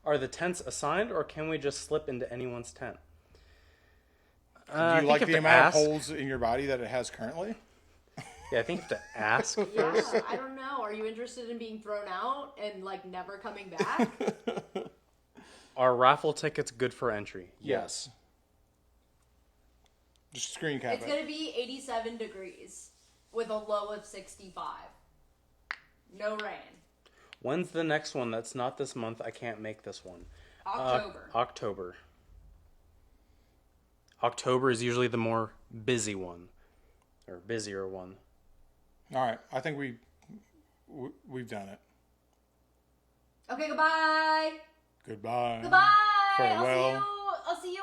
Are the tents assigned or can we just slip into anyone's tent? Do you like the amount of holes in your body that it has currently? Yeah, I think you have to ask Yeah, first. I don't know. Are you interested in being thrown out and like never coming back? Are raffle tickets good for entry? Yes. Just screen cap It's it. gonna be 87 degrees with a low of 65. No rain. When's the next one? That's not this month. I can't make this one. October. October. October is usually the more busy one. Or busier one. All right. I think we've done it. Okay, goodbye. Goodbye. Goodbye. Farewell. I'll see you